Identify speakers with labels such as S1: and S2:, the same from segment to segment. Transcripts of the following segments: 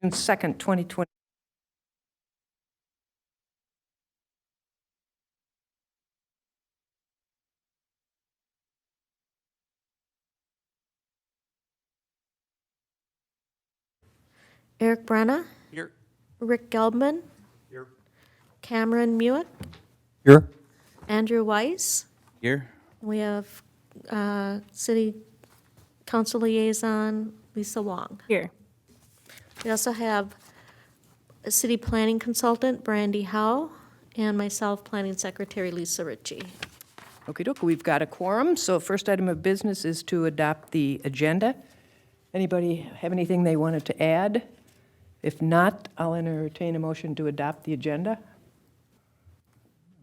S1: June 2nd, 2020.
S2: Eric Brenna,
S3: Here.
S2: Rick Gelbman,
S3: Here.
S2: Cameron Mewett,
S3: Here.
S2: Andrew Weiss.
S3: Here.
S2: We have City Council Liaison Lisa Wong.
S4: Here.
S2: We also have a City Planning Consultant Brandy Howe, and myself, Planning Secretary Lisa Ritchie.
S1: Okey doke, we've got a quorum, so first item of business is to adopt the agenda. Anybody have anything they wanted to add? If not, I'll entertain a motion to adopt the agenda.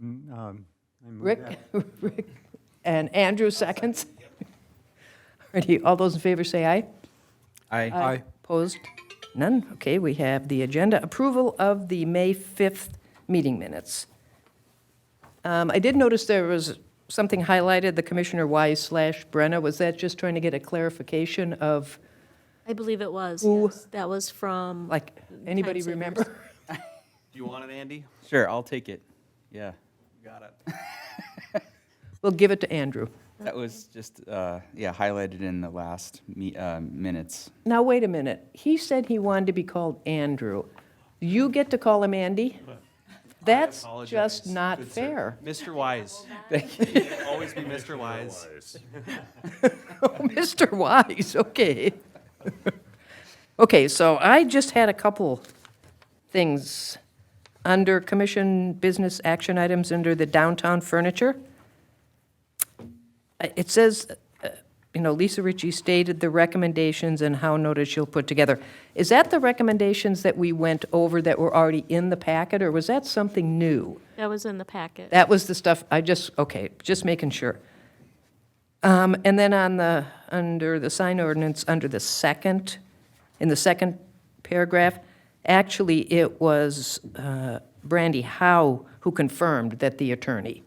S5: I move
S1: Rick,
S5: that.
S1: Rick, and Andrew seconds. Alrighty, all those in favor say aye.
S3: Aye.
S1: Opposed? None? Okay, we have the agenda. Approval of the May 5th meeting minutes. I did notice there was something highlighted, the Commissioner Wise/Brenna. Was that just trying to get a clarification of,
S2: I believe it was,
S1: Who-
S2: yes. That was from,
S1: like, anybody
S2: Time savers.
S1: remember?
S3: Do you want it, Andy?
S6: Sure, I'll take it. Yeah.
S3: Got it.
S1: We'll give it to Andrew.
S6: That was just, highlighted in the last minutes.
S1: Now, wait a minute. He said he wanted to be called Andrew. You get to call him Andy? That's just not fair.
S3: Mr. Wise. Thank you. Always be Mr. Wise.
S1: Oh, Mr. Wise, okay. Okay, so I just had a couple things. Under Commission Business Action Items, under the downtown furniture, it says, Lisa Ritchie stated the recommendations and how noted she'll put together. Is that the recommendations that we went over that were already in the packet, or was that something new?
S2: that was in the packet.
S1: That was the stuff, okay, just making sure. And then under the sign ordinance, in the second paragraph, actually, it was Brandy Howe who confirmed that the attorney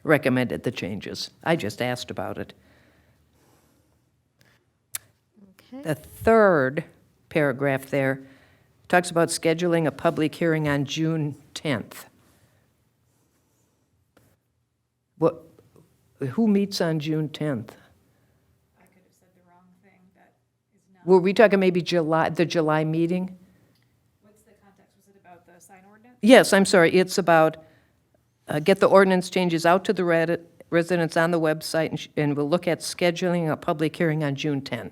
S1: recommended the changes. I just asked about it.
S2: Okay.
S1: The third paragraph there talks about scheduling a public hearing on June 10th. Who meets on June 10th?
S4: I could have said the wrong thing. That is not.
S1: Were we talking maybe the July meeting?
S4: What's the context? Was it about the sign ordinance?
S1: Yes, I'm sorry, it's about, get the ordinance changes out to the residents on the website, and we'll look at scheduling a public hearing on June 10.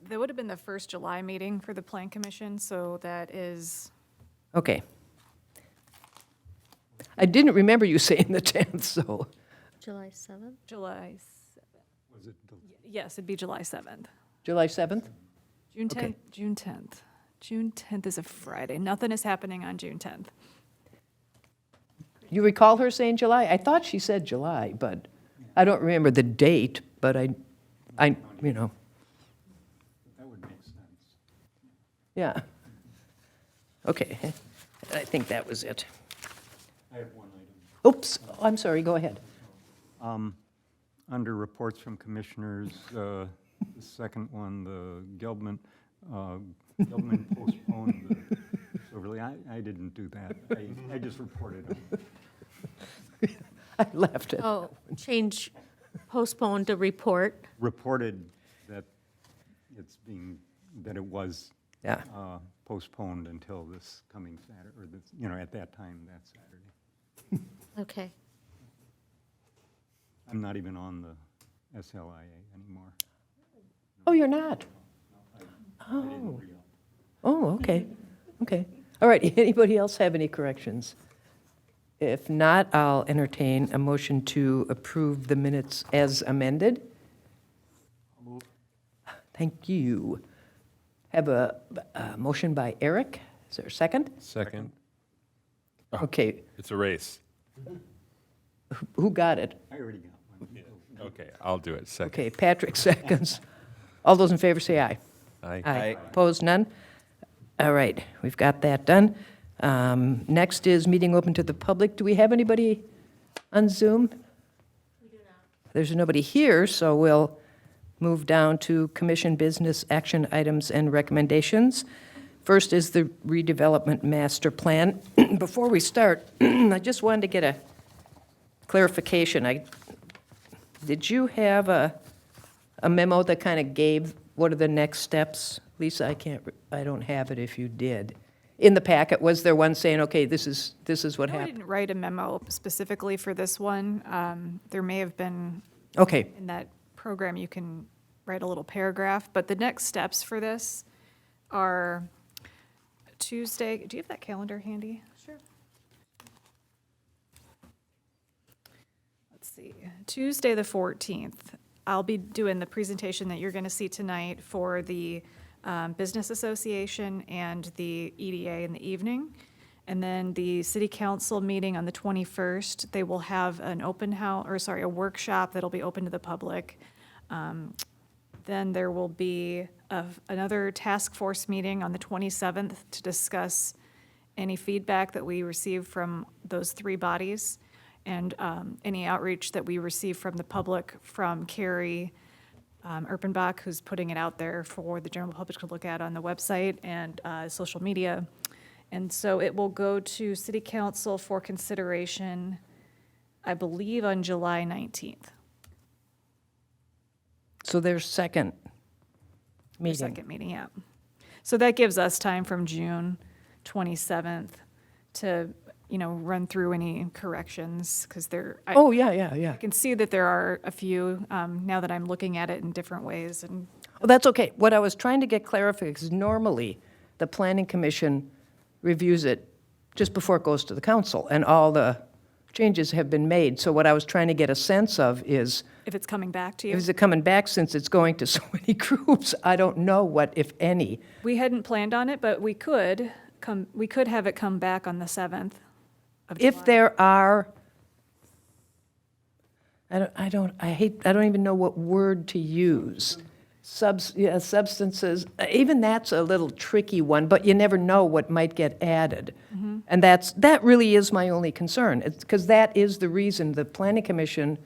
S4: That would have been the first July meeting for the Plan Commission, so that is,
S1: Okay. I didn't remember you saying the 10th, so,
S2: July 7th?
S4: July 7th.
S5: Was it the
S4: Yes, it'd be July 7th.
S1: July 7th?
S4: June 10th,
S1: Okay.
S4: June 10th. June 10th is a Friday. Nothing is happening on June 10th.
S1: You recall her saying July? I thought she said July, but I don't remember the date, but I,
S5: that would make sense.
S1: yeah. Okay, I think that was it.
S5: I have one item.
S1: Oops, I'm sorry, go ahead.
S5: Under reports from commissioners, the second one, the Gelbman postponed the overlay. I didn't do that. I just reported it.
S1: I left it.
S2: Oh, change, postpone to report.
S5: Reported that that it was
S1: Yeah,
S5: postponed until this coming Saturday, or this, at that time, that Saturday.
S2: Okay.
S5: I'm not even on the SLIA anymore.
S1: oh, you're not? Oh. Oh, okay, okay. All right, anybody else have any corrections? If not, I'll entertain a motion to approve the minutes as amended. Thank you. Have a motion by Eric. Is there a second?
S7: Second.
S1: Okay,
S7: It's a race.
S1: who got it?
S5: I already got one.
S7: Okay, I'll do it. Second.
S1: Okay, Patrick seconds. All those in favor say aye.
S7: Aye.
S6: Aye.
S1: Opposed, none? All right, we've got that done. Next is meeting open to the public. Do we have anybody on Zoom? We do not. There's nobody here, so we'll move down to commission business action items and recommendations. First is the redevelopment master plan. Before we start, I just wanted to get a clarification. Did you have a memo that kind of gave what are the next steps? Lisa, I don't have it if you did. In the packet, was there one saying, okay, this is what
S4: No, I
S1: happened?
S4: didn't write a memo specifically for this one. There may have been,
S1: Okay,
S4: in that program, you can write a little paragraph, but the next steps for this are Tuesday. Do you have that calendar handy? Sure. Let's see, Tuesday, the 14th, I'll be doing the presentation that you're going to see tonight for the Business Association and the EDA in the evening. And then the city council meeting on the 21st, they will have an a workshop that'll be open to the public. Then there will be another task force meeting on the 27th to discuss any feedback that we receive from those three bodies and any outreach that we receive from the public, from Carrie Erpenbach, who's putting it out there for the general public to look at on the website and social media. And so it will go to city council for consideration, I believe, on July 19th.
S1: so there's second
S4: Our
S1: meeting.
S4: second meeting, yeah. So that gives us time from June 27th to, run through any corrections, because I
S1: Oh, yeah.
S4: can see that there are a few, now that I'm looking at it in different ways, and
S1: Well, that's okay. What I was trying to get clarified, because normally the planning commission reviews it just before it goes to the council, and all the changes have been made. So what I was trying to get a sense of is,
S4: if it's coming back to you.
S1: is it coming back since it's going to so many groups? I don't know what, if any.
S4: We hadn't planned on it, but we could have it come back on the 7th of July.
S1: If there are, I don't even know what word to use. Substances, even that's a little tricky one, but you never know what might get added. And that really is my only concern, because that is the reason the planning commission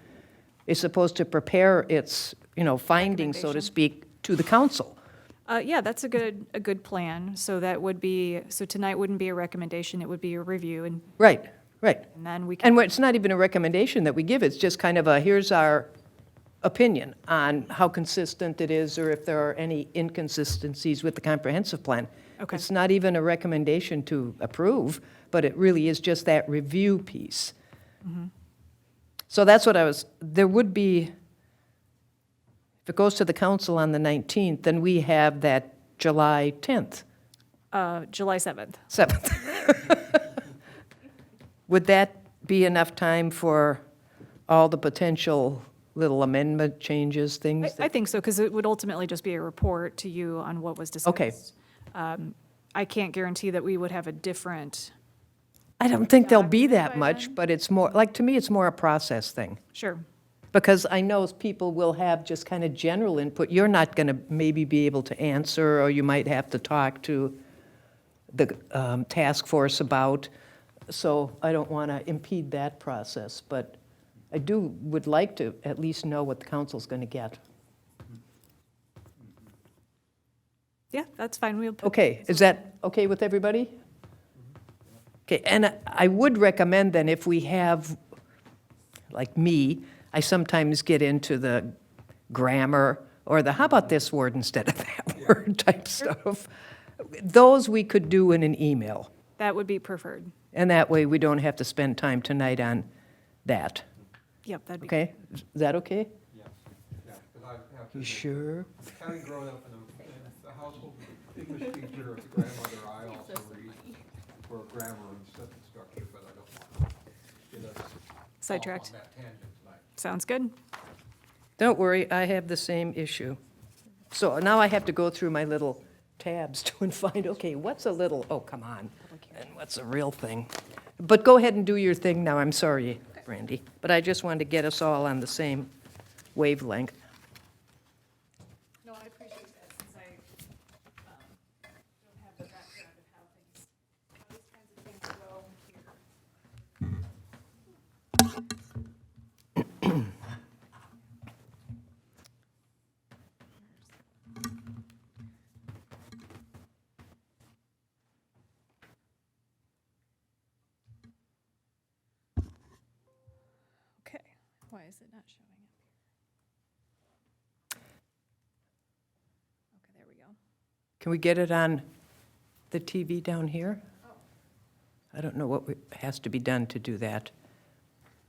S1: is supposed to prepare its, findings, so to
S4: Recommendation.
S1: speak, to the council.
S4: Yeah, that's a good plan. So so tonight wouldn't be a recommendation, it would be a review, and
S1: Right.
S4: then we can.
S1: And it's not even a recommendation that we give, it's just kind of here's our opinion on how consistent it is, or if there are any inconsistencies with the comprehensive plan.
S4: Okay.
S1: It's not even a recommendation to approve, but it really is just that review piece. So that's what there would be, if it goes to the council on the 19th, then we have that July 10th,
S4: July 7th.
S1: 7th. Would that be enough time for all the potential little amendment changes, things?
S4: I think so, because it would ultimately just be a report to you on what was discussed.
S1: Okay.
S4: I can't guarantee that we would have a different,
S1: I don't think there'll be
S4: document
S1: that
S4: by
S1: much,
S4: then?
S1: but it's more, like, to me, it's more a process thing.
S4: sure.
S1: Because I know people will have just kind of general input. You're not going to maybe be able to answer, or you might have to talk to the task force about. So I don't want to impede that process, but I would like to at least know what the council's going to get.
S4: Yeah, that's fine. We'll put.
S1: Okay, is that okay with everybody? Okay, and I would recommend then, if we have, like me, I sometimes get into the grammar or how about this word instead of that word type stuff. Those we could do in an email,
S4: That would be preferred.
S1: and that way we don't have to spend time tonight on that,
S4: Yep, that'd be.
S1: okay? Is that okay?
S3: Yeah, because I have to.
S1: You sure?
S3: Having grown up in a household with English teacher as a grandmother, I also read for grammar and sentence structure, but I don't want to get us off
S4: Sidetracked.
S3: on that tangent tonight.
S4: Sounds good.
S1: Don't worry, I have the same issue. So now I have to go through my little tabs and find, okay, what's a little, oh, come on, and what's a real thing? But go ahead and do your thing now, I'm sorry, Brandy. But I just wanted to get us all on the same wavelength.
S4: No, I appreciate that, since I don't have the background of how these kinds of things go here. Why is it not showing up? Okay, there we go.
S1: Can we get it on the TV down here? I don't know what has to be done to do that.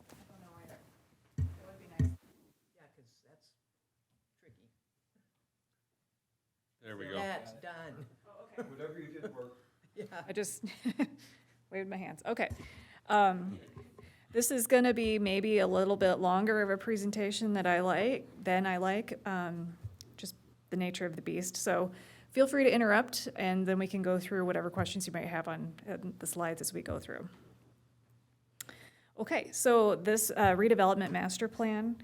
S4: I don't know either. That would be nice.
S1: Yeah, because that's tricky.
S7: There we go.
S1: That's done.
S3: Whatever you did worked.
S4: I just waved my hands. Okay. This is going to be maybe a little bit longer of a presentation than I like, just the nature of the beast. So feel free to interrupt, and then we can go through whatever questions you might have on the slides as we go through. Okay, so this redevelopment master plan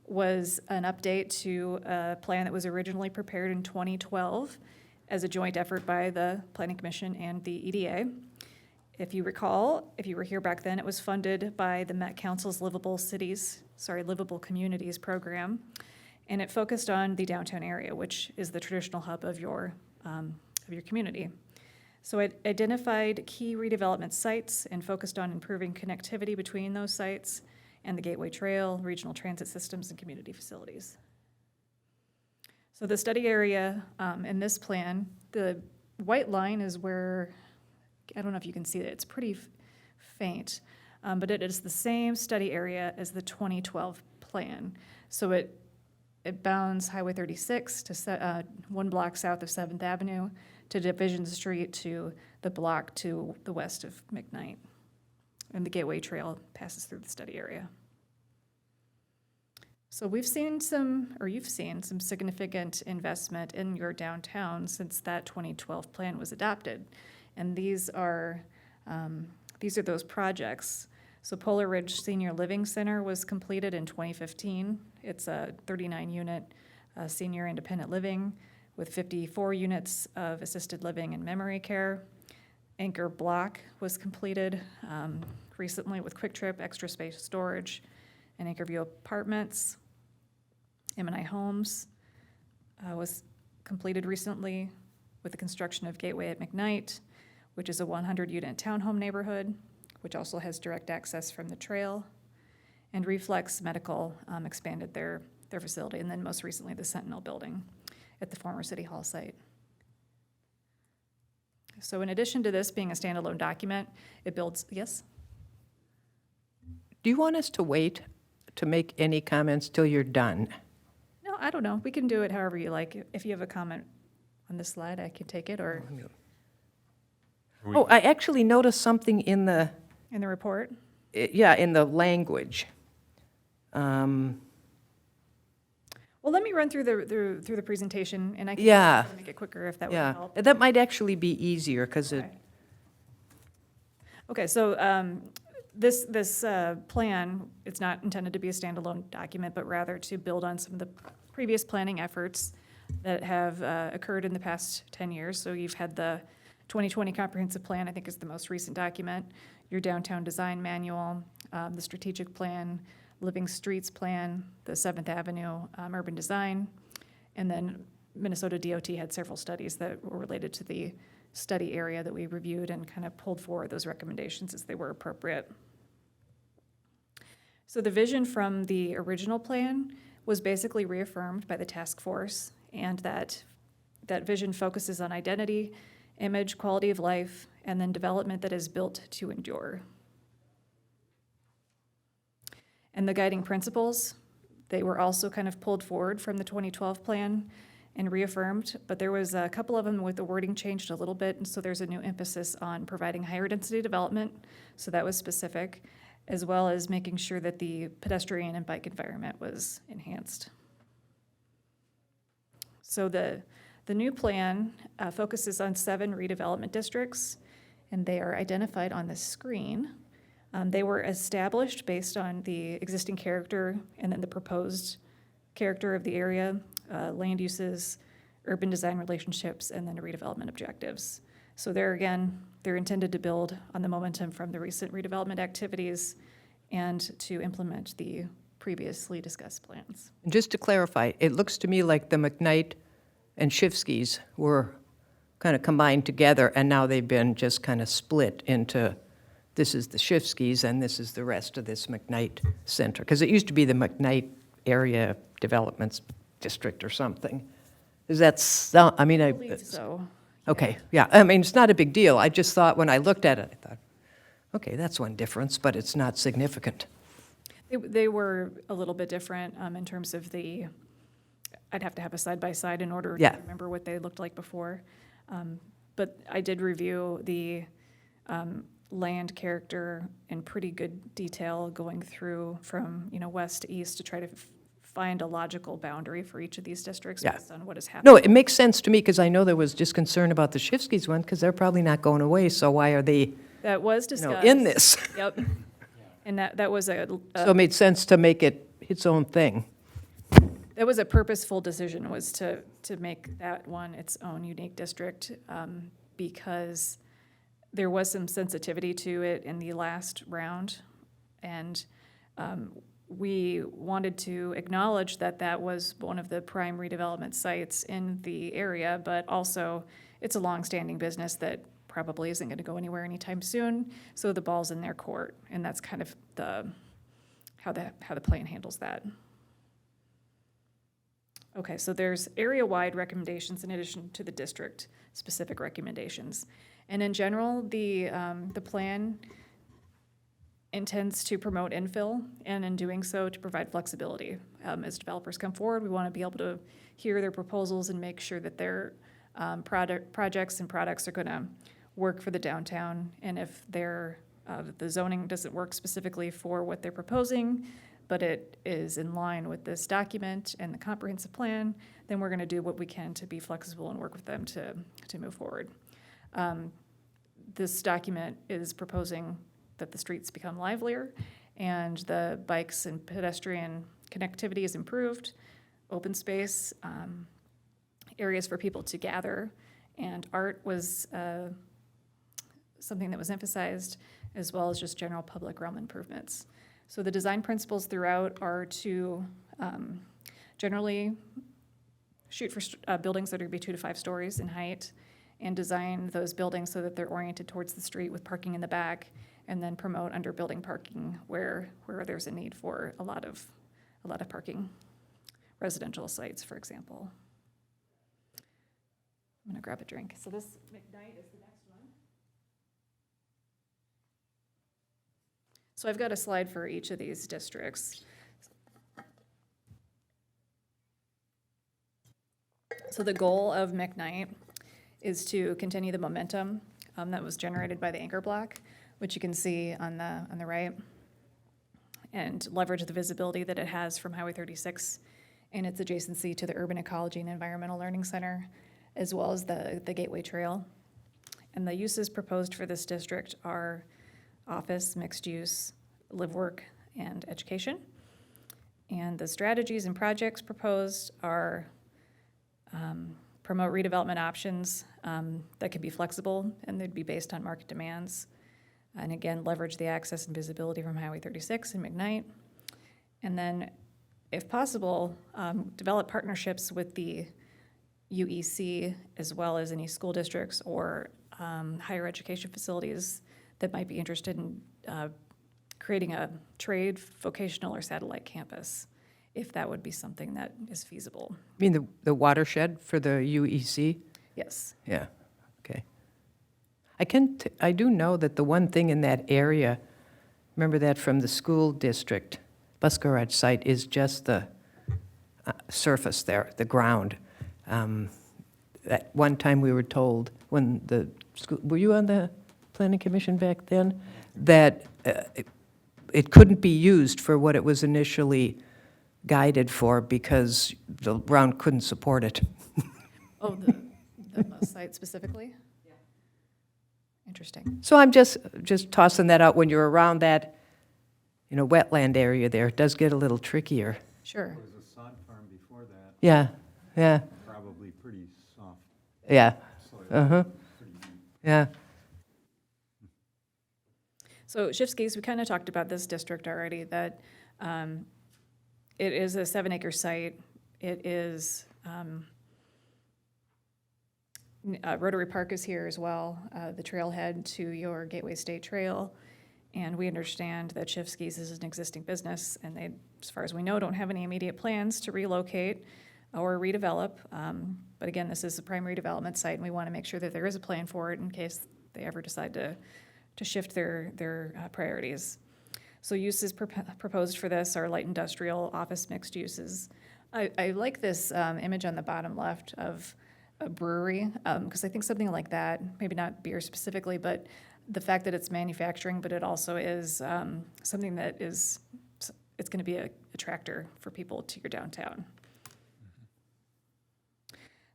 S4: was an update to a plan that was originally prepared in 2012 as a joint effort by the Planning Commission and the EDA. If you recall, if you were here back then, it was funded by the Met Council's Livable Communities program, and it focused on the downtown area, which is the traditional hub of your community. So it identified key redevelopment sites and focused on improving connectivity between those sites and the Gateway Trail, regional transit systems, and community facilities. So the study area in this plan, the white line is where, I don't know if you can see it, it's pretty faint, but it is the same study area as the 2012 plan. So it bounds Highway 36 to one block south of 7th Avenue to Division Street to the block to the west of McKnight. And the Gateway Trail passes through the study area. So you've seen some significant investment in your downtown since that 2012 plan was adopted. And these are those projects. So Polar Ridge Senior Living Center was completed in 2015. It's a 39-unit senior independent living with 54 units of assisted living and memory care. Anchor Block was completed recently with Quick Trip, Extra Space Storage, and Anchorview Apartments. M&I Homes was completed recently with the construction of Gateway at McKnight, which is a 100-unit townhome neighborhood, which also has direct access from the trail. And Reflex Medical expanded their facility, and then most recently the Sentinel building at the former City Hall site. So in addition to this being a standalone document, it builds, yes?
S1: Do you want us to wait to make any comments till you're done?
S4: No, I don't know. We can do it however you like. If you have a comment on this slide, I can take it, or
S1: Oh, I actually noticed something in the,
S4: in the report.
S1: in the language.
S4: Well, let me run through the presentation, and I can
S1: Yeah.
S4: make it quicker if that would
S1: Yeah,
S4: help.
S1: that might actually be easier, because it,
S4: Okay, so this plan, it's not intended to be a standalone document, but rather to build on some of the previous planning efforts that have occurred in the past 10 years. So you've had the 2020 Comprehensive Plan, I think is the most recent document, your Downtown Design Manual, the Strategic Plan, Living Streets Plan, the 7th Avenue Urban Design, and then Minnesota DOT had several studies that were related to the study area that we reviewed and kind of pulled forward those recommendations as they were appropriate. So the vision from the original plan was basically reaffirmed by the task force, and that vision focuses on identity, image, quality of life, and then development that is built to endure. And the guiding principles, they were also kind of pulled forward from the 2012 plan and reaffirmed, but there was a couple of them with the wording changed a little bit, and so there's a new emphasis on providing higher density development, so that was specific, as well as making sure that the pedestrian and bike environment was enhanced. So the new plan focuses on 7 redevelopment districts, and they are identified on the screen. They were established based on the existing character and then the proposed character of the area, land uses, urban design relationships, and then the redevelopment objectives. So there again, they're intended to build on the momentum from the recent redevelopment activities and to implement the previously discussed plans.
S1: and just to clarify, it looks to me like the McKnight and Shifsky's were kind of combined together, and now they've been just kind of split into this is the Shifskis, and this is the rest of this McKnight Center. Because it used to be the McKnight Area Development District or something. Is that, I mean,
S4: I believe so.
S1: okay, yeah, I mean, it's not a big deal. I just thought, when I looked at it, I thought, okay, that's one difference, but it's not significant.
S4: They were a little bit different in terms of I'd have to have a side-by-side in order
S1: Yeah.
S4: to remember what they looked like before. But I did review the land character in pretty good detail, going through from, west to east to try to find a logical boundary for each of these districts
S1: Yeah.
S4: based on what has happened.
S1: No, it makes sense to me, because I know there was just concern about the Shifskis one, because they're probably not going away, so why are they,
S4: That was
S1: you know,
S4: discussed.
S1: in this?
S4: Yep. And that was
S1: So it made sense to make it its own thing.
S4: that was a purposeful decision, was to make that one its own unique district, because there was some sensitivity to it in the last round. And we wanted to acknowledge that that was one of the prime redevelopment sites in the area, but also it's a longstanding business that probably isn't going to go anywhere anytime soon, so the ball's in their court, and that's kind of how the plan handles that. Okay, so there's area-wide recommendations in addition to the district-specific recommendations. And in general, the plan intends to promote infill, and in doing so, to provide flexibility. As developers come forward, we want to be able to hear their proposals and make sure that their projects and products are going to work for the downtown. And if the zoning doesn't work specifically for what they're proposing, but it is in line with this document and the comprehensive plan, then we're going to do what we can to be flexible and work with them to move forward. This document is proposing that the streets become livelier and the bikes and pedestrian connectivity is improved, open space, areas for people to gather, and art was something that was emphasized, as well as just general public realm improvements. So the design principles throughout are to generally shoot for buildings that are going to be 2 to 5 stories in height, and design those buildings so that they're oriented towards the street with parking in the back, and then promote under building parking where there's a need for a lot of parking, residential sites, for example. I'm gonna grab a drink. So this McKnight is the next one. So I've got a slide for each of these districts. So the goal of McKnight is to continue the momentum that was generated by the anchor block, which you can see on the right, and leverage the visibility that it has from Highway 36 and its adjacency to the Urban Ecology and Environmental Learning Center, as well as the Gateway Trail. And the uses proposed for this district are office, mixed use, live, work, and education. And the strategies and projects proposed are promote redevelopment options that can be flexible, and they'd be based on market demands. And again, leverage the access and visibility from Highway 36 and McKnight. And then, if possible, develop partnerships with the UEC, as well as any school districts or higher education facilities that might be interested in creating a trade, vocational, or satellite campus, if that would be something that is feasible.
S1: You mean the watershed for the UEC?
S4: Yes.
S1: Yeah, okay. I do know that the one thing in that area, remember that from the school district, bus garage site, is just the surface there, the ground. At one time we were told, when the school, were you on the planning commission back then? That it couldn't be used for what it was initially guided for because the ground couldn't support it.
S4: Oh, the bus site specifically? Yeah. Interesting.
S1: So I'm just tossing that out. When you're around that, wetland area there, it does get a little trickier.
S4: Sure.
S5: There was a sod farm before that,
S1: Yeah, yeah,
S5: probably pretty soft
S1: yeah,
S5: soil.
S1: uh-huh,
S5: Pretty deep.
S1: yeah.
S4: So Shifskis, we kind of talked about this district already, that it is a 7-acre site. It is, Rotary Park is here as well, the trailhead to your Gateway State Trail. And we understand that Shifsky's is an existing business, and they, as far as we know, don't have any immediate plans to relocate or redevelop. But again, this is a primary development site, and we want to make sure that there is a plan for it in case they ever decide to shift their priorities. So uses proposed for this are light industrial, office mixed uses. I like this image on the bottom left of a brewery, because I think something like that, maybe not beer specifically, but the fact that it's manufacturing, but it also is something that is, it's going to be a attractor for people to your downtown.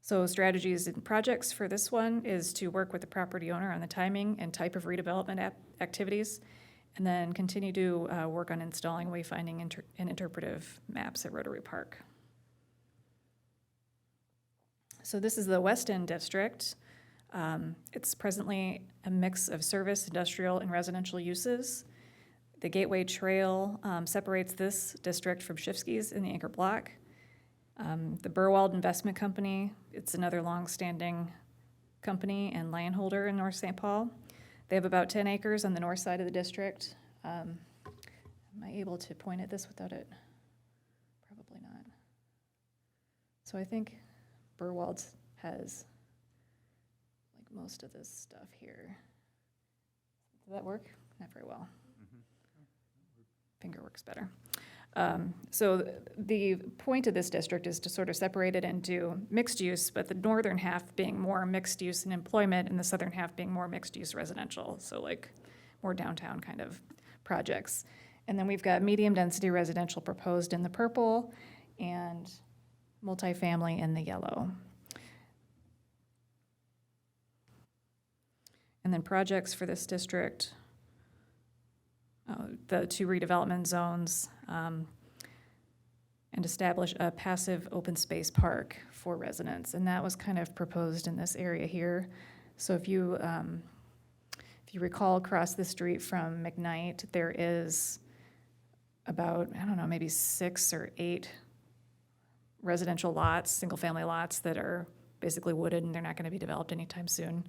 S4: So strategies and projects for this one is to work with the property owner on the timing and type of redevelopment activities, and then continue to work on installing wayfinding and interpretive maps at Rotary Park. So this is the West End District. It's presently a mix of service, industrial, and residential uses. The Gateway Trail separates this district from Shifsky's in the anchor block. The Burwald Investment Company, it's another long-standing company and landholder in North St. Paul. They have about 10 acres on the north side of the district. Am I able to point at this without it? Probably not. So I think Burwald has like most of this stuff here. Does that work? Not very well. Finger works better. So the point of this district is to sort of separate it into mixed use, but the northern half being more mixed use and employment, and the southern half being more mixed use residential, so like more downtown kind of projects. And then we've got medium density residential proposed in the purple and multifamily in the yellow. And then projects for this district, the 2 redevelopment zones, and establish a passive open space park for residents. And that was kind of proposed in this area here. So if you recall, across the street from McKnight, there is about, I don't know, maybe 6 or 8 residential lots, single-family lots that are basically wooded, and they're not going to be developed anytime soon.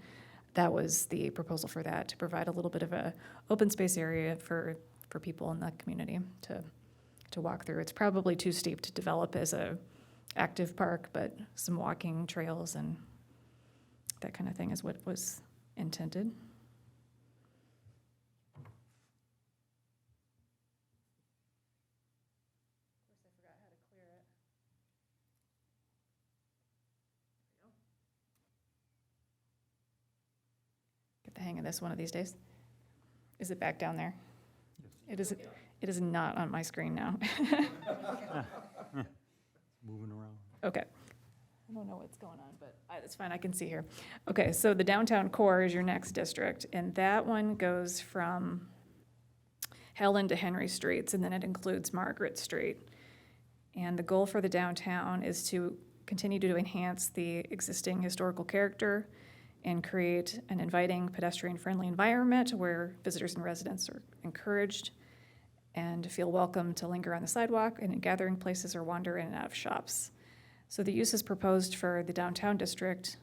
S4: That was the proposal for that, to provide a little bit of a open space area for people in the community to walk through. It's probably too steep to develop as a active park, but some walking trails and that kind of thing is what was intended. Get the hang of this one of these days. Is it back down there?
S5: Yes.
S4: It is not on my screen now.
S5: Moving around.
S4: Okay. I don't know what's going on, but it's fine, I can see here. Okay, so the downtown core is your next district, and that one goes from Helen to Henry Streets, and then it includes Margaret Street. And the goal for the downtown is to continue to enhance the existing historical character and create an inviting, pedestrian-friendly environment where visitors and residents are encouraged and feel welcome to linger on the sidewalk and in gathering places or wander in and out of shops. So the uses proposed for the downtown district,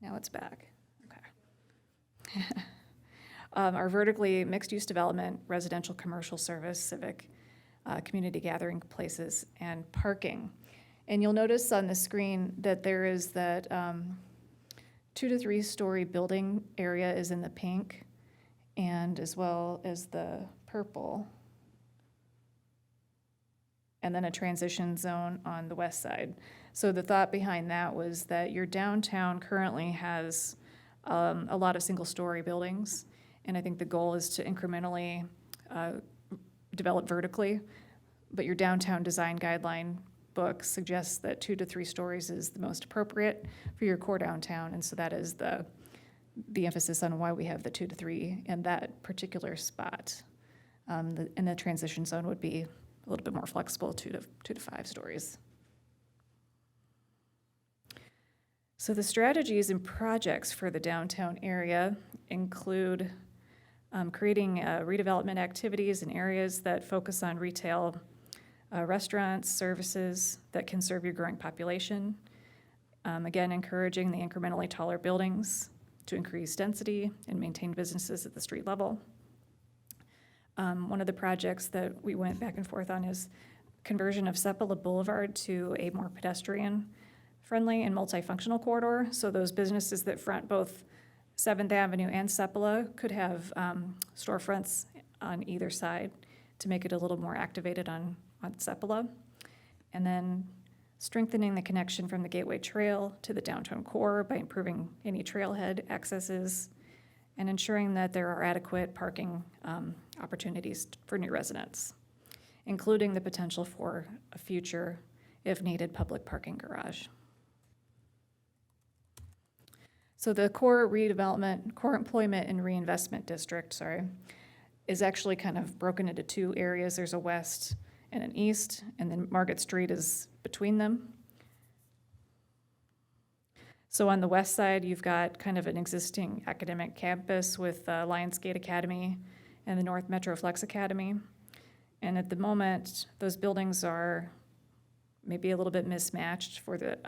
S4: now it's back, okay. Are vertically mixed-use development, residential, commercial, service, civic, community gathering places, and parking. And you'll notice on the screen that there is that 2 to 3 story building area is in the pink, and as well as the purple. And then a transition zone on the west side. So the thought behind that was that your downtown currently has a lot of single-story buildings, and I think the goal is to incrementally develop vertically, but your downtown design guideline book suggests that 2 to 3 stories is the most appropriate for your core downtown, and so that is the emphasis on why we have the 2 to 3 in that particular spot. And the transition zone would be a little bit more flexible, 2 to 5 stories. So the strategies and projects for the downtown area include creating redevelopment activities in areas that focus on retail, restaurants, services that can serve your growing population. Again, encouraging the incrementally taller buildings to increase density and maintain businesses at the street level. One of the projects that we went back and forth on is conversion of Sepala Boulevard to a more pedestrian-friendly and multifunctional corridor. So those businesses that front both 7th Avenue and Sepala could have storefronts on either side to make it a little more activated on Sepala. And then strengthening the connection from the Gateway Trail to the downtown core by improving any trailhead accesses and ensuring that there are adequate parking opportunities for new residents, including the potential for a future, if needed, public parking garage. So the core employment and reinvestment district, is actually kind of broken into two areas. There's a west and an east, and then Market Street is between them. So on the west side, you've got kind of an existing academic campus with Lionsgate Academy and the North Metro Flex Academy. And at the moment, those buildings are maybe a little bit mismatched for the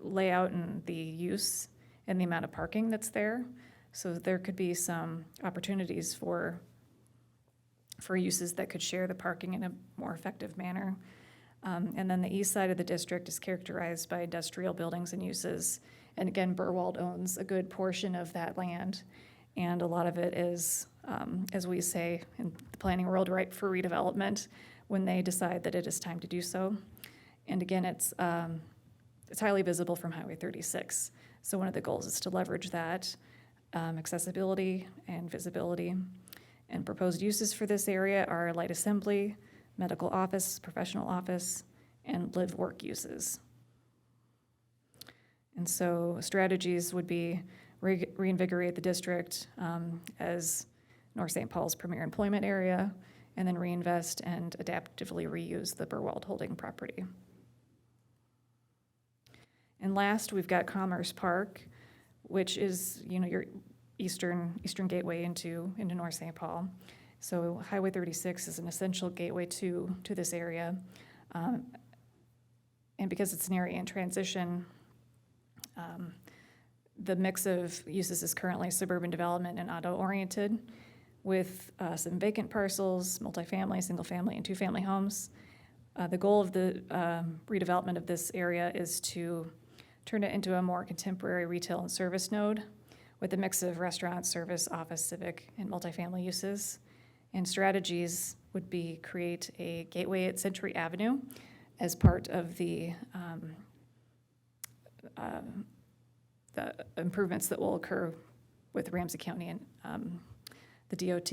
S4: layout and the use and the amount of parking that's there. So there could be some opportunities for uses that could share the parking in a more effective manner. And then the east side of the district is characterized by industrial buildings and uses. And again, Burwald owns a good portion of that land. And a lot of it is, as we say in the planning world, ripe for redevelopment when they decide that it is time to do so. And again, it's highly visible from Highway 36. So one of the goals is to leverage that accessibility and visibility. And proposed uses for this area are light assembly, medical office, professional office, and live-work uses. And so strategies would be reinvigorate the district as North St. Paul's premier employment area, and then reinvest and adaptively reuse the Burwald holding property. And last, we've got Commerce Park, which is, your eastern gateway into North St. Paul. So Highway 36 is an essential gateway to this area. And because it's an area in transition, the mix of uses is currently suburban development and auto-oriented with some vacant parcels, multifamily, single-family, and two-family homes. The goal of the redevelopment of this area is to turn it into a more contemporary retail and service node with a mix of restaurant, service, office, civic, and multifamily uses. And strategies would be create a gateway at Century Avenue as part of the improvements that will occur with Ramsey County and the DOT,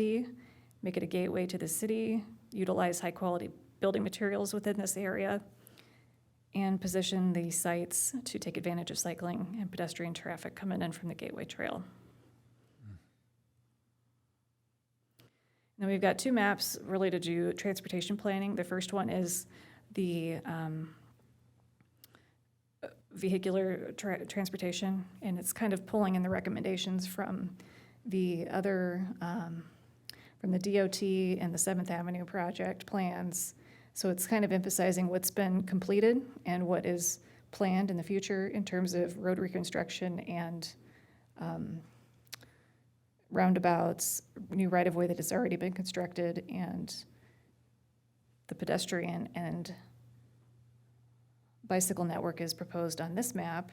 S4: make it a gateway to the city, utilize high-quality building materials within this area, and position the sites to take advantage of cycling and pedestrian traffic coming in from the Gateway Trail. Now we've got two maps related to transportation planning. The first one is the vehicular transportation, and it's kind of pulling in the recommendations from the other, from the DOT and the 7th Avenue project plans. So it's kind of emphasizing what's been completed and what is planned in the future in terms of road reconstruction and roundabouts, new right-of-way that has already been constructed, and the pedestrian and bicycle network is proposed on this map.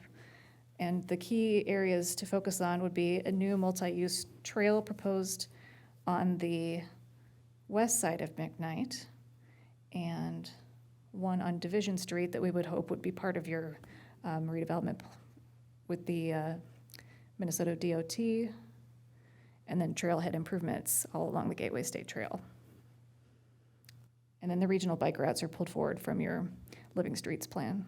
S4: And the key areas to focus on would be a new multi-use trail proposed on the west side of McKnight, and one on Division Street that we would hope would be part of your redevelopment with the Minnesota DOT, and then trailhead improvements all along the Gateway State Trail. And then the regional bike routes are pulled forward from your Living Streets plan.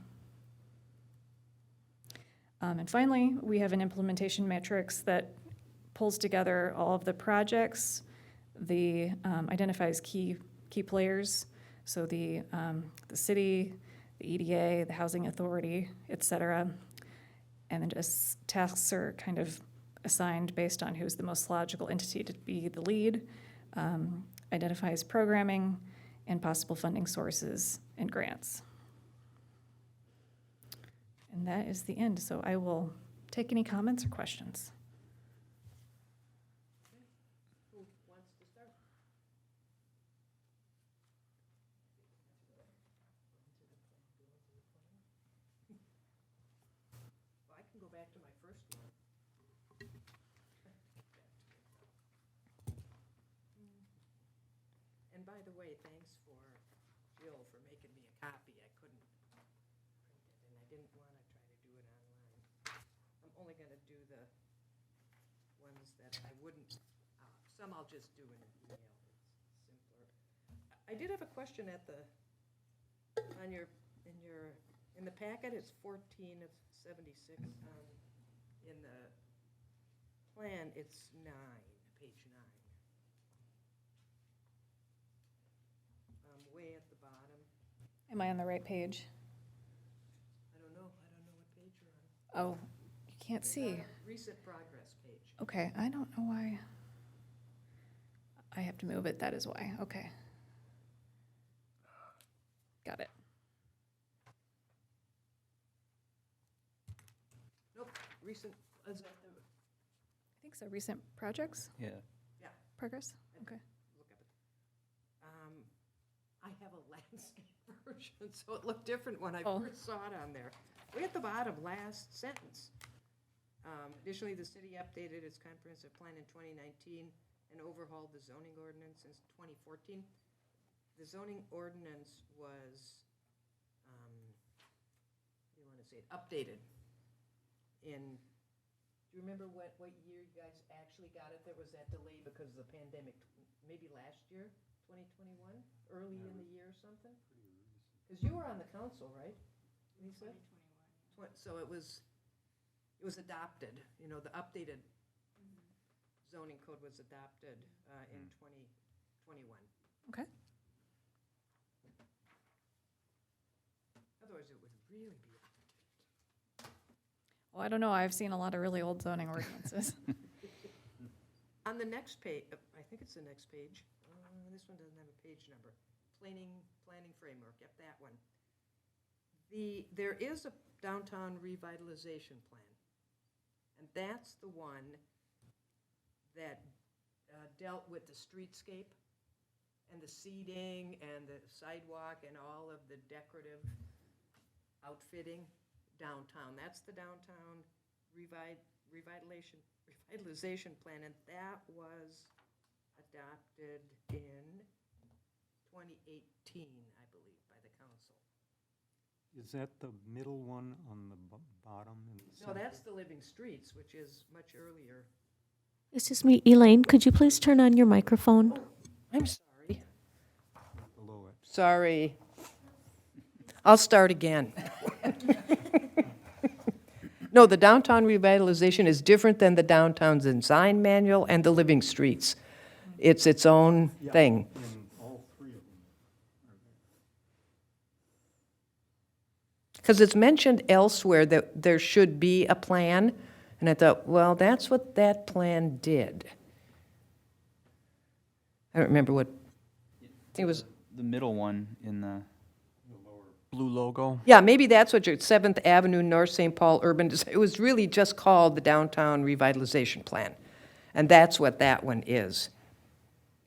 S4: And finally, we have an implementation matrix that pulls together all of the projects, identifies key players, so the city, the EDA, the housing authority, et cetera, and then just tasks are kind of assigned based on who's the most logical entity to be the lead, identifies programming and possible funding sources and grants. And that is the end, so I will take any comments or questions.
S1: Who wants to start? Well, I can go back to my first one. And by the way, thanks for Jill for making me a copy. I couldn't print it, and I didn't want to try to do it online. I'm only going to do the ones that I wouldn't, some I'll just do in an email. It's simpler. I did have a question at the, on your, in the packet, it's 14 of 76. In the plan, it's 9, page 9. Way at the bottom.
S4: Am I on the right page?
S1: I don't know what page you're on.
S4: Oh, you can't see.
S1: Recent progress page.
S4: Okay, I don't know why. I have to move it, that is why. Okay. Got it.
S1: Nope, recent, is that the,
S4: I think so. Recent projects?
S6: Yeah.
S1: yeah,
S4: Progress? Okay.
S1: look up it. I have a landscape version, so it looked different when I
S4: Oh.
S1: first saw it on there. Way at the bottom, last sentence. Additionally, the city updated its comprehensive plan in 2019 and overhauled the zoning ordinance since 2014. The zoning ordinance was, what do you want to say, updated in, do you remember what year you guys actually got it? There was that delay because of the pandemic, maybe last year, 2021, early in the year or something? Because you were on the council, right, Lisa? 2021. So it was adopted, you know, the updated zoning code was adopted in 2021.
S4: Okay.
S1: Otherwise, it would really be.
S4: Well, I don't know. I've seen a lot of really old zoning ordinances.
S1: On the next page, I think it's the next page. This one doesn't have a page number. Planning framework, yep, that one. There is a downtown revitalization plan, and that's the one that dealt with the streetscape and the seating and the sidewalk and all of the decorative outfitting downtown. That's the downtown revitalization plan, and that was adopted in 2018, I believe, by the council.
S5: Is that the middle one on the bottom? in the
S1: No,
S5: center?
S1: that's the Living Streets, which is much earlier.
S2: Excuse me, Elaine, could you please turn on your microphone?
S1: I'm sorry.
S5: Below it.
S1: Sorry. I'll start again. No, the downtown revitalization is different than the downtown design manual and the Living Streets. It's its own
S5: Yeah,
S1: thing.
S5: in all three of them.
S1: Because it's mentioned elsewhere that there should be a plan, and I thought, well, that's what that plan did. I don't remember what, it was,
S6: The middle one in the blue logo.
S1: yeah, maybe that's what your 7th Avenue North St. Paul Urban, it was really just called the Downtown Revitalization Plan. And that's what that one is.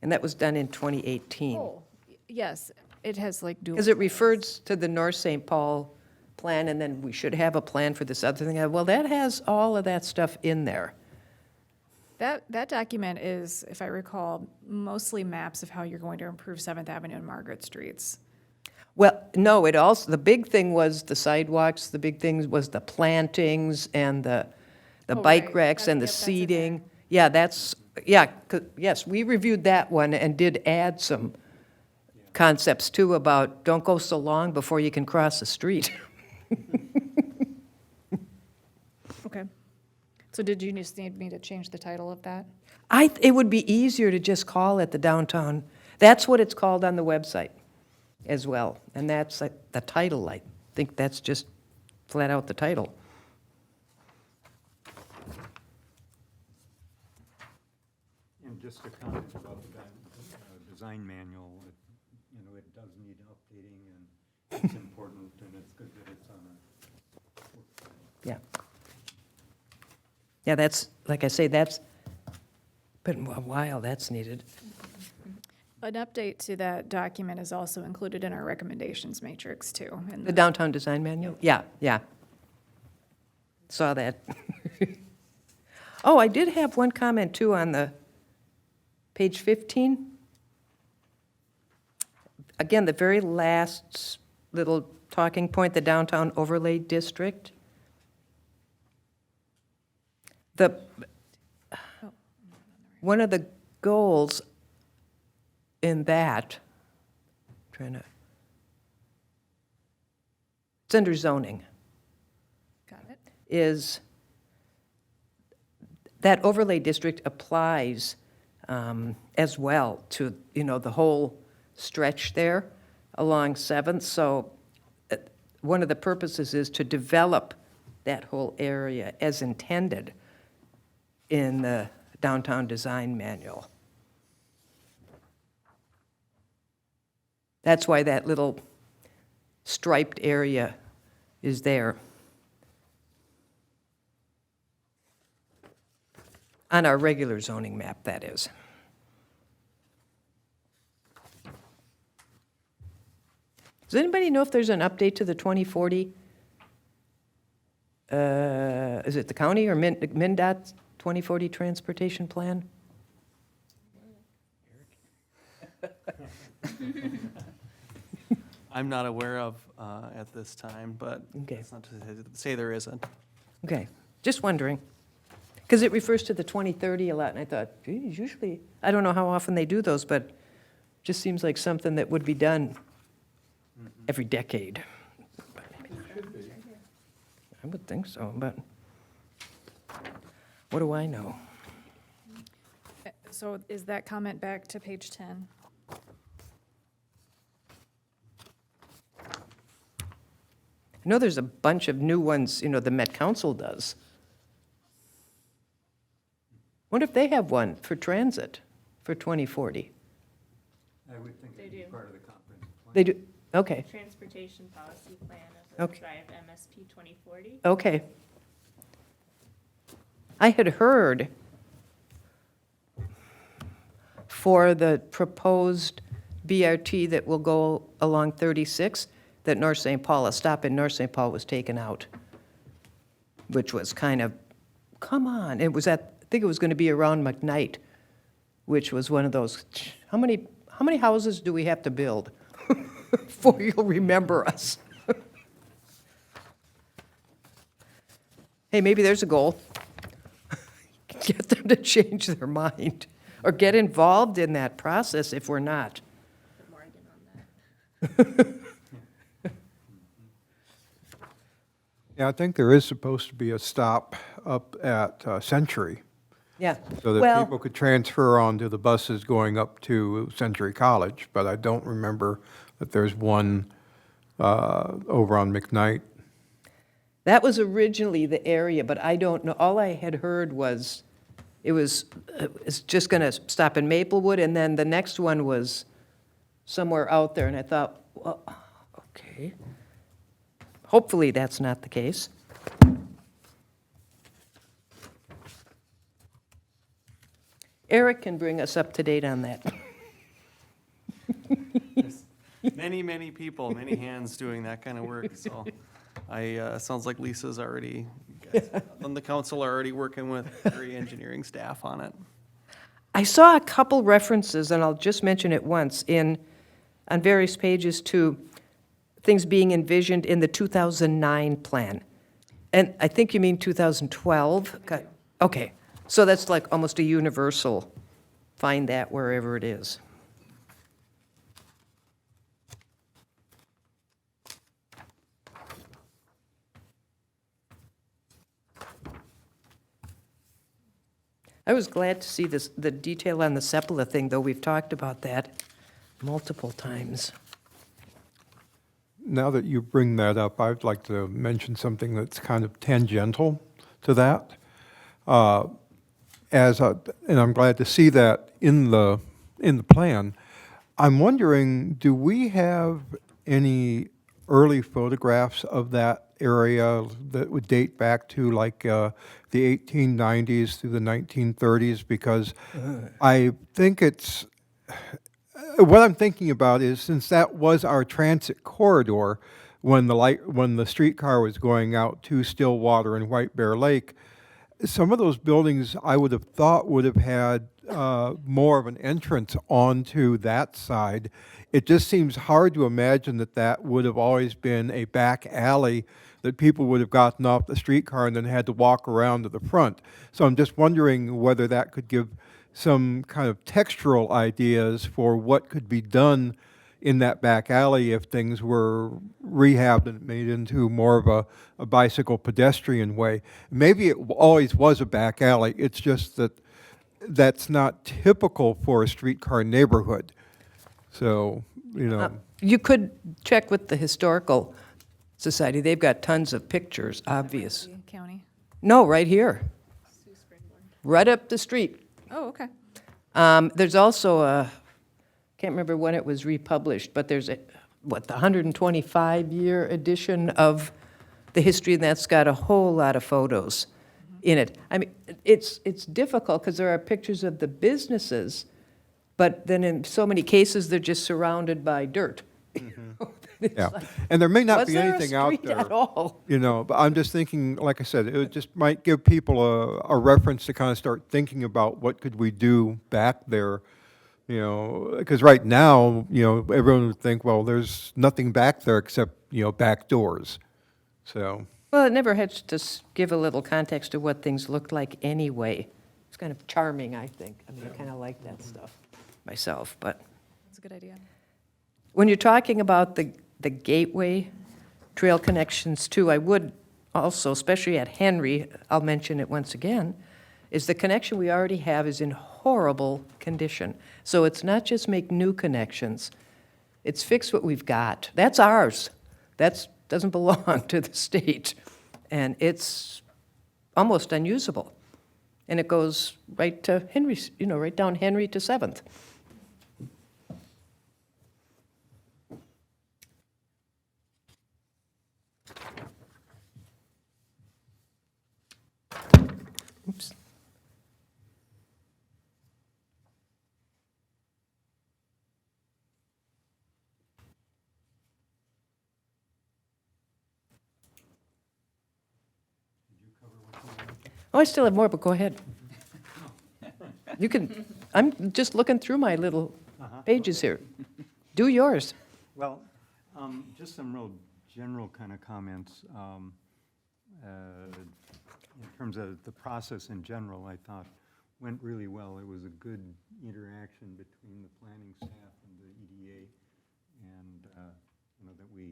S1: And that was done in 2018.
S4: Oh, yes, it has like dual.
S1: Because it refers to the North St. Paul plan, and then we should have a plan for this other thing. Well, that has all of that stuff in there.
S4: That document is, if I recall, mostly maps of how you're going to improve 7th Avenue and Margaret Streets.
S1: Well, no, it also, the big thing was the sidewalks, the big thing was the plantings and the
S4: Oh,
S1: bike
S4: right.
S1: racks and the
S4: That's in there.
S1: seating. Yeah, that's, yeah, yes, we reviewed that one and did add some concepts too about don't go so long before you can cross the street.
S4: Okay. So did you just need me to change the title of that?
S1: It would be easier to just call it the downtown, that's what it's called on the website as well. And that's like the title, I think that's just flat out the title.
S5: And just a comment about that design manual, it does need updating, and it's important, and it's good that it's on a.
S1: Yeah. Yeah, that's, like I say, that's been a while that's needed.
S4: An update to that document is also included in our recommendations matrix too. in
S1: The downtown design manual? Yeah, yeah. Saw that. Oh, I did have one comment too on the page 15. Again, the very last little talking point, the downtown overlay district. One of the goals in that, it's under zoning,
S4: Got it.
S1: is that overlay district applies as well to, the whole stretch there along 7th. So one of the purposes is to develop that whole area as intended in the downtown design manual. That's why that little striped area is there. On our regular zoning map, that is. Does anybody know if there's an update to the 2040? Is it the county or MnDOT's 2040 transportation plan?
S8: I'm not aware of at this time, but
S1: Okay.
S8: it's not to say there isn't.
S1: Okay, just wondering. Because it refers to the 2030 a lot, and I thought, geez, usually, I don't know how often they do those, but just seems like something that would be done every decade. I would think so, but what do I know?
S4: So is that comment back to page 10?
S1: I know there's a bunch of new ones, the Met Council does. Wonder if they have one for transit for 2040?
S5: I would think it'd be part of the comprehensive plan.
S1: They do, okay,
S9: Transportation Policy Plan of
S1: Okay.
S9: the Drive MSP 2040.
S1: okay. I had heard for the proposed BRT that will go along 36, that North St. Paul, a stop in North St. Paul was taken out, which was kind of, come on. It was I think it was going to be around McKnight, which was one of those, how many houses do we have to build before you'll remember us? Hey, maybe there's a goal. Get them to change their mind or get involved in that process if we're not.
S9: Put Morgan on that.
S3: Yeah, I think there is supposed to be a stop up at Century,
S1: Yeah.
S3: so that
S1: Well,
S3: people could transfer onto the buses going up to Century College, but I don't remember that there's one over on McKnight.
S1: that was originally the area, but I don't know. All I had heard was it's just going to stop in Maplewood, and then the next one was somewhere out there, and I thought, well, okay. Hopefully that's not the case. Eric can bring us up to date on that.
S8: Many, many people, many hands doing that kind of work, so sounds like Lisa's already, and the council are already working with area engineering staff on it.
S1: I saw a couple references, and I'll just mention it once, on various pages to things being envisioned in the 2009 plan. And I think you mean 2012? Okay, so that's like almost a universal, find that wherever it is. I was glad to see the detail on the Sepala thing, though we've talked about that multiple times.
S3: Now that you bring that up, I'd like to mention something that's kind of tangential to that. And I'm glad to see that in the plan. I'm wondering, do we have any early photographs of that area that would date back to like the 1890s through the 1930s, because I think it's, what I'm thinking about is, since that was our transit corridor when the streetcar was going out to Stillwater and White Bear Lake, some of those buildings I would have thought would have had more of an entrance onto that side. It just seems hard to imagine that that would have always been a back alley that people would have gotten off the streetcar and then had to walk around to the front. So I'm just wondering whether that could give some kind of textural ideas for what could be done in that back alley if things were rehabbed and made into more of a bicycle pedestrian way. Maybe it always was a back alley, it's just that that's not typical for a streetcar neighborhood. So, you know,
S1: You could check with the Historical Society. They've got tons of pictures, obvious.
S4: County.
S1: No, right here. Right up the street.
S4: Oh, okay.
S1: There's also a, can't remember when it was republished, but there's a, the 125-year edition of the history, and that's got a whole lot of photos in it. I mean, it's difficult because there are pictures of the businesses, but then in so many cases, they're just surrounded by dirt. It's
S3: yeah.
S1: like,
S3: And there may not
S1: was
S3: be
S1: there a
S3: anything out
S1: street
S3: there.
S1: at all?
S3: You know, but I'm just thinking, like I said, it just might give people a reference to kind of start thinking about what could we do back there, you know, because right now, you know, everyone would think, well, there's nothing back there except, you know, back doors. So,
S1: Well, it never hurts to give a little context to what things looked like anyway. It's kind of charming, I think. I mean, I kind of like that stuff myself, but.
S4: That's a good idea.
S1: When you're talking about the gateway trail connections too, I would also, especially at Henry, I'll mention it once again, is the connection we already have is in horrible condition. So it's not just make new connections, it's fix what we've got. That's ours. That doesn't belong to the state. And it's almost unusable. And it goes right to Henry, you know, right down Henry to 7th. Oops. Oh, I still have more, but go ahead. You can, I'm just looking through my little pages here. Do yours.
S5: Well, just some real general kind of comments. In terms of the process in general, I thought went really well. It was a good interaction between the planning staff and the EDA, and you know, that we,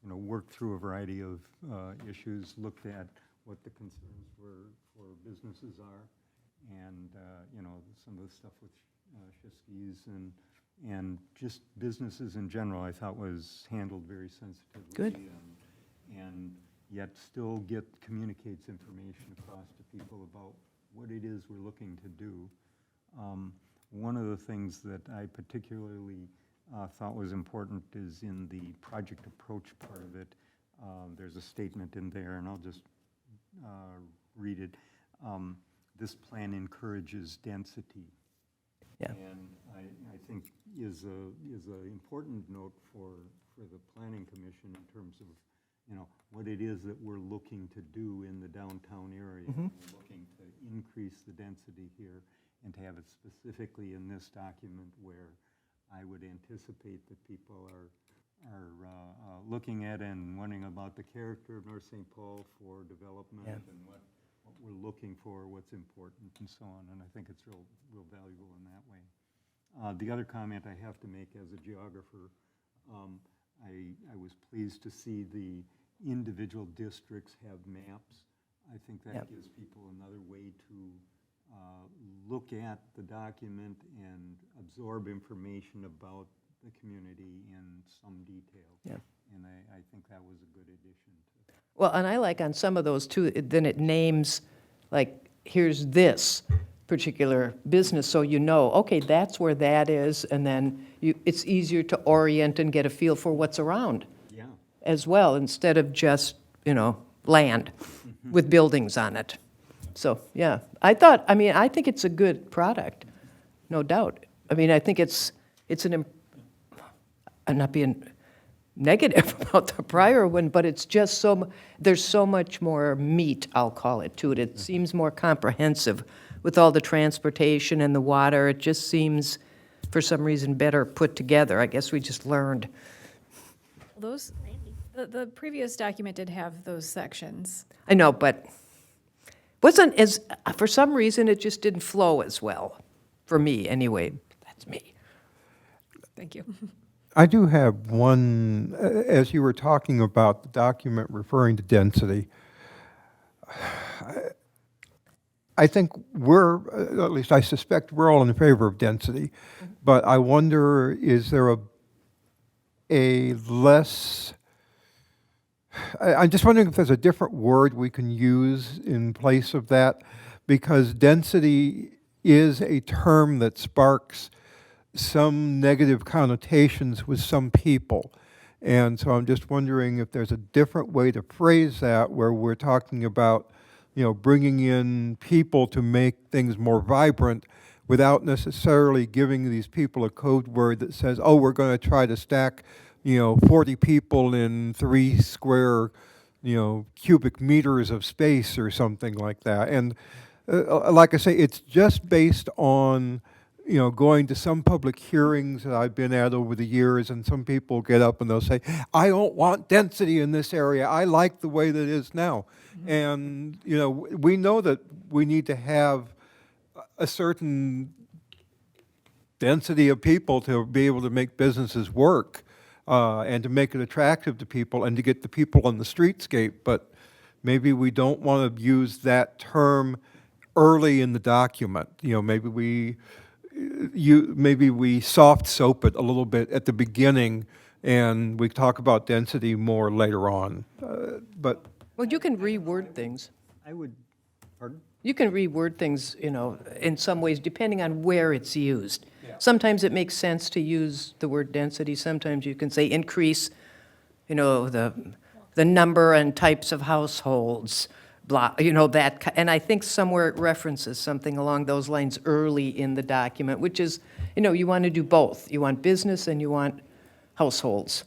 S5: you know, worked through a variety of issues, looked at what the concerns were for businesses are, and you know, some of the stuff with Shiskis and just businesses in general, I thought was handled very sensitively.
S1: Good.
S5: And yet still communicates information across to people about what it is we're looking to do. One of the things that I particularly thought was important is in the project approach part of it. There's a statement in there, and I'll just read it. This plan encourages density.
S1: Yeah.
S5: And I think is a important note for the Planning Commission in terms of, you know, what it is that we're looking to do in the downtown area. We're looking to increase the density here and to have it specifically in this document where I would anticipate that people are looking at and wondering about the character of North St. Paul for development and what we're looking for, what's important, and so on. And I think it's real valuable in that way. The other comment I have to make as a geographer, I was pleased to see the individual districts have maps. I think that gives people another way to look at the document and absorb information about the community in some detail.
S1: Yeah.
S5: And I think that was a good addition to.
S1: Well, and I like on some of those too, then it names, like, here's this particular business, so you know, okay, that's where that is, and then it's easier to orient and get a feel for what's around
S5: Yeah.
S1: as well, instead of just, land with buildings on it. So, yeah, I think it's a good product, no doubt. I mean, I think it's I'm not being negative about the prior one, but it's just there's so much more meat, I'll call it, to it. It seems more comprehensive with all the transportation and the water. It just seems, for some reason, better put together. I guess we just learned.
S4: Those, the previous document did have those sections.
S1: I know, but wasn't as, for some reason, it just didn't flow as well, for me, anyway. That's me.
S4: Thank you.
S3: I do have one, as you were talking about the document referring to density, I think at least I suspect we're all in favor of density, but I wonder, is there a less, I'm just wondering if there's a different word we can use in place of that, because density is a term that sparks some negative connotations with some people. And so I'm just wondering if there's a different way to phrase that, where we're talking about, bringing in people to make things more vibrant without necessarily giving these people a code word that says, oh, we're going to try to stack, 40 people in 3 square, cubic meters of space or something like that. And like I say, it's just based on going to some public hearings that I've been at over the years, and some people get up and they'll say, I don't want density in this area. I like the way that it is now. Mm-hmm. And, we know that we need to have a certain density of people to be able to make businesses work, and to make it attractive to people and to get the people on the streetscape. But maybe we don't want to use that term early in the document. Maybe we soft soap it a little bit at the beginning, and we talk about density more later on. But
S1: Well, you can reword things.
S5: I would, pardon?
S1: You can reword things, in some ways, depending on where it's used. Sometimes it makes sense to use the word density. Sometimes you can say increase, the number and types of households, blah, that. And I think somewhere it references something along those lines early in the document, which is, you want to do both. You want business and you want households.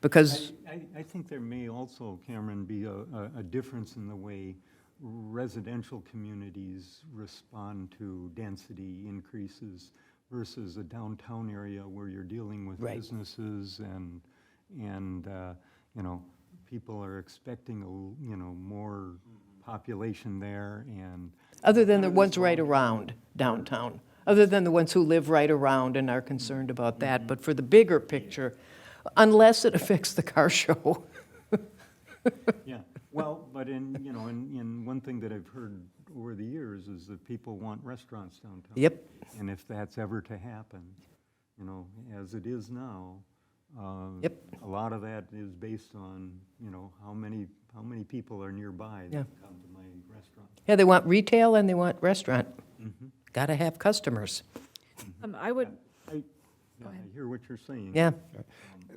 S1: Because
S5: I think there may also, Cameron, be a difference in the way residential communities respond to density increases versus a downtown area where you're dealing with
S1: Right.
S5: businesses and people are expecting more population there, and
S1: other than the ones right around downtown, other than the ones who live right around and are concerned about that. But for the bigger picture, unless it affects the car show.
S5: yeah. Well, but in one thing that I've heard over the years is that people want restaurants downtown.
S1: Yep.
S5: And if that's ever to happen, as it is now,
S1: Yep.
S5: a lot of that is based on, how many people are nearby
S1: Yeah.
S5: that come to my restaurant.
S1: Yeah, they want retail and they want restaurant. Got to have customers.
S4: I would,
S5: I hear what you're saying.
S1: Yeah.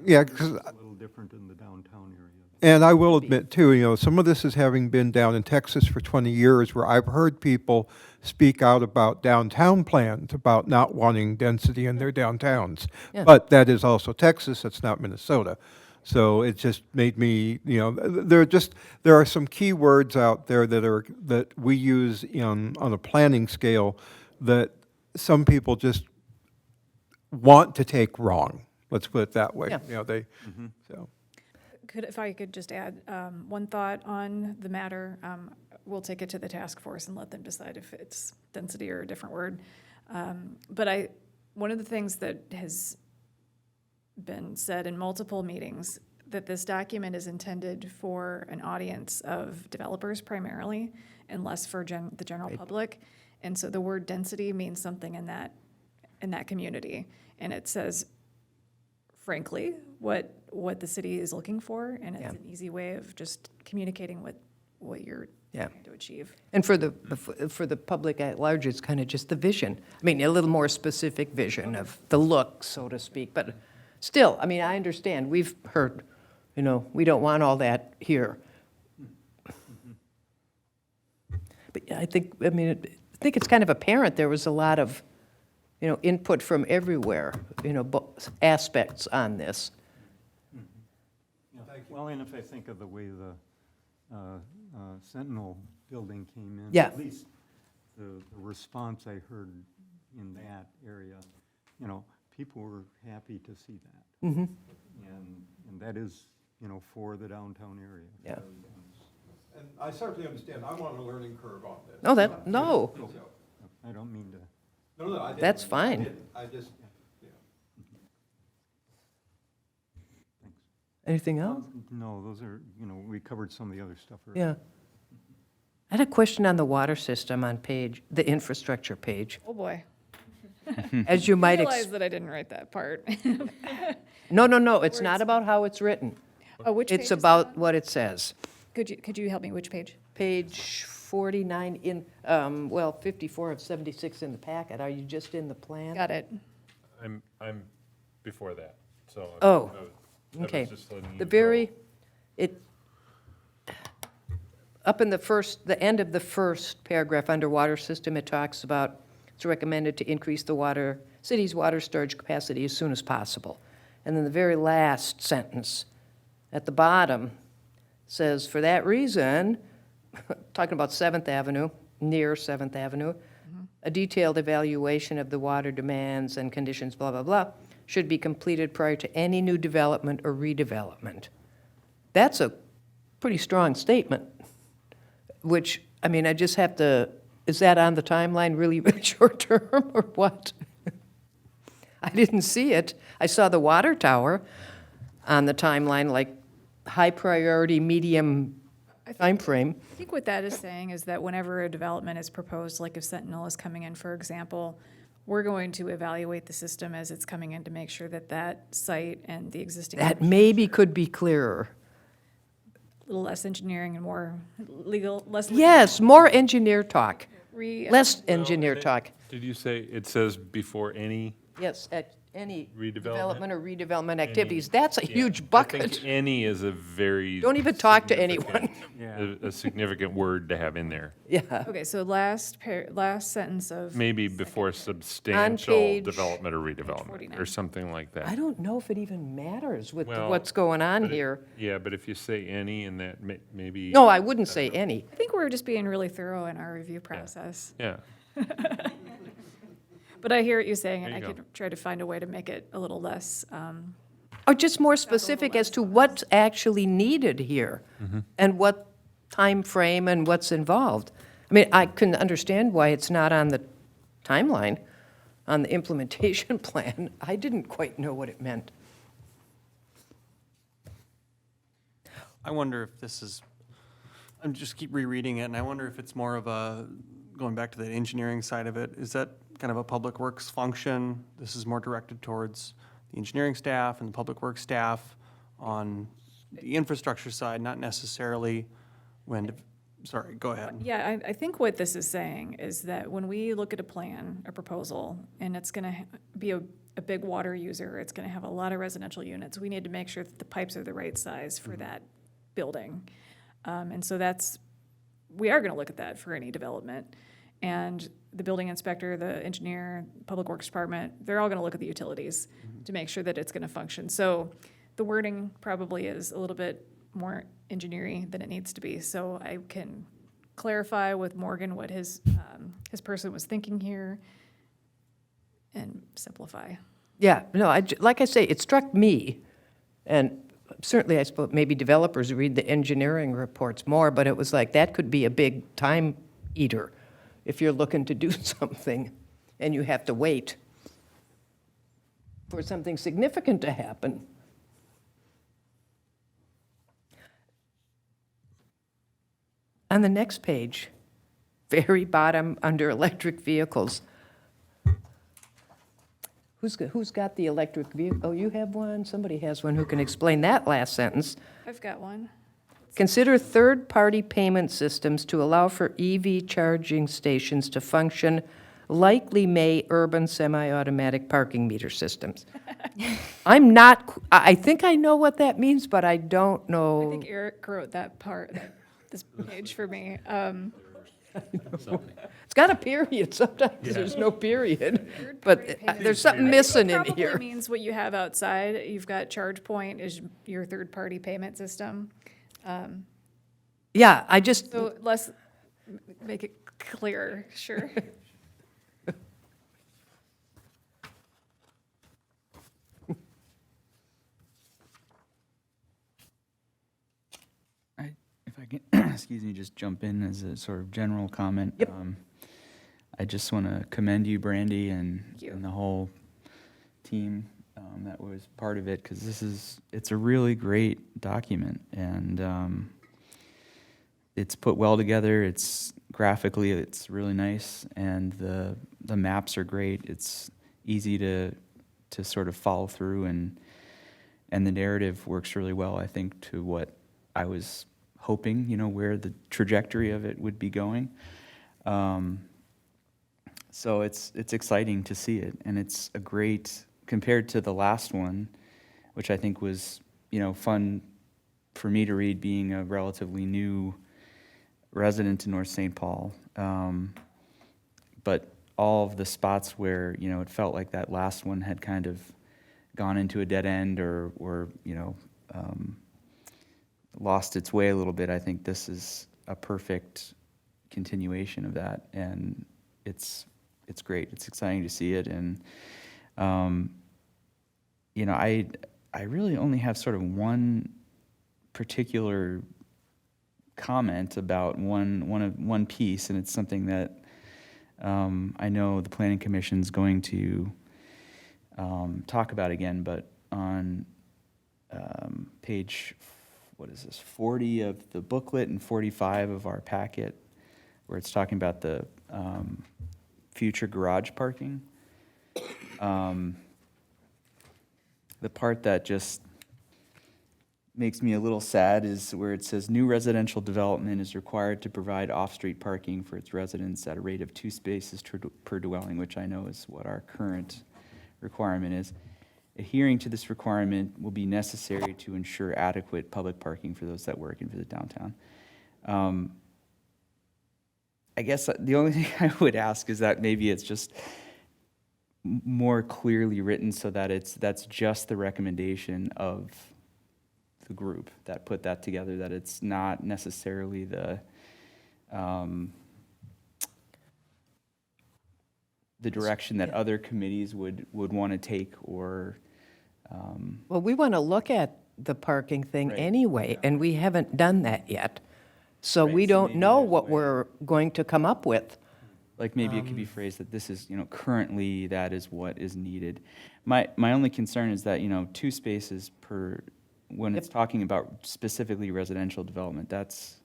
S3: yeah,
S5: It's
S3: because
S5: a little different in the downtown area.
S3: And I will admit, too, some of this is having been down in Texas for 20 years, where I've heard people speak out about downtown plans, about not wanting density in their downtowns.
S1: Yeah.
S3: But that is also Texas, that's not Minnesota. So it just made me, there are some key words out there that we use on a planning scale that some people just want to take wrong. Let's put it that way.
S1: Yeah.
S3: So.
S4: if I could just add one thought on the matter, we'll take it to the task force and let them decide if it's density or a different word. But one of the things that has been said in multiple meetings, that this document is intended for an audience of developers primarily, and less for the general public. And so the word density means something in that community. And it says, frankly, what the city is looking for, and it's an easy way of just communicating what you're trying to achieve.
S1: And for the public at large, it's kind of just the vision. I mean, a little more specific vision of the look, so to speak. But still, I mean, I understand. We've heard, we don't want all that here. But yeah, I think it's kind of apparent there was a lot of, input from everywhere, aspects on this.
S5: Well, and if I think of the way the Sentinel building came in.
S1: Yeah.
S5: At least the response I heard in that area, people were happy to see that.
S1: Mm-hmm.
S5: And that is, for the downtown area.
S1: Yeah.
S3: And I certainly understand, I'm on a learning curve on this.
S1: No, no,
S5: I don't mean to.
S3: No, I didn't.
S1: That's fine.
S3: I just,
S5: Thanks.
S1: anything else?
S5: No, those are, we covered some of the other stuff earlier.
S1: Yeah. I had a question on the water system on the infrastructure page.
S4: Oh, boy.
S1: As you
S4: I
S1: might,
S4: realize that I didn't write that part.
S1: no, it's not about how it's written.
S4: Oh, which page
S1: It's
S4: is that
S1: about
S4: on?
S1: what it says.
S4: Could you help me, which page?
S1: Page 49 in, 54 of 76 in the packet. Are you just in the plan?
S4: Got it.
S7: I'm before that, so.
S1: Oh,
S7: I was
S1: okay.
S7: just letting you
S1: The
S7: know.
S1: very, up in the end of the first paragraph under water system, it talks about it's recommended to increase the city's water storage capacity as soon as possible. And then the very last sentence at the bottom says, for that reason, talking about 7th Avenue, near 7th Avenue, a detailed evaluation of the water demands and conditions, blah, blah, blah, should be completed prior to any new development or redevelopment. That's a pretty strong statement, which, I just have to, is that on the timeline really short term or what? I didn't see it. I saw the water tower on the timeline, like high priority, medium timeframe.
S4: I think what that is saying is that whenever a development is proposed, like if Sentinel is coming in, for example, we're going to evaluate the system as it's coming in to make sure that that site and the existing.
S1: That maybe could be clearer.
S4: A little less engineering and more legal, less.
S1: Yes, more engineer talk,
S4: Re-
S1: less
S7: Well,
S1: engineer
S7: and it-
S1: talk.
S7: Did you say it says before any?
S1: Yes, at any
S7: Redevelopment?
S1: development or redevelopment activities. That's a
S7: Yeah,
S1: huge
S7: I
S1: bucket.
S7: think any is a very.
S1: Don't even talk to
S7: significant-
S1: anyone.
S7: A significant word to have in there.
S1: Yeah.
S4: Okay, so last sentence of.
S7: Maybe before substantial
S1: page
S7: development or redevelopment,
S4: 49.
S7: or something like that.
S1: I don't know if it even matters with
S7: Well,
S1: what's going on
S7: but it-
S1: here.
S7: Yeah, but if you say any and that maybe.
S1: No, I wouldn't say any.
S4: I think we're just being really thorough in our review process.
S7: Yeah,
S4: But I hear what you're saying, and
S7: There
S4: I
S7: you go.
S4: could try to find a way to make it a little less,
S1: Or just more specific as to what's actually needed here and what time frame and what's involved. I can understand why it's not on the timeline, on the implementation plan. I didn't quite know what it meant.
S8: I wonder if this is, I'm just keep rereading it, and I wonder if it's more of a, going back to the engineering side of it, is that kind of a public works function? This is more directed towards the engineering staff and the public works staff on the infrastructure side, not necessarily when, sorry, go ahead.
S4: yeah, I think what this is saying is that when we look at a plan, a proposal, and it's gonna be a big water user, it's gonna have a lot of residential units, we need to make sure that the pipes are the right size for that building. And so we are gonna look at that for any development. And the building inspector, the engineer, public works department, they're all gonna look at the utilities to make sure that it's gonna function. So the wording probably is a little bit more engineering than it needs to be. So I can clarify with Morgan what his person was thinking here and simplify.
S1: Yeah, no, like I say, it struck me, and certainly I suppose maybe developers read the engineering reports more, but it was like, that could be a big time eater if you're looking to do something and you have to wait for something significant to happen. On the next page, very bottom, under electric vehicles. Who's got the electric vehicle? Oh, you have one? Somebody has one who can explain that last sentence.
S4: I've got one.
S1: Consider third-party payment systems to allow for EV charging stations to function likely may urban semi-automatic parking meter systems. I think I know what that means, but I don't
S4: I
S1: know.
S4: think Eric wrote that part, this page for me.
S1: It's got a period, sometimes there's no period, but
S4: Third-party
S1: there's
S4: payments.
S1: something missing in
S4: Probably
S1: here.
S4: means what you have outside. You've got ChargePoint is your third-party payment system.
S1: Yeah, I just,
S4: So let's make it clearer, sure.
S6: If I can, excuse me, just jump in as a sort of general comment.
S1: Yep.
S6: I just want to commend you, Brandy, and
S4: Thank you.
S6: and the whole team that was part of it, because it's a really great document, and it's put well together. It's graphically, it's really nice, and the maps are great. It's easy to sort of follow through, and the narrative works really well, I think, to what I was hoping, where the trajectory of it would be going. So it's exciting to see it, and it's a great, compared to the last one, which I think was, fun for me to read, being a relatively new resident in North St. Paul. But all of the spots where, it felt like that last one had kind of gone into a dead end or lost its way a little bit, I think this is a perfect continuation of that, and it's great. It's exciting to see it, and I really only have sort of one particular comment about one piece, and it's something that I know the Planning Commission's going to talk about again, but on page, 40 of the booklet and 45 of our packet, where it's talking about the future garage parking. The part that just makes me a little sad is where it says, new residential development is required to provide off-street parking for its residents at a rate of 2 spaces per dwelling, which I know is what our current requirement is. Adhering to this requirement will be necessary to ensure adequate public parking for those that work and visit downtown. I guess the only thing I would ask is that maybe it's just more clearly written so that that's just the recommendation of the group that put that together, that it's not necessarily the direction that other committees would want to take, or
S1: well, we want to look at the parking thing
S6: Right.
S1: anyway, and we haven't done that yet. So
S6: Right,
S1: we
S6: so
S1: don't
S6: maybe
S1: know
S6: there's a
S1: what
S6: way.
S1: we're going to come up with.
S6: like maybe it could be phrased that this is, currently that is what is needed. My only concern is that, 2 spaces per, when it's talking about specifically residential development, that's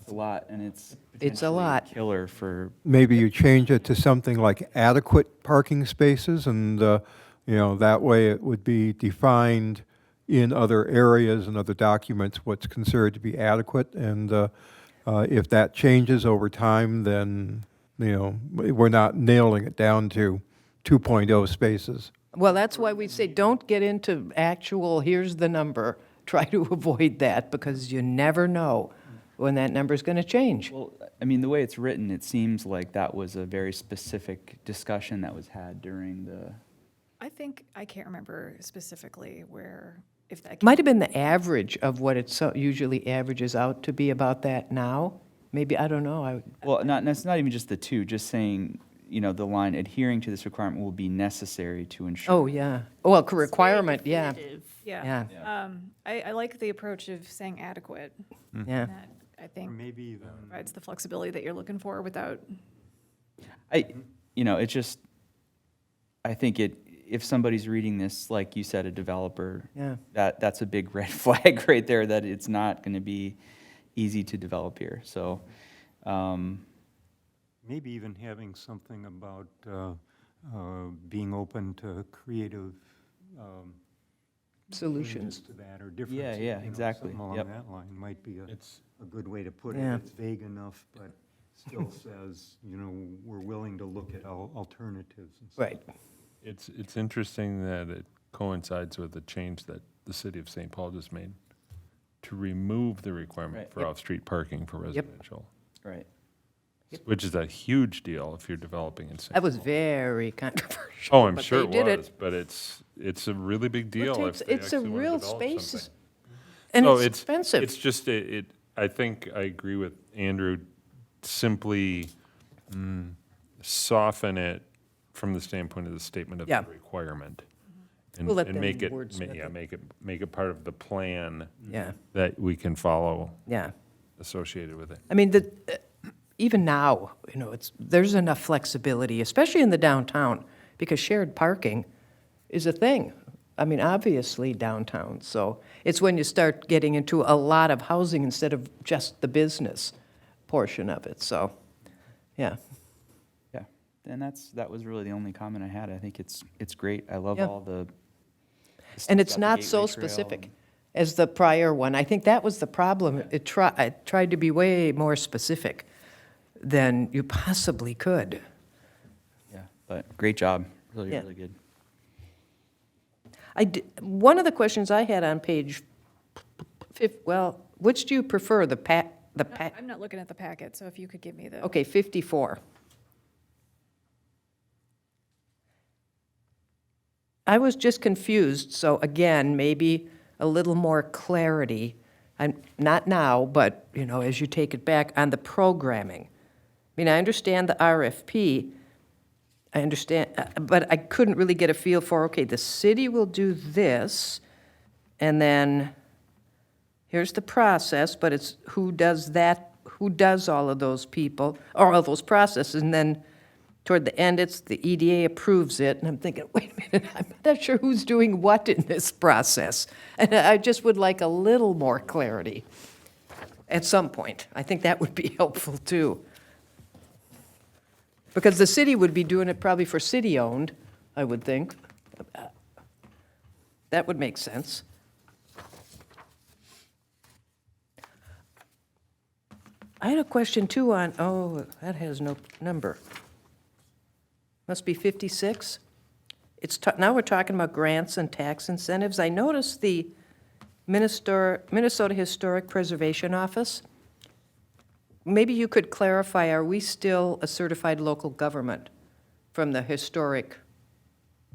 S6: a lot, and it's
S1: It's a
S6: potentially
S1: lot.
S6: killer for,
S3: Maybe you change it to something like adequate parking spaces, and, that way it would be defined in other areas and other documents what's considered to be adequate, and if that changes over time, then, we're not nailing it down to 2.0 spaces.
S1: Well, that's why we say, don't get into actual, here's the number. Try to avoid that, because you never know when that number's going to change.
S6: well, I mean, the way it's written, it seems like that was a very specific discussion that was had during the,
S4: I think, I can't remember specifically where, if that.
S1: Might have been the average of what it usually averages out to be about that now. Maybe, I don't know.
S6: well, it's not even just the 2, just saying, the line, adhering to this requirement will be necessary to ensure.
S1: Oh, yeah. Well,
S2: It's very
S1: requirement, yeah,
S2: definitive.
S4: Yeah.
S1: yeah,
S4: I like the approach of saying adequate.
S1: yeah.
S4: That, I
S5: Or
S4: think,
S5: maybe even,
S4: provides the flexibility that you're looking for without,
S6: It just, I think if somebody's reading this, like you said, a developer,
S1: Yeah.
S6: that's a big red flag right there, that it's not going to be easy to develop here. So,
S5: maybe even having something about being open to creative
S1: Solutions.
S5: changes to that, or different.
S6: Yeah, exactly.
S5: Something along
S6: Yep.
S5: that line might be a good way to put it.
S1: Yeah.
S5: It's vague enough, but still says, we're willing to look at alternatives and stuff.
S1: Right.
S7: It's interesting that it coincides with the change that the city of St. Paul just made to remove the requirement
S6: Right.
S7: for
S6: Yep.
S7: off-street parking for residential.
S6: right.
S7: which is a huge deal if you're developing in St.
S1: That was
S7: Paul.
S1: very controversial.
S7: Oh, I'm
S1: but
S7: sure
S1: they
S7: it
S1: did
S7: was, but it's a really big deal
S1: Well,
S7: if they
S1: it's a
S7: actually want to
S1: real
S7: develop
S1: space,
S7: something.
S1: and
S7: So
S1: it's expensive.
S7: It's just, I think I agree with Andrew, simply soften it from the standpoint of the statement of the
S1: Yeah.
S7: requirement.
S1: We'll let
S7: And
S1: them
S7: make it,
S1: wordsmith
S7: yeah,
S1: it.
S7: make it part of the plan
S1: Yeah,
S7: that we can follow
S1: yeah.
S7: associated with it.
S1: I mean, even now, there's enough flexibility, especially in the downtown, because shared parking is a thing. I mean, obviously downtown, so it's when you start getting into a lot of housing instead of just the business portion of it, so, yeah.
S6: Yeah, and that was really the only comment I had. I think it's great. I love
S1: Yeah.
S6: all the.
S1: And it's
S6: got the
S1: not
S6: Gateway
S1: so
S6: Trail
S1: specific
S6: and-
S1: as the prior one. I think that was the problem. I tried to be way more specific than you possibly could.
S6: Yeah, but great job. Really,
S1: Yeah.
S6: really good.
S1: One of the questions I had on page, which do you prefer, the
S4: I'm not looking at the packet, so if you could give me the.
S1: okay, 54. I was just confused, so again, maybe a little more clarity, and not now, but, as you take it back, on the programming. I mean, I understand the RFP, I understand, but I couldn't really get a feel for, okay, the city will do this, and then here's the process, but it's who does that, who does all of those people, or all those processes, and then toward the end, it's the EDA approves it, and I'm thinking, wait a minute, I'm not sure who's doing what in this process. And I just would like a little more clarity at some point. I think that would be helpful, too. Because the city would be doing it probably for city-owned, I would think. That would make sense. I had a question, too, on, that has no number. Must be 56. Now we're talking about grants and tax incentives. I noticed the Minnesota Historic Preservation Office. Maybe you could clarify, are we still a certified local government from the historic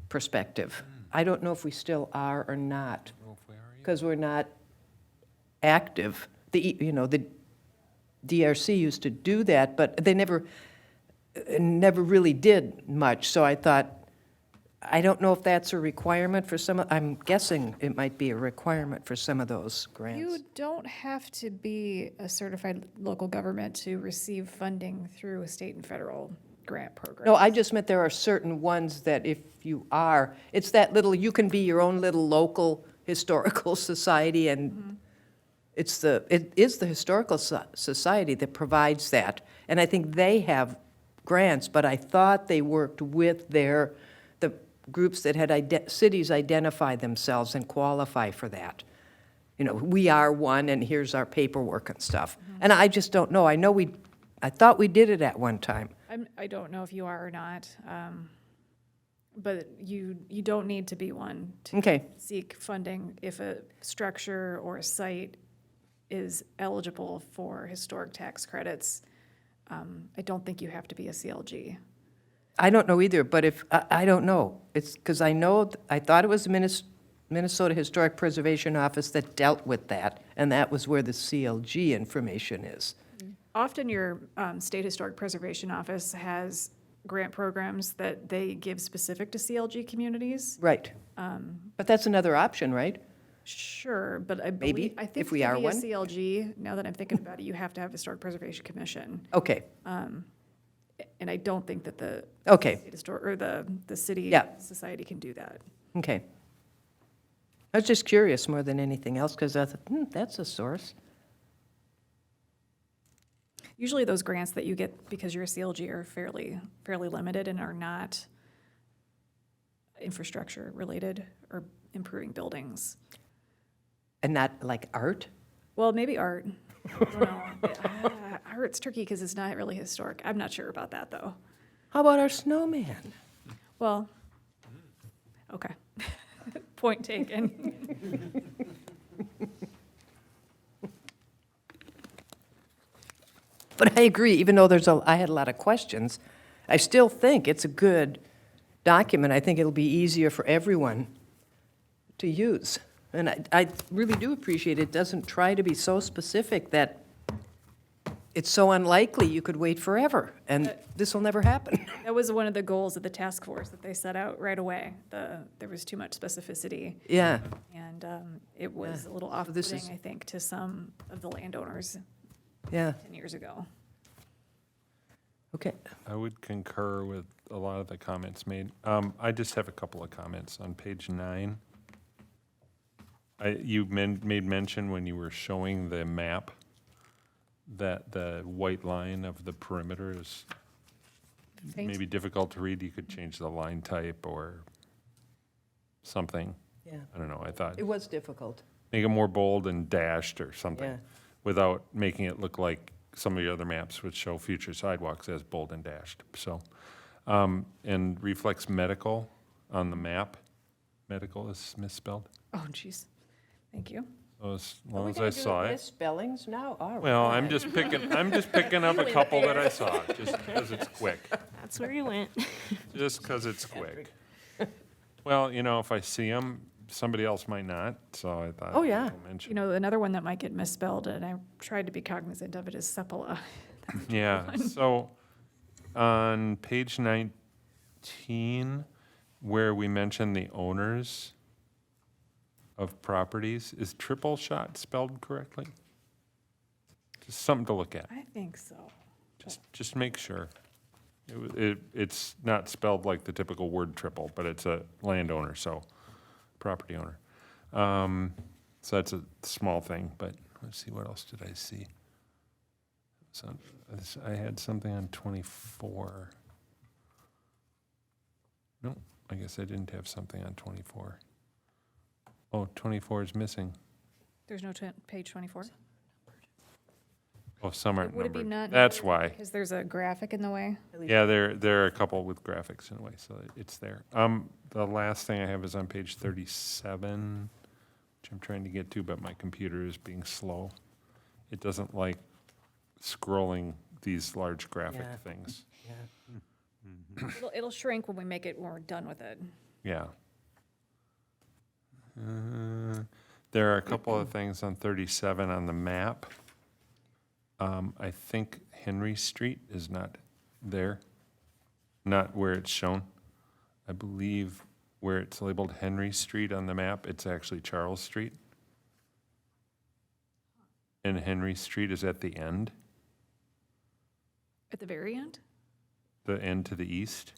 S1: perspective? I don't know if we still are or not, because we're not active. The DRC used to do that, but they never really did much, so I thought, I don't know if that's a requirement for I'm guessing it might be a requirement for some of those grants.
S4: You don't have to be a certified local government to receive funding through a state and federal grant program.
S1: No, I just meant there are certain ones that if you are, it's that little, you can be your own little local historical society, and it is the historical society that provides that, and I think they have grants, but I thought they worked with the groups that had cities identify themselves and qualify for that. We are one, and here's our paperwork and stuff. And I just don't know. I thought we did it at one time.
S4: I don't know if you are or not, but you don't need to be one to
S1: Okay.
S4: seek funding if a structure or a site is eligible for historic tax credits. I don't think you have to be a CLG.
S1: I don't know either, but I don't know. It's because I thought it was the Minnesota Historic Preservation Office that dealt with that, and that was where the CLG information is.
S4: Often your State Historic Preservation Office has grant programs that they give specific to CLG communities.
S1: Right. But that's another option, right?
S4: Sure, but I
S1: Maybe,
S4: believe, I think
S1: if we
S4: to
S1: are
S4: be a
S1: one.
S4: CLG, now that I'm thinking about it, you have to have Historic Preservation Commission.
S1: Okay,
S4: And I don't think that the
S1: okay,
S4: state historic, or the city
S1: Yeah.
S4: society can do that.
S1: okay. I was just curious more than anything else, because I thought, that's a source.
S4: Usually those grants that you get because you're a CLG are fairly limited and are not infrastructure related or improving buildings.
S1: And not like art?
S4: Well, maybe art. I don't know. Art's tricky because it's not really historic. I'm not sure about that, though.
S1: How about our snowman?
S4: Well, okay. Point taken.
S1: But I agree, even though I had a lot of questions, I still think it's a good document. I think it'll be easier for everyone to use. And I really do appreciate it doesn't try to be so specific that it's so unlikely you could wait forever, and this will never happen.
S4: That was one of the goals of the task force that they set out right away. There was too much specificity,
S1: Yeah,
S4: and it was
S1: Yeah.
S4: a little
S1: So this
S4: off-putting,
S1: is-
S4: I think, to some of the landowners
S1: yeah,
S4: 10 years ago.
S1: okay.
S7: I would concur with a lot of the comments made. I just have a couple of comments on page 9. You made mention when you were showing the map that the white line of the perimeter is
S4: Faint.
S7: maybe difficult to read. You could change the line type or something.
S1: Yeah,
S7: I don't know, I thought,
S1: it was difficult.
S7: make it more bold and dashed or something,
S1: Yeah.
S7: without making it look like some of the other maps which show future sidewalks as bold and dashed, so. And reflects medical on the map. Medical is misspelled,
S4: Oh, jeez. Thank you.
S7: so as long as I saw it.
S1: Spellings now? All
S7: Well, I'm
S1: right.
S7: just picking up a couple that I saw, just because it's quick,
S2: That's where you went.
S7: just because it's quick. Well, if I see them, somebody else might not, so I thought.
S1: Oh, yeah.
S7: I'll mention.
S4: You know, another one that might get misspelled, and I tried to be cognizant of it, is Sepala.
S7: Yeah, so on page 19, where we mention the owners of properties, is triple shot spelled correctly? Just something to look at,
S4: I think so.
S7: just make sure. It's not spelled like the typical word triple, but it's a landowner, so, property owner. So that's a small thing, but let's see, what else did I see? So I had something on 24. No, I guess I didn't have something on 24. Oh, 24 is missing.
S4: There's no page 24?
S7: Oh, some aren't
S4: Would it be
S7: numbered.
S4: not?
S7: That's
S4: numbered
S7: why.
S4: Because there's a graphic in the way?
S7: Yeah, there are a couple with graphics in a way, so it's there. The last thing I have is on page 37, which I'm trying to get to, but my computer is being slow. It doesn't like scrolling these large graphic
S1: Yeah.
S7: things.
S1: Yeah.
S4: It'll shrink when we're done with it.
S7: Yeah. There are a couple of things on 37 on the map. I think Henry Street is not there, not where it's shown. I believe where it's labeled Henry Street on the map, it's actually Charles Street. And Henry Street is at the end,
S4: At the very end?
S7: the end to the east.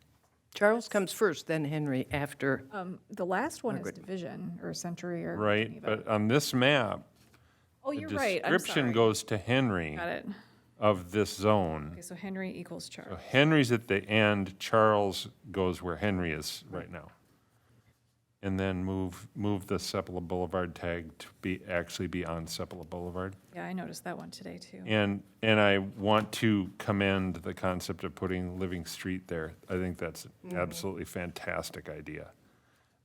S1: Charles comes first, then Henry after.
S4: The last one is
S1: Margaret.
S4: Division, or Century, or
S7: Right,
S4: Geneva.
S7: but on this map,
S4: Oh,
S7: the
S4: you're right, I'm
S7: description
S4: sorry.
S7: goes to Henry
S4: Got it.
S7: of this zone.
S4: Okay, so Henry equals
S7: So
S4: Charles.
S7: Henry's at the end, Charles goes where Henry is right now. And then move the Sepala Boulevard tag to actually be on Sepala Boulevard.
S4: Yeah, I noticed that one today, too.
S7: And I want to commend the concept of putting Living Street there. I think that's an absolutely fantastic idea.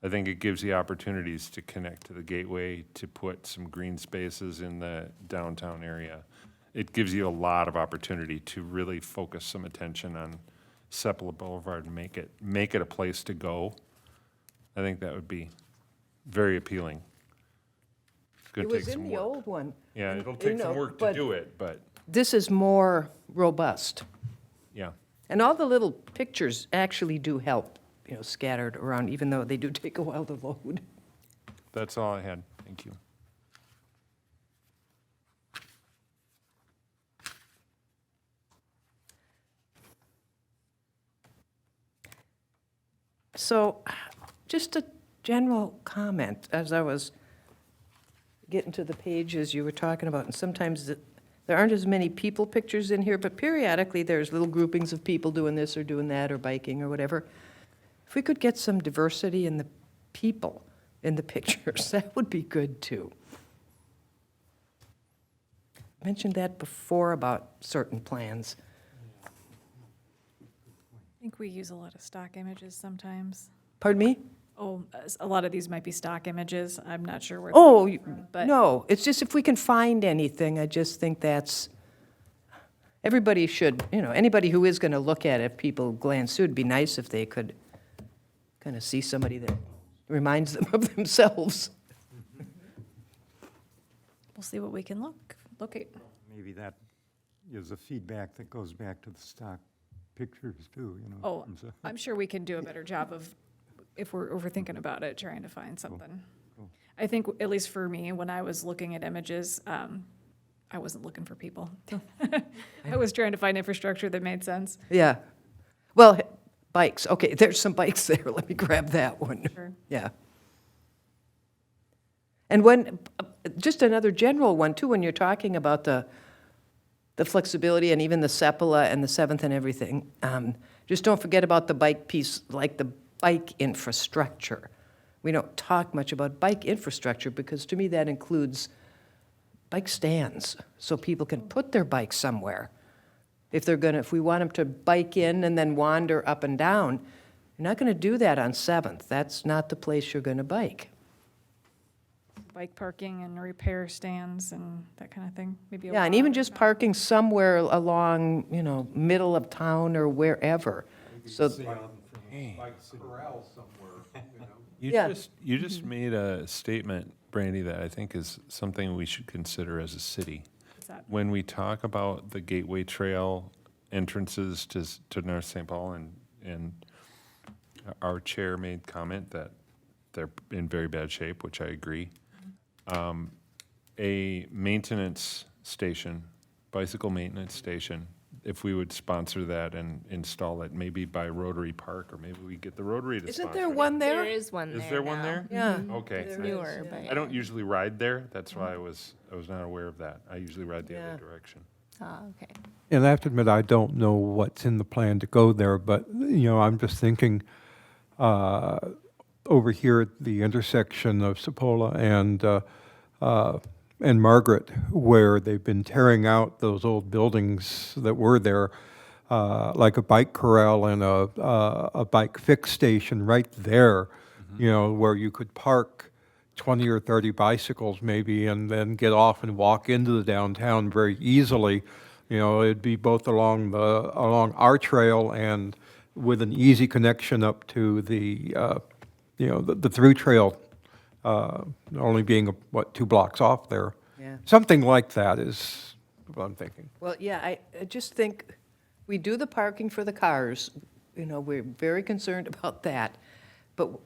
S7: I think it gives the opportunities to connect to the gateway, to put some green spaces in the downtown area. It gives you a lot of opportunity to really focus some attention on Sepala Boulevard and make it a place to go. I think that would be very appealing. It's
S1: It
S7: gonna take
S1: was in
S7: some
S1: the
S7: work.
S1: old one.
S7: Yeah, it'll
S1: you
S7: take some
S1: know,
S7: work to
S1: but-
S7: do it, but,
S1: This is more robust.
S7: yeah.
S1: And all the little pictures actually do help, scattered around, even though they do take a while to load.
S7: That's all I had. Thank you.
S1: So, just a general comment, as I was getting to the pages you were talking about, and sometimes there aren't as many people pictures in here, but periodically there's little groupings of people doing this or doing that or biking or whatever. If we could get some diversity in the people in the pictures, that would be good too. Mentioned that before about certain plans.
S4: I think we use a lot of stock images sometimes.
S1: Pardon me?
S4: Oh, a lot of these might be stock images. I'm not sure where.
S1: Oh,
S4: but-
S1: no, it's just if we can find anything, I just think that's, everybody should, anybody who is going to look at it, people glance through, it'd be nice if they could kind of see somebody that reminds them of themselves.
S4: We'll see what we can locate.
S5: Maybe that is a feedback that goes back to the stock pictures too, in
S4: Oh,
S5: terms of-
S4: I'm sure we can do a better job of, if we're overthinking about it, trying to find something.
S5: Cool.
S4: I think, at least for me, when I was looking at images, I wasn't looking for people. I was trying to find infrastructure that made sense.
S1: Yeah. Well, bikes, okay, there's some bikes there, let me grab that one.
S4: Sure.
S1: Yeah. And when, just another general one too, when you're talking about the flexibility and even the Sepala and the 7th and everything, just don't forget about the bike piece, like the bike infrastructure. We don't talk much about bike infrastructure because to me that includes bike stands, so people can put their bikes somewhere. If we want them to bike in and then wander up and down, you're not gonna do that on 7th. That's not the place you're gonna bike.
S4: Bike parking and repair stands and that kind of thing, maybe. a
S1: Yeah, and even
S4: walk.
S1: just parking somewhere along, middle of town or wherever. So, Yeah.
S7: You just made a statement, Brandy, that I think is something we should consider as a city.
S4: What's that?
S7: When we talk about the Gateway Trail entrances to North St. Paul, and our chair made comment that they're in very bad shape, which I agree. A maintenance station, bicycle maintenance station, if we would sponsor that and install it, maybe by Rotary Park, or maybe we get the Rotary to sponsor
S1: isn't there
S7: it.
S1: one
S9: There
S1: there?
S9: is one there
S7: Is there one
S9: now.
S7: there?
S1: Yeah.
S7: Okay.
S9: It's newer, but.
S7: I don't usually ride there, that's why I was not aware of that. I usually ride the
S1: Yeah.
S7: other direction.
S9: Ah, okay.
S3: And I have to admit, I don't know what's in the plan to go there, but, I'm just thinking, over here at the intersection of Sepala and Margaret, where they've been tearing out those old buildings that were there, like a bike corral and a bike fix station right there, where you could park 20 or 30 bicycles maybe, and then get off and walk into the downtown very easily. It'd be both along our trail and with an easy connection up to the through trail, only being, 2 blocks off there.
S1: Yeah.
S3: Something like that is what I'm thinking.
S1: Well, yeah, I just think we do the parking for the cars, we're very concerned about that. But,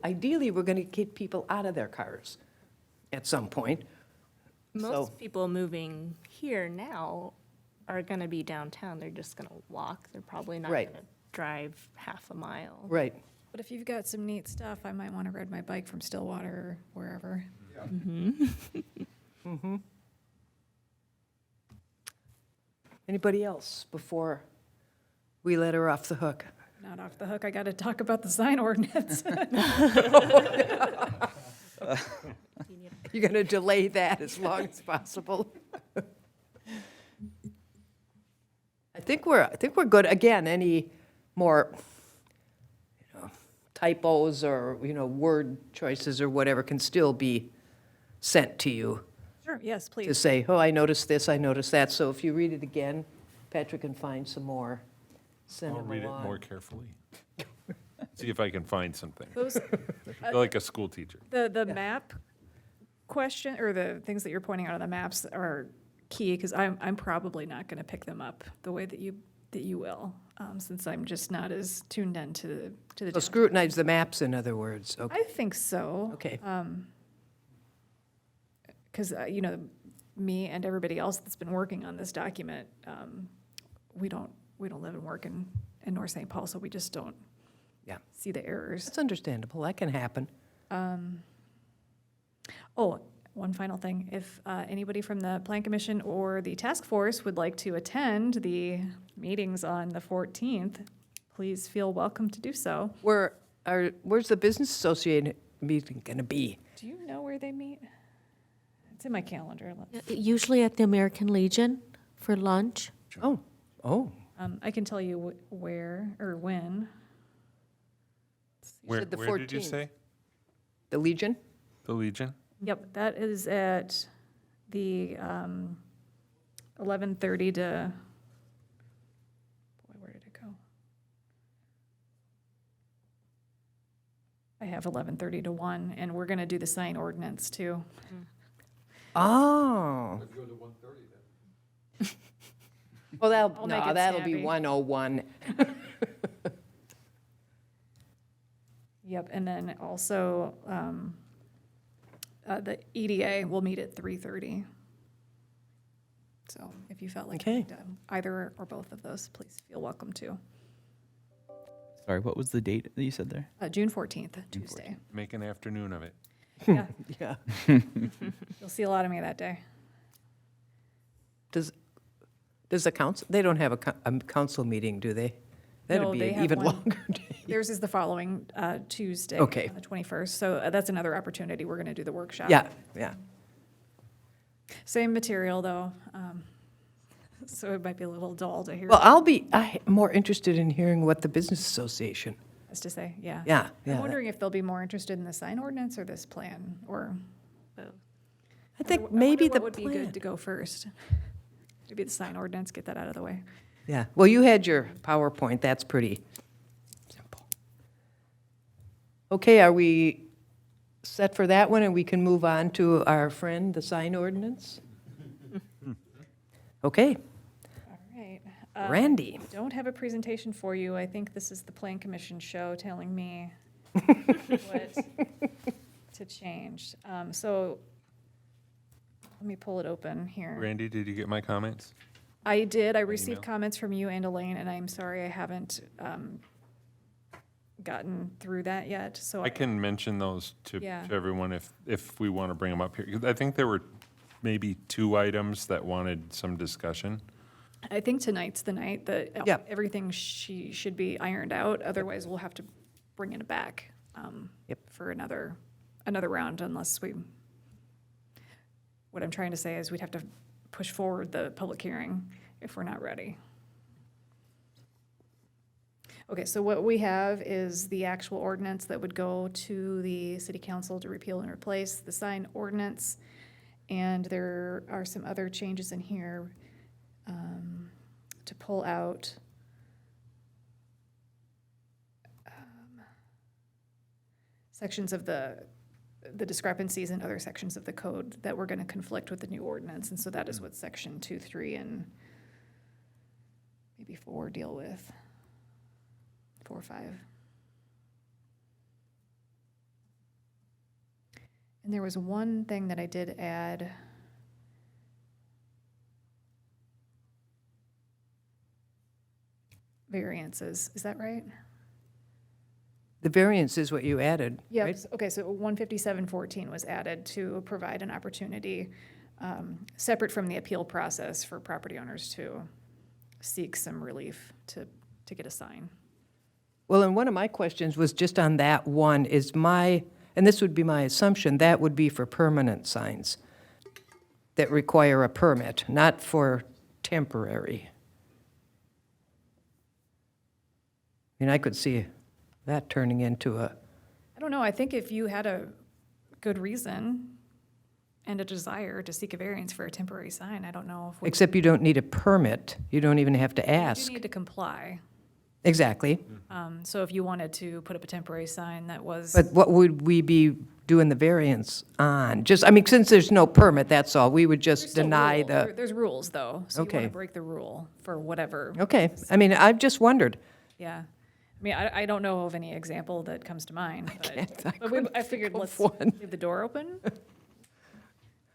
S1: ideally, we're gonna get people out of their cars at some point. So-
S9: Most people moving here now are gonna be downtown. They're just gonna walk. They're probably not
S1: Right.
S9: gonna drive half a mile.
S1: Right.
S4: But if you've got some neat stuff, I might want to ride my bike from Stillwater or wherever.
S1: Anybody else before we let her off the hook?
S4: Not off the hook, I got to talk about the sign ordinance.
S1: You're gonna delay that as long as possible? I think we're good. Again, any more, typos or, word choices or whatever can still be sent to you
S4: Sure, yes,
S1: to
S4: please.
S1: say, oh, I noticed this, I noticed that. So if you read it again, Patrick can find some more, send
S7: I'll
S1: them
S7: read it
S1: along.
S7: more carefully. See if I can find something,
S4: Those,
S7: like a school teacher.
S4: the map question, or the things that you're pointing out on the maps are key, because I'm probably not going to pick them up the way that you will, since I'm just not as tuned in to the.
S1: So
S4: downtown.
S1: scrutinize the maps, in other words. Okay.
S4: I think so.
S1: Okay.
S4: Because, me and everybody else that's been working on this document, we don't live and work in North St. Paul, so we just don't
S1: Yeah.
S4: see the errors.
S1: That's understandable. That can happen.
S4: Oh, one final thing. If anybody from the Plan Commission or the task force would like to attend the meetings on the 14th, please feel welcome to do so.
S1: Where's the business association meeting gonna be?
S4: Do you know where they meet? It's in my calendar.
S2: Usually at the American Legion for lunch.
S1: Oh.
S4: I can tell you where or when.
S7: Where
S1: said the
S7: did you
S1: 14th.
S7: say?
S1: The Legion?
S7: The Legion?
S4: Yep, that is at the 11:30 to I have 11:30 to 1, and we're going to do the sign ordinance too.
S1: Oh. Well,
S4: I'll make
S1: no,
S4: it
S1: that'll be
S4: snappy.
S1: 101.
S4: Yep, and then also, the EDA will meet at 3:30. So if you felt like
S1: Okay.
S4: you'd done either or both of those, please feel welcome to.
S6: Sorry, what was the date that you said there?
S4: June 14th, Tuesday.
S7: Make an afternoon of it.
S4: Yeah,
S1: Yeah.
S4: you'll see a lot of me that day.
S1: Does the council, they don't have a council meeting, do they? That'd
S4: No,
S1: be
S4: they
S1: an
S4: have
S1: even
S4: one.
S1: longer day.
S4: Theirs is the following Tuesday.
S1: Okay.
S4: On the 21st, so that's another opportunity. We're going to do the workshop.
S1: Yeah, yeah.
S4: Same material, though, so it might be a little dull to hear.
S1: Well, I'm more interested in hearing what the business association,
S4: As to say, yeah.
S1: yeah,
S4: I'm
S1: yeah.
S4: wondering if they'll be more interested in the sign ordinance or this plan, or.
S1: I think maybe the
S4: What would be
S1: plan.
S4: good to go first? Maybe the sign ordinance, get that out of the way.
S1: Yeah, well, you had your PowerPoint, that's pretty simple. Okay, are we set for that one, and we can move on to our friend, the sign ordinance? Okay,
S4: All right.
S1: Randy.
S4: Don't have a presentation for you. I think this is the Plan Commission show telling me what to change. So let me pull it open here.
S7: Randy, did you get my comments?
S4: I did. I received
S7: email?
S4: comments from you and Elaine, and I'm sorry I haven't gotten through that yet. So
S7: I can mention those to
S4: Yeah.
S7: everyone if we want to bring them up here. 'Cause I think there were maybe 2 items that wanted some discussion.
S4: I think tonight's the night that
S1: Yep.
S4: everything should be ironed out. Otherwise, we'll have to bring it back
S1: Yep.
S4: for another round unless we, what I'm trying to say is we'd have to push forward the public hearing if we're not ready. Okay, so what we have is the actual ordinance that would go to the city council to repeal and replace the sign ordinance. And there are some other changes in here to pull out sections of the discrepancies in other sections of the code that were going to conflict with the new ordinance. And so that is what section 2, 3, and maybe 4 deal with. 4, 5. And there was one thing that I did add. Variances, is that right?
S1: The variance is what you added,
S4: Yeah,
S1: right?
S4: okay, so 15714 was added to provide an opportunity, separate from the appeal process, for property owners to seek some relief to get a sign.
S1: Well, and one of my questions was just on that one, and this would be my assumption, that would be for permanent signs that require a permit, not for temporary. I mean, I could see that turning into a,
S4: I don't know, I think if you had a good reason and a desire to seek a variance for a temporary sign, I don't know if we
S1: except you don't need a permit, you don't even have to
S4: do
S1: ask.
S4: need to comply.
S1: Exactly.
S4: So if you wanted to put up a temporary sign that was.
S1: But what would we be doing the variance on? Just, I mean, since there's no permit, that's all, we would
S4: There's
S1: just
S4: still
S1: deny
S4: rule.
S1: the,
S4: There's rules, though, so you want
S1: Okay.
S4: to break the rule for whatever.
S1: okay, I mean, I've just wondered.
S4: Yeah. I mean, I don't know of any example that comes to mind,
S1: I
S4: but
S1: couldn't
S4: I figured
S1: think
S4: let's
S1: of one.
S4: leave the door open.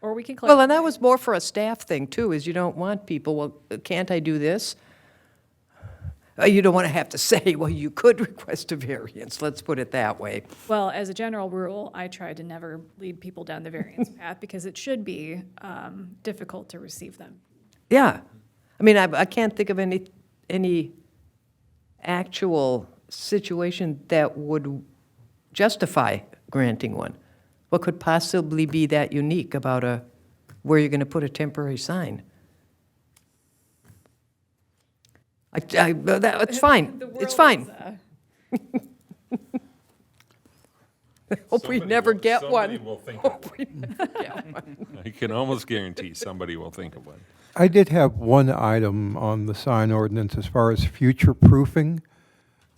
S4: Or we can
S1: Well, and
S4: clarify.
S1: that was more for a staff thing, too, is you don't want people, well, can't I do this? You don't want to have to say, well, you could request a variance, let's put it that way.
S4: Well, as a general rule, I try to never lead people down the variance path because it should be difficult to receive them.
S1: Yeah, I mean, I can't think of any actual situation that would justify granting one. What could possibly be that unique about where you're going to put a temporary sign? It's fine,
S4: The
S1: it's
S4: world
S1: fine.
S4: is,
S1: Hope we never get one.
S7: Somebody will think of one. I can almost guarantee somebody will think of one.
S3: I did have one item on the sign ordinance as far as future proofing.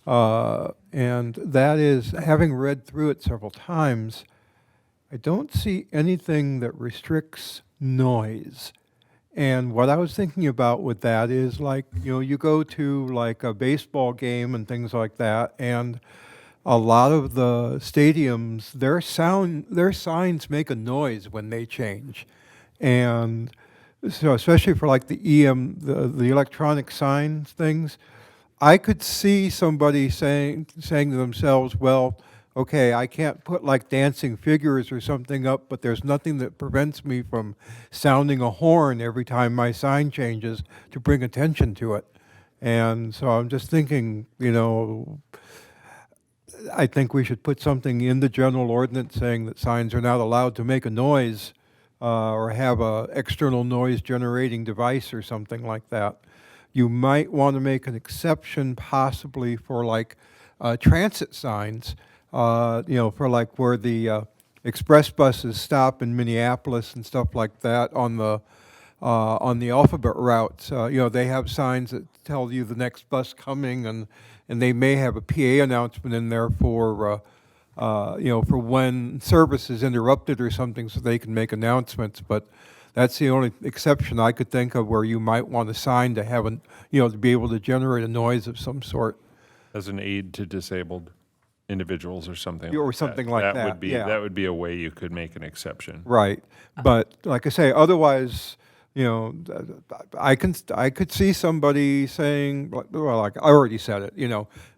S3: And and that is, having read through it several times, I don't see anything that restricts noise. And what I was thinking about with that is like, you go to like a baseball game and things like that, and a lot of the stadiums, their signs make a noise when they change. And so especially for like the the electronic signs things, I could see somebody saying to themselves, well, okay, I can't put like dancing figures or something up, but there's nothing that prevents me from sounding a horn every time my sign changes to bring attention to it. And so I'm just thinking, I think we should put something in the general ordinance saying that signs are not allowed to make a noise or have a external noise generating device or something like that. You might want to make an exception possibly for like transit signs, for like where the express buses stop in Minneapolis and stuff like that on the alphabet routes. They have signs that tell you the next bus coming, and they may have a PA announcement in there for for when service is interrupted or something, so they can make announcements. But that's the only exception I could think of where you might want a sign to have to be able to generate a noise of some sort.
S7: As an aid to disabled individuals or something.
S3: Or
S7: like
S3: something
S7: that.
S3: like
S7: That
S3: that,
S7: would be,
S3: yeah.
S7: that would be a way you could make an exception.
S3: Right, but like I say, otherwise, I could see somebody saying, well, like I already said it,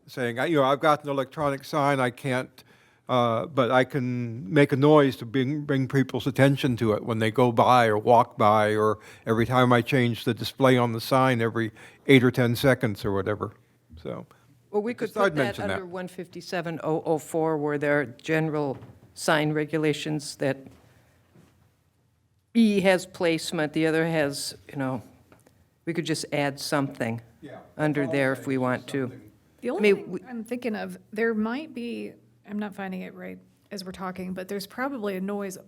S3: saying, I've got an electronic sign, I can't, but I can make a noise to bring people's attention to it when they go by or walk by, or every time I change the display on the sign every 8 or 10 seconds or whatever. So,
S1: Well, we could
S3: Just thought
S1: put
S3: I'd
S1: that
S3: mention
S1: under
S3: that.
S1: 157.004, where there are general sign regulations that E has placement, the other has, we could just add something under there if we want to.
S4: The only
S1: mean,
S4: thing I'm thinking of, there might be, I'm not finding it right as we're talking, but there's probably a noise,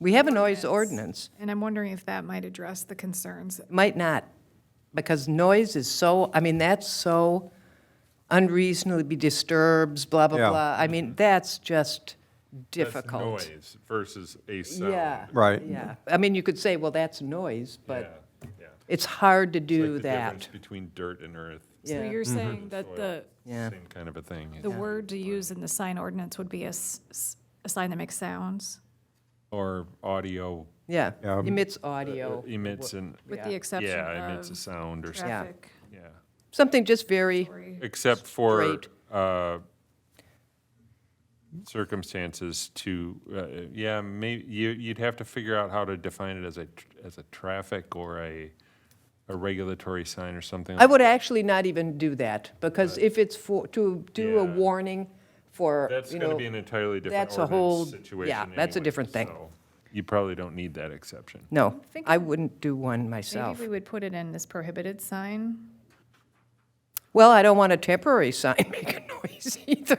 S1: We have a noise ordinance.
S4: and I'm wondering if that might address the concerns.
S1: Might not, because noise is so, that's so unreasonably disturbs, blah, blah,
S3: Yeah.
S1: blah. That's just difficult.
S7: That's noise versus a sound.
S1: Yeah.
S3: Right.
S1: Yeah. You could say, well, that's noise, but
S7: Yeah.
S1: it's hard to
S7: It's
S1: do
S7: like the difference
S1: that.
S7: between dirt and earth.
S4: So
S1: Yeah.
S4: you're saying that
S7: Soil.
S1: Yeah.
S7: Same kind of a thing.
S4: the word to use in the sign ordinance would be a sign that makes sounds,
S7: Or audio
S1: Yeah,
S3: Yeah.
S1: emits audio.
S7: emits an,
S4: with
S1: Yeah.
S4: the exception
S7: yeah, emits a
S4: of
S7: sound or something,
S4: traffic.
S7: yeah.
S1: Something just very,
S7: Except for
S1: Straight.
S7: circumstances to, you'd have to figure out how to define it as a traffic or a regulatory sign or something.
S1: I would actually not even do that, because if it's to do a
S7: Yeah.
S1: warning for,
S7: That's gonna be an entirely different
S1: that's a whole-
S7: ordinance situation
S1: yeah, that's a
S7: anyway,
S1: different thing.
S7: so You probably don't need that exception.
S1: No,
S4: think-
S1: I wouldn't do one myself.
S4: Maybe we would put it in this prohibited sign.
S1: Well, I don't want a temporary sign making noise either.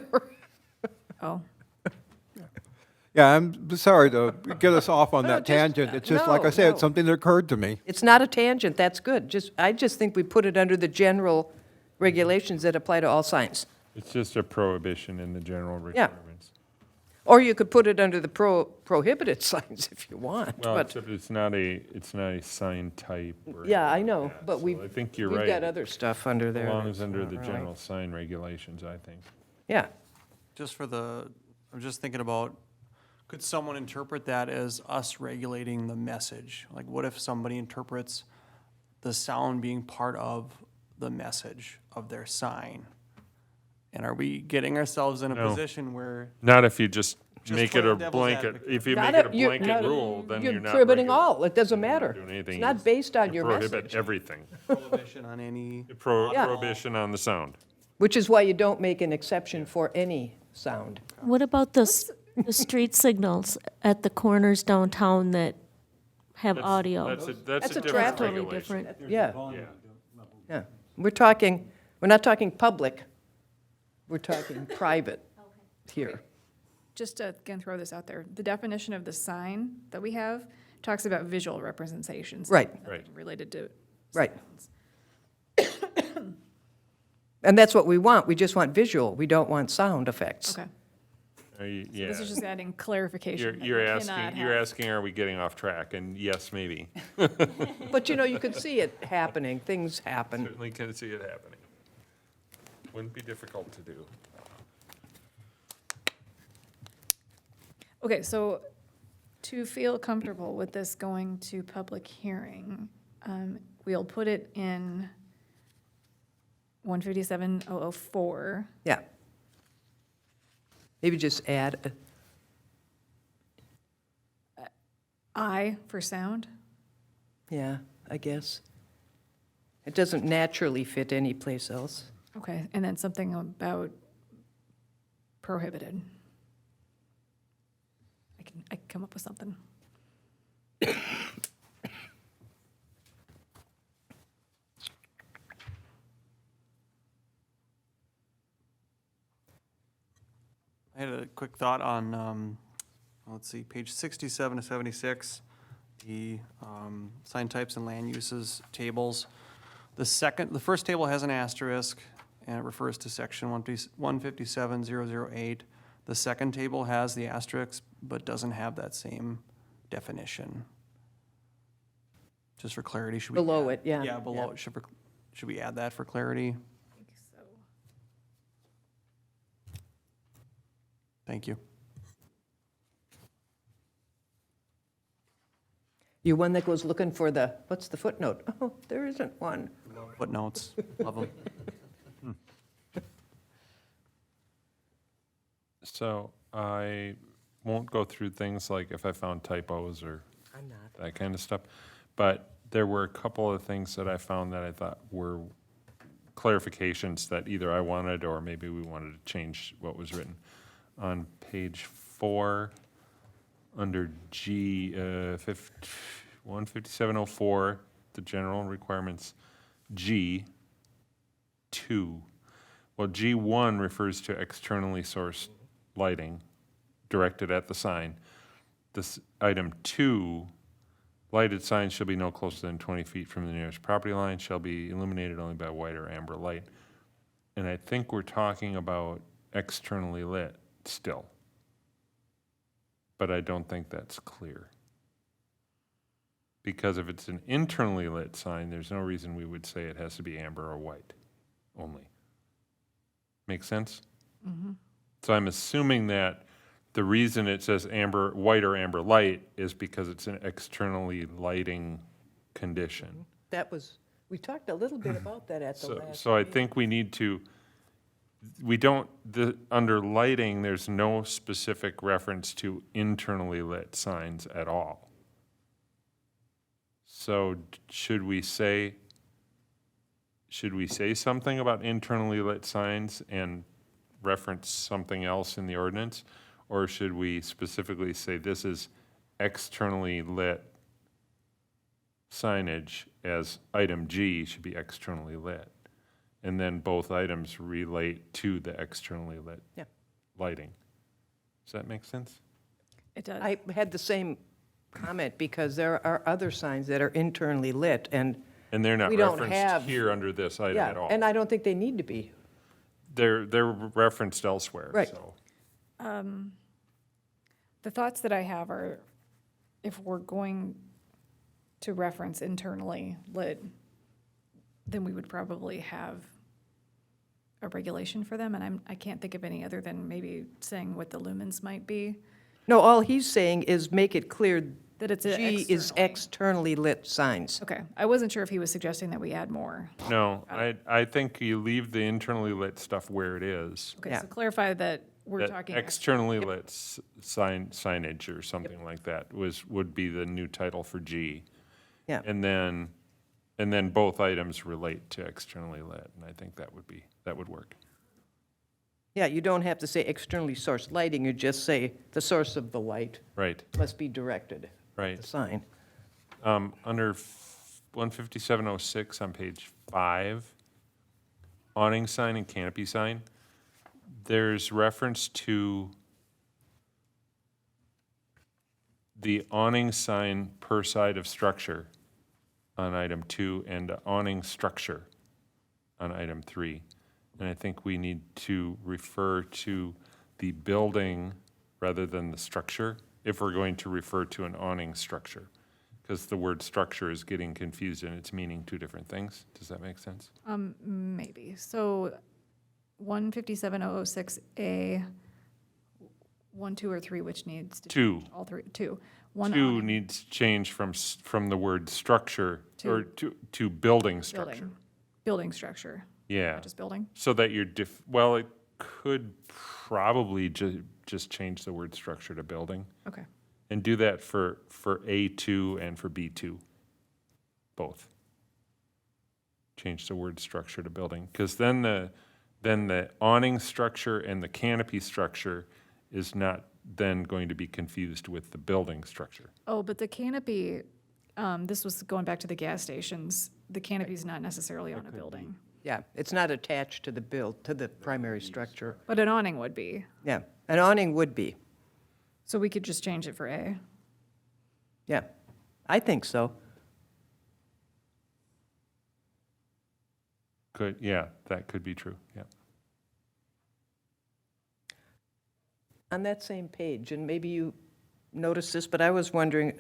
S4: Oh,
S3: Yeah, I'm sorry to get us off on that
S1: just-
S3: tangent. It's just, like I said,
S1: no.
S3: it's something that occurred to me.
S1: It's not a tangent, that's good. I just think we put it under the general regulations that apply to all signs.
S7: It's just a prohibition in the general
S1: Yeah.
S7: requirements.
S1: Or you could put it under the prohibited signs if you want,
S7: Well,
S1: but,
S7: except it's not a sign type or.
S1: yeah, I
S7: anything
S1: know,
S7: like that,
S1: but
S7: so
S1: we've,
S7: I think you're
S1: we've
S7: right.
S1: got other stuff under there.
S7: Belongs
S1: that's
S7: under
S1: not
S7: the
S1: right.
S7: general sign regulations, I think.
S1: Yeah,
S8: Just I'm just thinking about, could someone interpret that as us regulating the message? Like, what if somebody interprets the sound being part of the message of their sign? And are we getting ourselves in a
S7: No.
S8: position where,
S7: Not if you just
S8: Just
S7: make it a
S8: playing devil's
S7: blanket,
S8: advocate.
S7: if you
S1: Not
S7: make it
S1: a-
S7: a
S1: you're not-
S7: blanket rule, then you're not.
S1: prohibiting
S7: regulating-
S1: all, it doesn't
S7: you're not
S1: matter.
S7: doing anything.
S1: It's
S7: You
S1: not
S7: just-
S1: based on
S7: you
S1: your
S7: prohibit
S1: message,
S7: everything.
S8: prohibition on any,
S1: Yeah.
S7: Prohibition on the sound.
S1: which is why you don't make an exception for any sound.
S2: What about the street signals at the corners downtown that have
S7: That's-
S2: audio?
S7: That's a
S1: That's a
S7: different
S1: traffic-
S2: Totally
S7: regulation.
S2: different.
S1: Yeah,
S7: Yeah.
S1: yeah. We're not talking public, we're talking private here.
S4: just to, again, throw this out there, the definition of the sign that we have talks about visual representations.
S1: Right.
S4: nothing
S7: Right.
S4: Related to.
S1: Right. And that's what we want. We just want visual. We don't want sound effects.
S4: Okay.
S7: Are you, yeah.
S4: This is just adding clarification. that
S7: You're
S4: we cannot
S7: you're
S4: have-
S7: asking, are we getting off track? And yes, maybe.
S1: But you know, you can see it happening. Things happen.
S7: Certainly can see it happening. Wouldn't be difficult to do.
S4: Okay, so to feel comfortable with this going to public hearing, we'll put it in 157.004.
S1: Yeah. Maybe just add,
S4: I for sound.
S1: yeah, I guess. It doesn't naturally fit anyplace else.
S4: Okay, and then something about prohibited. I can come up with something.
S8: I had a quick thought on, let's see, page 67 to 76, the sign types and land uses tables. The first table has an asterisk, and it refers to section 157.008. The second table has the asterisk, but doesn't have that same definition. Just for clarity, should we?
S1: Below
S8: add-
S1: it, yeah.
S8: Yeah, below it, should we add that for clarity? Thank you.
S1: You one that goes looking for the, what's the footnote? Oh, there isn't one.
S8: Footnotes, love them.
S7: So I won't go through things like if I found typos or
S1: I'm not.
S7: that kind of stuff. But there were a couple of things that I found that I thought were clarifications that either I wanted or maybe we wanted to change what was written. On page 4, under G, 157.04, the general requirements, G2. Well, G1 refers to externally sourced lighting directed at the sign. This item 2, lighted signs shall be no closer than 20 feet from the nearest property line, shall be illuminated only by white or amber light. And I think we're talking about externally lit still. But I don't think that's clear. Because if it's an internally lit sign, there's no reason we would say it has to be amber or white only. Make sense? So I'm assuming that the reason it says amber, white or amber light is because it's an externally lighting condition.
S1: That was, we talked a little bit about that at the
S7: So,
S1: last.
S7: so I think we need to, we don't, under lighting, there's no specific reference to internally lit signs at all. So should we say something about internally lit signs and reference something else in the ordinance? Or should we specifically say this is externally lit signage as item G should be externally lit? And then both items relate to the externally lit
S1: Yeah.
S7: lighting. Does that make sense?
S4: It does.
S1: I had the same comment because there are other signs that are internally lit and,
S7: And they're not
S1: We don't
S7: referenced
S1: have-
S7: here under this item
S1: yeah,
S7: at all.
S1: and I don't think they need to be.
S7: They're referenced elsewhere,
S1: Right.
S7: so.
S4: The thoughts that I have are, if we're going to reference internally lit, then we would probably have a regulation for them, and I can't think of any other than maybe saying what the lumens might be.
S1: No, all he's saying is make it clear
S4: That it's a
S1: G is externally lit signs.
S4: Okay, I wasn't sure if he was suggesting that we add more.
S7: No, I think you leave the internally lit stuff where it is.
S4: Okay,
S1: Yeah.
S4: so clarify that we're
S7: That
S4: talking.
S7: externally lit signage or something like that would be the new title for G.
S1: Yeah.
S7: And then both items relate to externally lit, and I think that would work.
S1: Yeah, you don't have to say externally sourced lighting, you just say the source of the light
S7: Right,
S1: must be directed at
S7: right.
S1: the sign.
S7: Under 157.06 on page 5, awning sign and canopy sign, there's reference to the awning sign per side of structure on item 2 and awning structure on item 3. And I think we need to refer to the building rather than the structure, if we're going to refer to an awning structure. Because the word structure is getting confused and it's meaning two different things. Does that make sense?
S4: Maybe. So 157.006A, 1, 2, or 3, which needs to
S7: Two.
S4: change? All three, 2. One
S7: Two
S4: awning,
S7: needs change from the word structure, or
S4: To-
S7: to building structure.
S4: building, building structure,
S7: Yeah,
S4: not just building.
S7: so that you're well, it could probably just change the word structure to building.
S4: Okay.
S7: And do that for A2 and for B2, both. Change the word structure to building, because then the awning structure and the canopy structure is not then going to be confused with the building structure.
S4: Oh, but the canopy, this was going back to the gas stations, the canopy's not necessarily on a building,
S1: Yeah, it's not attached to the primary structure.
S4: but an awning would be.
S1: Yeah, an awning would be,
S4: So we could just change it for A.
S1: yeah. I think so.
S7: Could, yeah, that could be true, yeah.
S1: On that same page, and maybe you noticed this, but I was wondering,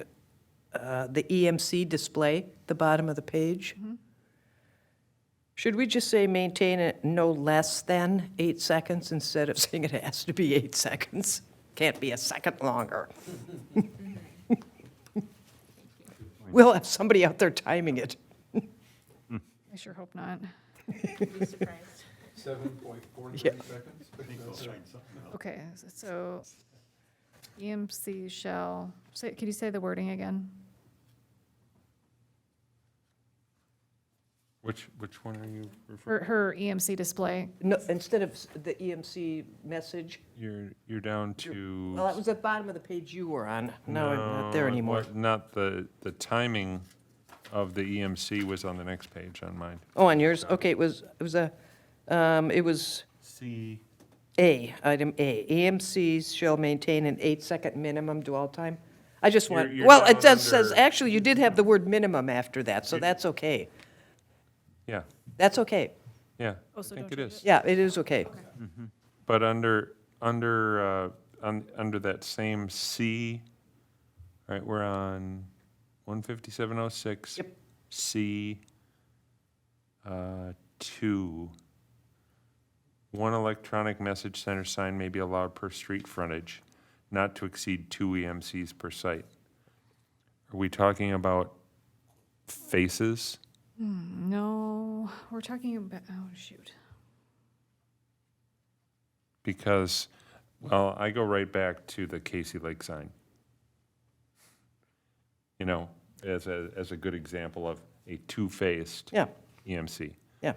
S1: the EMC display, the bottom of the page. Should we just say maintain it no less than 8 seconds instead of saying it has to be 8 seconds? Can't be a second longer. We'll have somebody out there timing it.
S4: I sure hope not.
S9: Be surprised.
S3: 7.43
S1: Yeah.
S3: seconds.
S4: Okay, so EMC shall, could you say the wording again?
S7: Which one are you referring?
S4: Her EMC display,
S1: No, instead of the EMC message,
S7: You're down to.
S1: well, that was at the bottom of the page you were on. No, I'm not there
S7: No,
S1: anymore.
S7: Not the timing of the EMC was on the next page on mine.
S1: Oh, on yours? Okay, it was
S7: C.
S1: A, item A. EMCs shall maintain an 8-second minimum dwell time. I just want,
S7: You're
S1: well, it
S7: down
S1: says,
S7: under-
S1: actually, you did have the word minimum after that, so that's okay.
S7: Yeah,
S1: That's okay.
S7: yeah,
S4: Oh,
S7: I
S4: so
S7: think
S4: don't
S7: it
S4: change
S7: is.
S1: Yeah, it is okay.
S7: But under that same C, right, we're on 15706.
S1: Yep.
S7: C, 2. One electronic message center sign may be allowed per street frontage, not to exceed 2 EMCs per site. Are we talking about faces?
S4: no, we're talking about, oh, shoot.
S7: Because, well, I go right back to the Casey Lake sign. You know, as a good example of a two-faced
S1: Yeah,
S7: EMC.
S1: yeah.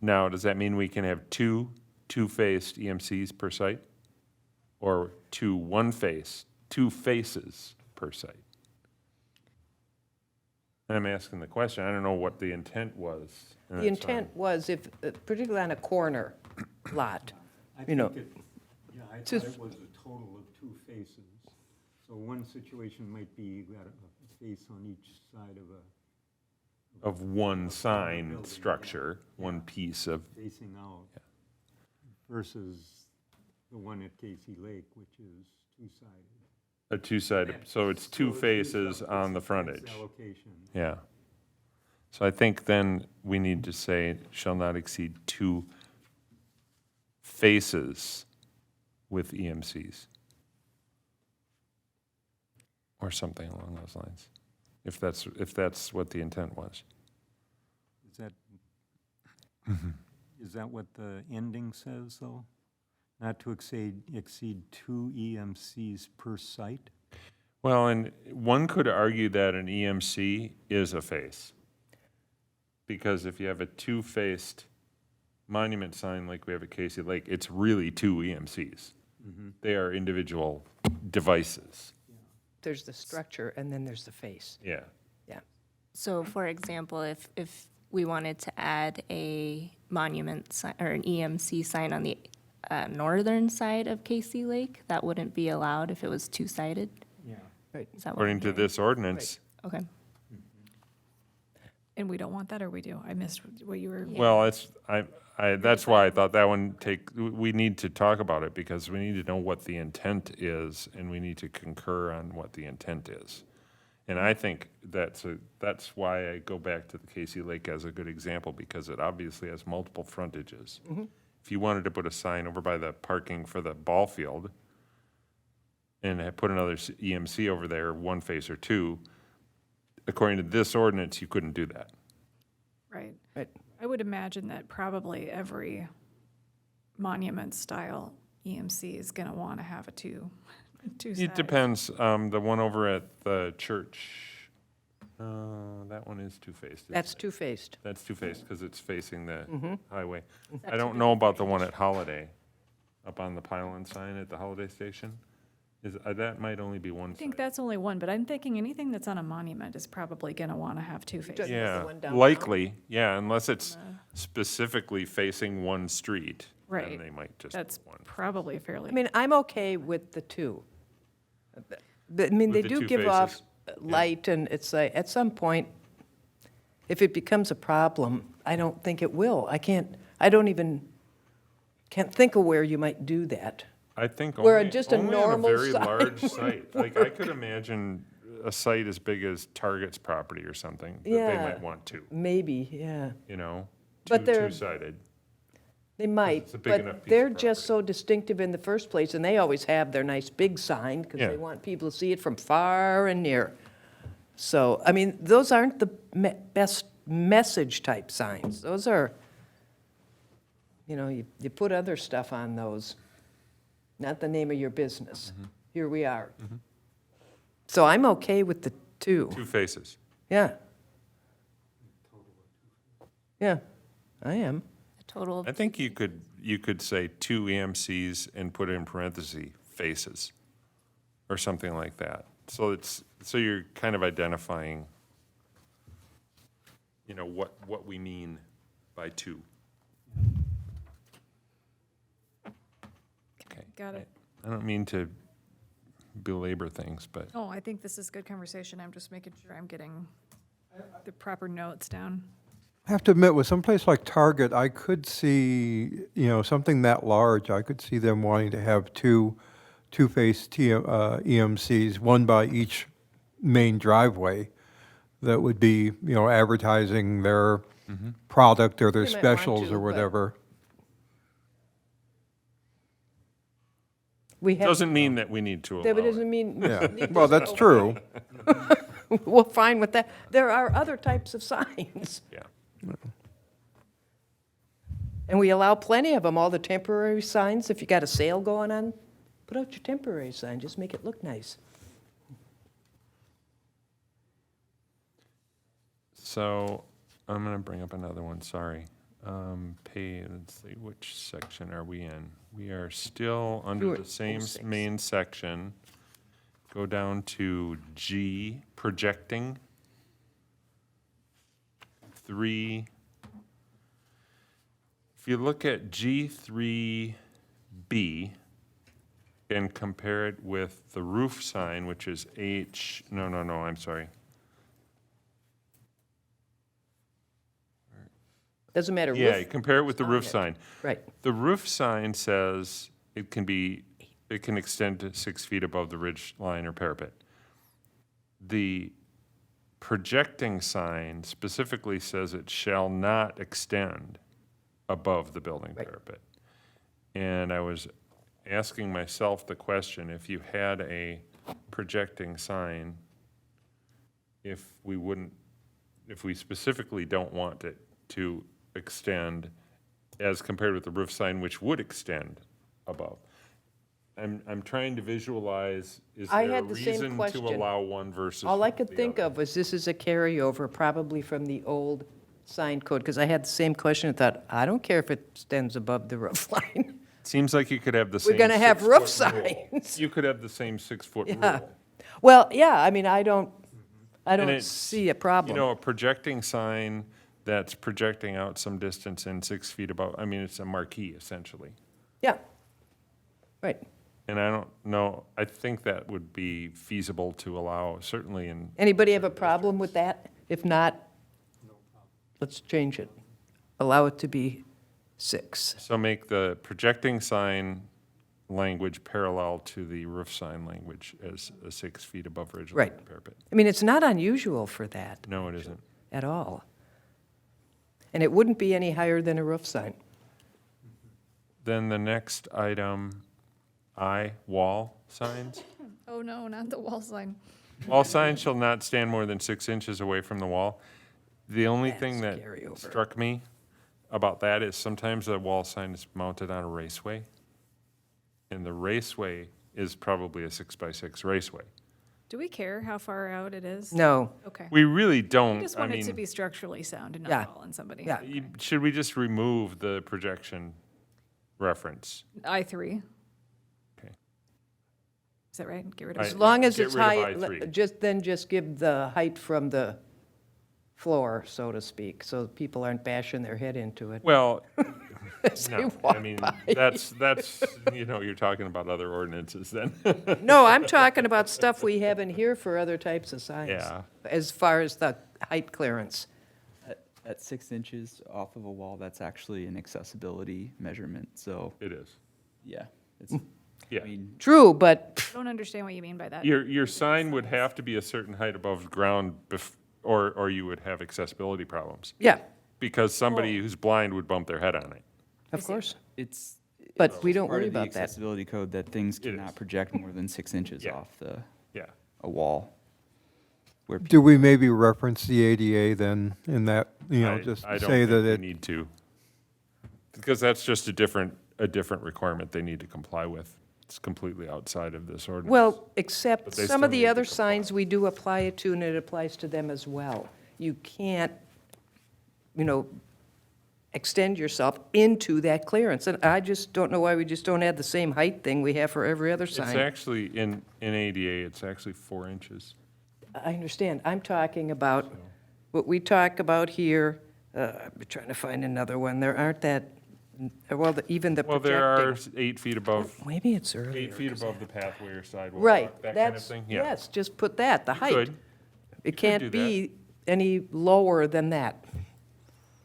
S7: Now, does that mean we can have two-faced EMCs per site? Or two faces per site? And I'm asking the question, I don't know what the intent was. and
S1: The
S7: that's fine.
S1: intent was if, particularly on a corner lot, you know.
S5: Yeah, I thought
S1: Just-
S5: it was a total of 2 faces. So one situation might be you got a face on each side of
S7: Of one sign
S5: building, yeah.
S7: structure, one piece of,
S5: facing out versus the one at Casey Lake, which is 2-sided.
S7: a two-sided, so it's two
S5: So
S7: faces
S5: it's
S7: on the
S5: its
S7: frontage.
S5: allocation.
S7: Yeah. So I think then we need to say, shall not exceed 2 faces with EMCs. Or something along those lines, if that's what the intent was.
S5: Is that, is that what the ending says, though? Not to exceed 2 EMCs per site?
S7: Well, and one could argue that an EMC is a face. Because if you have a two-faced monument sign like we have at Casey Lake, it's really 2 EMCs. They are individual devices.
S1: There's the structure and then there's the face.
S7: Yeah.
S1: Yeah.
S9: So for example, if we wanted to add a monument sign or an EMC sign on the northern side of Casey Lake, that wouldn't be allowed if it was two-sided?
S5: Yeah.
S1: Right.
S9: Is that what
S7: According
S9: I'm
S7: to
S9: hearing?
S7: this ordinance,
S9: Okay.
S4: And we don't want that, or we do? I missed what you were.
S7: Well, that's why I thought that one we need to talk about it, because we need to know what the intent is, and we need to concur on what the intent is. And I think that's why I go back to the Casey Lake as a good example, because it obviously has multiple frontages. If you wanted to put a sign over by the parking for the ball field and put another EMC over there, one face or two, according to this ordinance, you couldn't do that.
S4: Right.
S1: Right.
S4: I would imagine that probably every monument-style EMC is going to want to have a two sides.
S7: It depends. The one over at the church, that one is two-faced. isn't
S1: That's
S7: it?
S1: two-faced.
S7: That's two-faced because it's facing the
S1: Mm-hmm.
S7: highway. I don't know about the one at Holiday, up on the pylon sign at the Holiday Station. That might only be one
S4: I think
S7: side.
S4: that's only one, but I'm thinking anything that's on a monument is probably going to want to have two faces.
S7: Yeah,
S1: one downtown?
S7: likely, yeah, unless it's specifically facing one street.
S4: Right.
S7: Then they might just
S4: That's
S7: one.
S4: probably fairly.
S1: I mean, I'm okay with the two. I mean, they
S7: With the
S1: do
S7: two
S1: give off
S7: faces,
S1: light, and it's like, at some point, if it becomes a problem, I don't think it will. can't think of where you might do that.
S7: I think
S1: Where
S7: only,
S1: just a
S7: only
S1: normal
S7: on a very
S1: sign
S7: large
S1: would
S7: site. Like, I could imagine a site as big as Target's property or something, that they
S1: Yeah.
S7: might want to,
S1: Maybe, yeah.
S7: you know?
S1: But they're-
S7: Two-sided.
S1: They might,
S7: it's a big enough
S1: but
S7: piece
S1: they're
S7: of
S1: just so distinctive in the first place, and they always have their nice big sign, because
S7: Yeah.
S1: they want people to see it from far and near. So, I mean, those aren't the best message-type signs. Those are, you put other stuff on those, not the name of your business. Here we are. So I'm okay with the two.
S7: Two faces.
S1: Yeah. Yeah, I am.
S9: A total of
S7: I think you could say two EMCs and put in parentheses, faces, or something like that. So you're kind of identifying, what we mean by two. Okay.
S4: Got it.
S7: I don't mean to belabor things, but
S4: Oh, I think this is good conversation. I'm just making sure I'm getting the proper notes down.
S3: I have to admit, with someplace like Target, I could see, something that large, I could see them wanting to have two-faced EMCs, one by each main driveway, that would be, advertising their product or their
S1: They might want
S3: specials
S1: to,
S3: or
S1: but-
S3: whatever.
S1: We have,
S7: doesn't mean that we need to
S1: that
S7: allow
S1: doesn't
S7: it.
S1: mean.
S3: Yeah, well, that's true.
S1: We're fine with that. There are other types of signs.
S7: Yeah.
S1: And we allow plenty of them, all the temporary signs. If you got a sale going on, put out your temporary sign, just make it look nice.
S7: So I'm going to bring up another one, sorry. Let's see, which section are we in? We are still under
S1: You're
S7: the
S1: at
S7: same
S1: 06.
S7: main section. Go down to G, projecting. 3. If you look at G3B and compare it with the roof sign, which is no, I'm sorry.
S1: Doesn't matter.
S7: Yeah,
S1: roof-
S7: compare it with the
S1: on
S7: roof
S1: it.
S7: sign.
S1: Right.
S7: The roof sign says it can extend to 6 feet above the ridge line or parapet. The projecting sign specifically says it shall not extend above the building
S1: Right.
S7: parapet. And I was asking myself the question, if you had a projecting sign, if we specifically don't want it to extend as compared with the roof sign, which would extend above. I'm trying to visualize, is
S1: I
S7: there a
S1: had the same
S7: reason to
S1: question.
S7: allow one versus
S1: All I could
S7: the
S1: think
S7: other?
S1: of was this is a carryover, probably from the old sign code, because I had the same question and thought, I don't care if it extends above the roof line.
S7: Seems like you could have the same.
S1: We're gonna have roof
S7: 6-foot rule.
S1: signs.
S7: You could have the same 6-foot
S1: Yeah.
S7: rule.
S1: Well, yeah, I mean, I don't
S7: it's,
S1: see a problem.
S7: A projecting sign that's projecting out some distance and 6 feet above, I mean, it's a marquee essentially.
S1: Yeah, right.
S7: And I don't know, I think that would be feasible to allow, certainly in,
S1: Anybody have a problem with that? If not, let's change it. Allow it to be 6.
S7: So make the projecting sign language parallel to the roof sign language as 6 feet above ridge line
S1: Right.
S7: parapet.
S1: I mean, it's not unusual for that
S7: No, it isn't.
S1: at all. And it wouldn't be any higher than a roof sign.
S7: Then the next item, wall signs.
S4: Oh, no, not the wall sign.
S7: Wall signs shall not stand more than 6 inches away from the wall. The only thing
S1: That's
S7: that
S1: carryover.
S7: struck me about that is sometimes a wall sign is mounted on a raceway. And the raceway is probably a 6x6 raceway.
S4: Do we care how far out it is?
S1: No,
S4: Okay.
S7: We really don't,
S4: I just
S7: I
S4: want it to
S7: mean,
S4: be structurally sound and
S1: Yeah.
S4: not fall on somebody.
S1: yeah.
S7: should we just remove the projection reference?
S4: I3.
S7: Okay.
S4: Is that right? Get rid
S7: I-
S4: of
S1: As
S4: it.
S1: long as
S7: Get
S1: it's
S7: rid of
S1: high,
S7: I3.
S1: just give the height from the floor, so to speak, so people aren't bashing their head into it.
S7: Well,
S1: as they
S7: no,
S1: walk
S7: I mean,
S1: by.
S7: that's, you're talking about other ordinances then.
S1: No, I'm talking about stuff we have in here for other types of signs.
S7: Yeah.
S1: As far as the height clearance.
S6: At 6 inches off of a wall, that's actually an accessibility measurement, so,
S7: It is,
S6: yeah. It's,
S7: yeah.
S6: I mean,
S1: True, but
S4: I don't understand what you mean by that.
S7: Your sign would have to be a certain height above ground or you would have accessibility problems.
S1: yeah,
S7: Because somebody who's blind would bump their head on it.
S1: of course.
S6: it's.
S1: But we
S6: it's
S1: don't
S6: part
S1: worry
S6: of the
S1: about that.
S6: accessibility code that things
S7: It is.
S6: cannot project more than 6 inches
S7: Yeah.
S6: off
S7: Yeah.
S6: a wall. Where
S3: Do we maybe reference the ADA then in that, just
S7: I don't
S3: say
S7: think
S3: that
S7: we
S3: it,
S7: need to. Because that's just a different requirement they need to comply with. It's completely outside of this ordinance.
S1: Well,
S7: But
S1: except
S7: they
S1: some of
S7: still need
S1: the
S7: to
S1: other
S7: comply.
S1: signs we do apply it to, and it applies to them as well. You can't, extend yourself into that clearance. And I just don't know why we just don't have the same height thing we have for every other
S7: It's
S1: sign.
S7: actually, in ADA, it's actually 4 inches.
S1: I understand. I'm talking about, what we talk about here, I'm trying to find another one. There aren't that, even the
S7: Well, there are
S1: projecting.
S7: 8 feet above,
S1: Maybe it's earlier.
S7: 8 feet above the pathway or sidewalk.
S1: Right,
S7: That kind of
S1: that's,
S7: thing, yeah.
S1: yes, just put that, the height.
S7: Could.
S1: It
S7: do
S1: can't
S7: that.
S1: be any lower than that.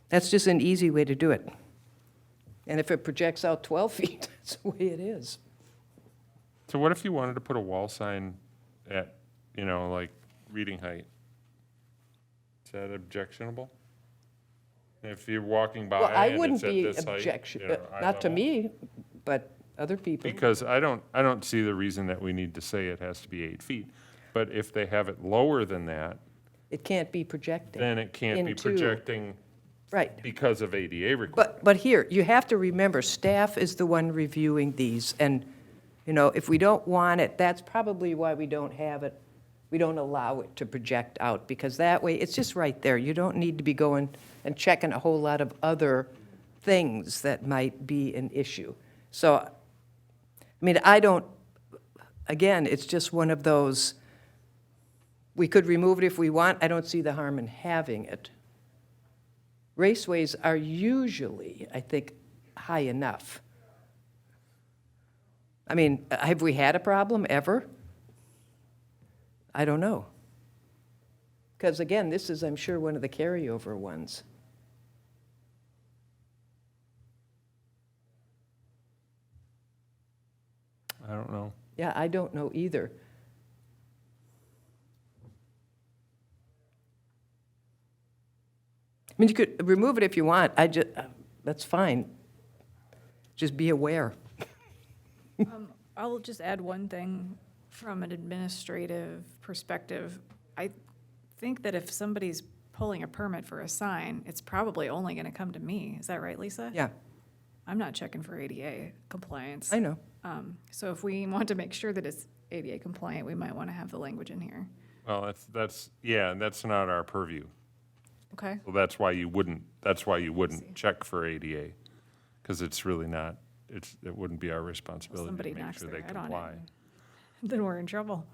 S1: That's just an easy way to do it. And if it projects out 12 feet, that's the way it is.
S7: So what if you wanted to put a wall sign at, like, reading height? Is that objectionable? If you're walking by
S1: Well, I
S7: and
S1: wouldn't
S7: it's at
S1: be
S7: this height,
S1: objection,
S7: eye
S1: not to
S7: level?
S1: me, but other people.
S7: Because I don't see the reason that we need to say it has to be 8 feet. But if they have it lower than that,
S1: It can't be projecting.
S7: then it can't be
S1: into-
S7: projecting
S1: Right.
S7: because of ADA requirements.
S1: But here, you have to remember, staff is the one reviewing these, and, if we don't want it, that's probably why we don't have it, we don't allow it to project out, because that way, it's just right there. You don't need to be going and checking a whole lot of other things that might be an issue. So, again, it's just one of those, we could remove it if we want, I don't see the harm in having it. Raceways are usually, I think, high enough. Have we had a problem ever? I don't know. Because again, this is, I'm sure, one of the carryover ones.
S7: I don't know.
S1: Yeah, I don't know either. You could remove it if you want, that's fine. Just be aware.
S4: I'll just add one thing from an administrative perspective. I think that if somebody's pulling a permit for a sign, it's probably only going to come to me. Is that right, Lisa?
S1: Yeah,
S4: I'm not checking for ADA compliance.
S1: I know.
S4: So if we want to make sure that it's ADA compliant, we might want to have the language in here.
S7: Well, that's not our purview.
S4: Okay?
S7: So that's why you wouldn't check for ADA, because it's really not, it wouldn't be our responsibility
S4: Somebody
S7: to make
S4: knocks
S7: sure
S4: their
S7: they
S4: head on
S7: comply.
S4: it. Then we're in trouble.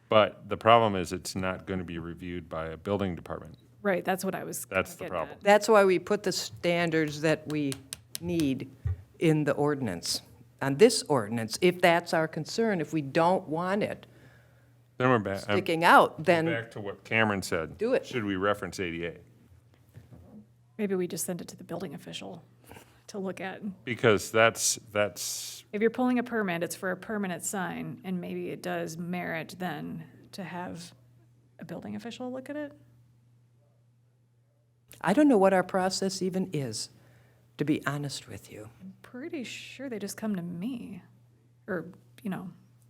S7: But the problem is, it's not going to be reviewed by a building department.
S4: Right, that's what I was
S7: That's the
S4: getting
S7: problem.
S4: at.
S1: That's why we put the standards that we need in the ordinance, on this ordinance, if that's our concern. If we don't want it
S7: Then we're back, I'm
S1: sticking out, then,
S7: back to what Cameron said.
S1: Do it.
S7: Should we reference ADA?
S4: Maybe we just send it to the building official to look at.
S7: Because that's,
S4: If you're pulling a permit, it's for a permanent sign, and maybe it does merit then to have a building official look at it?
S1: I don't know what our process even is, to be honest with you.
S4: Pretty sure they just come to me, or, you know,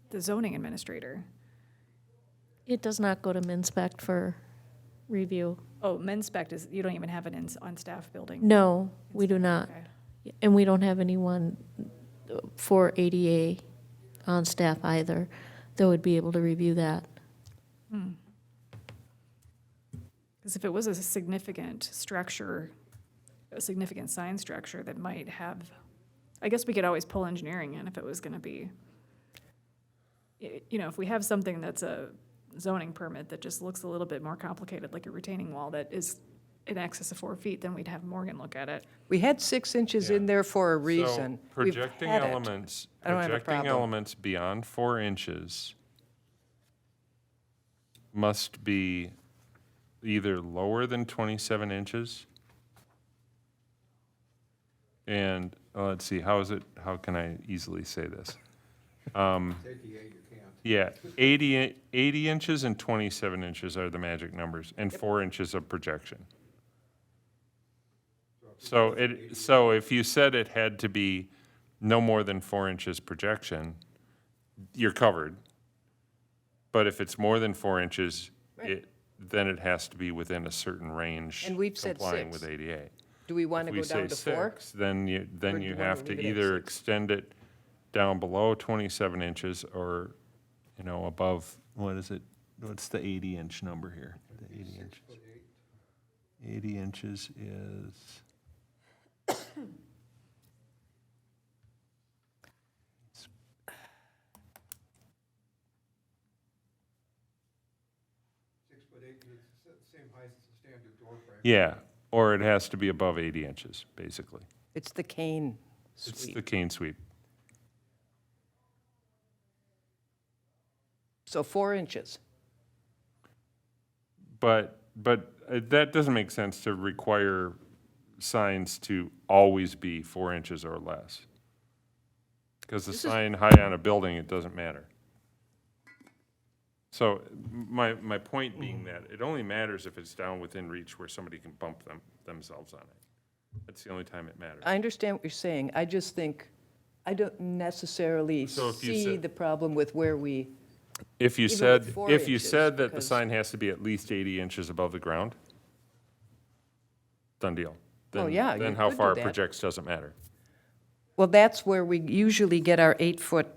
S4: the zoning administrator.
S2: It does not go to MinSpec for review.
S4: Oh, Menspect is, you don't even have it in, on staff building?
S2: No, we do not.
S4: Okay.
S2: And we don't have anyone for ADA on staff either that would be able to review that.
S4: Because if it was a significant structure, a significant sign structure that might have, I guess we could always pull engineering in if it was gonna be, you know, if we have something that's a zoning permit that just looks a little bit more complicated, like a retaining wall that is in excess of 4 feet, then we'd have Morgan look at it.
S1: We had 6 inches in there for a
S7: so
S1: reason. We've
S7: projecting
S1: had it.
S7: elements,
S1: I don't have a
S7: projecting
S1: problem.
S7: elements beyond 4 inches must be either lower than 27 inches. And, let's see, how can I easily say this? Yeah, 80 inches and 27 inches are the magic numbers, and 4 inches of projection. So if you said it had to be no more than 4 inches projection, you're covered. But if it's more than 4 inches, then it has to be within a certain range.
S1: And we've said
S7: complying
S1: 6.
S7: with ADA.
S1: Do we want to
S7: If
S1: go
S7: we
S1: down
S7: say
S1: to 4?
S7: 6, then you
S1: Or do you wanna
S7: have to
S1: leave it at
S7: either
S1: 6?
S7: extend it down below 27 inches or, you know, above, what is it? What's the 80-inch number here? The 80 inches. 80 inches is, yeah, or it has to be above 80 inches, basically.
S1: It's the cane
S7: It's the
S1: sweep.
S7: cane sweep.
S1: So 4 inches.
S7: But that doesn't make sense to require signs to always be 4 inches or less. Because the sign high on a building, it doesn't matter. So my point being that it only matters if it's down within reach where somebody can bump themselves on it. That's the only time it matters.
S1: I understand what you're saying. I just think, I don't necessarily
S7: So if you
S1: see
S7: said-
S1: the problem with where we,
S7: If you
S1: even
S7: said,
S1: with 4
S7: if you
S1: inches,
S7: said that the
S1: because-
S7: sign has to be at least 80 inches above the ground, done deal.
S1: Oh,
S7: Then-
S1: yeah, you
S7: Then how
S1: could do
S7: far it
S1: that.
S7: projects doesn't matter.
S1: well, that's where we usually get our 8-foot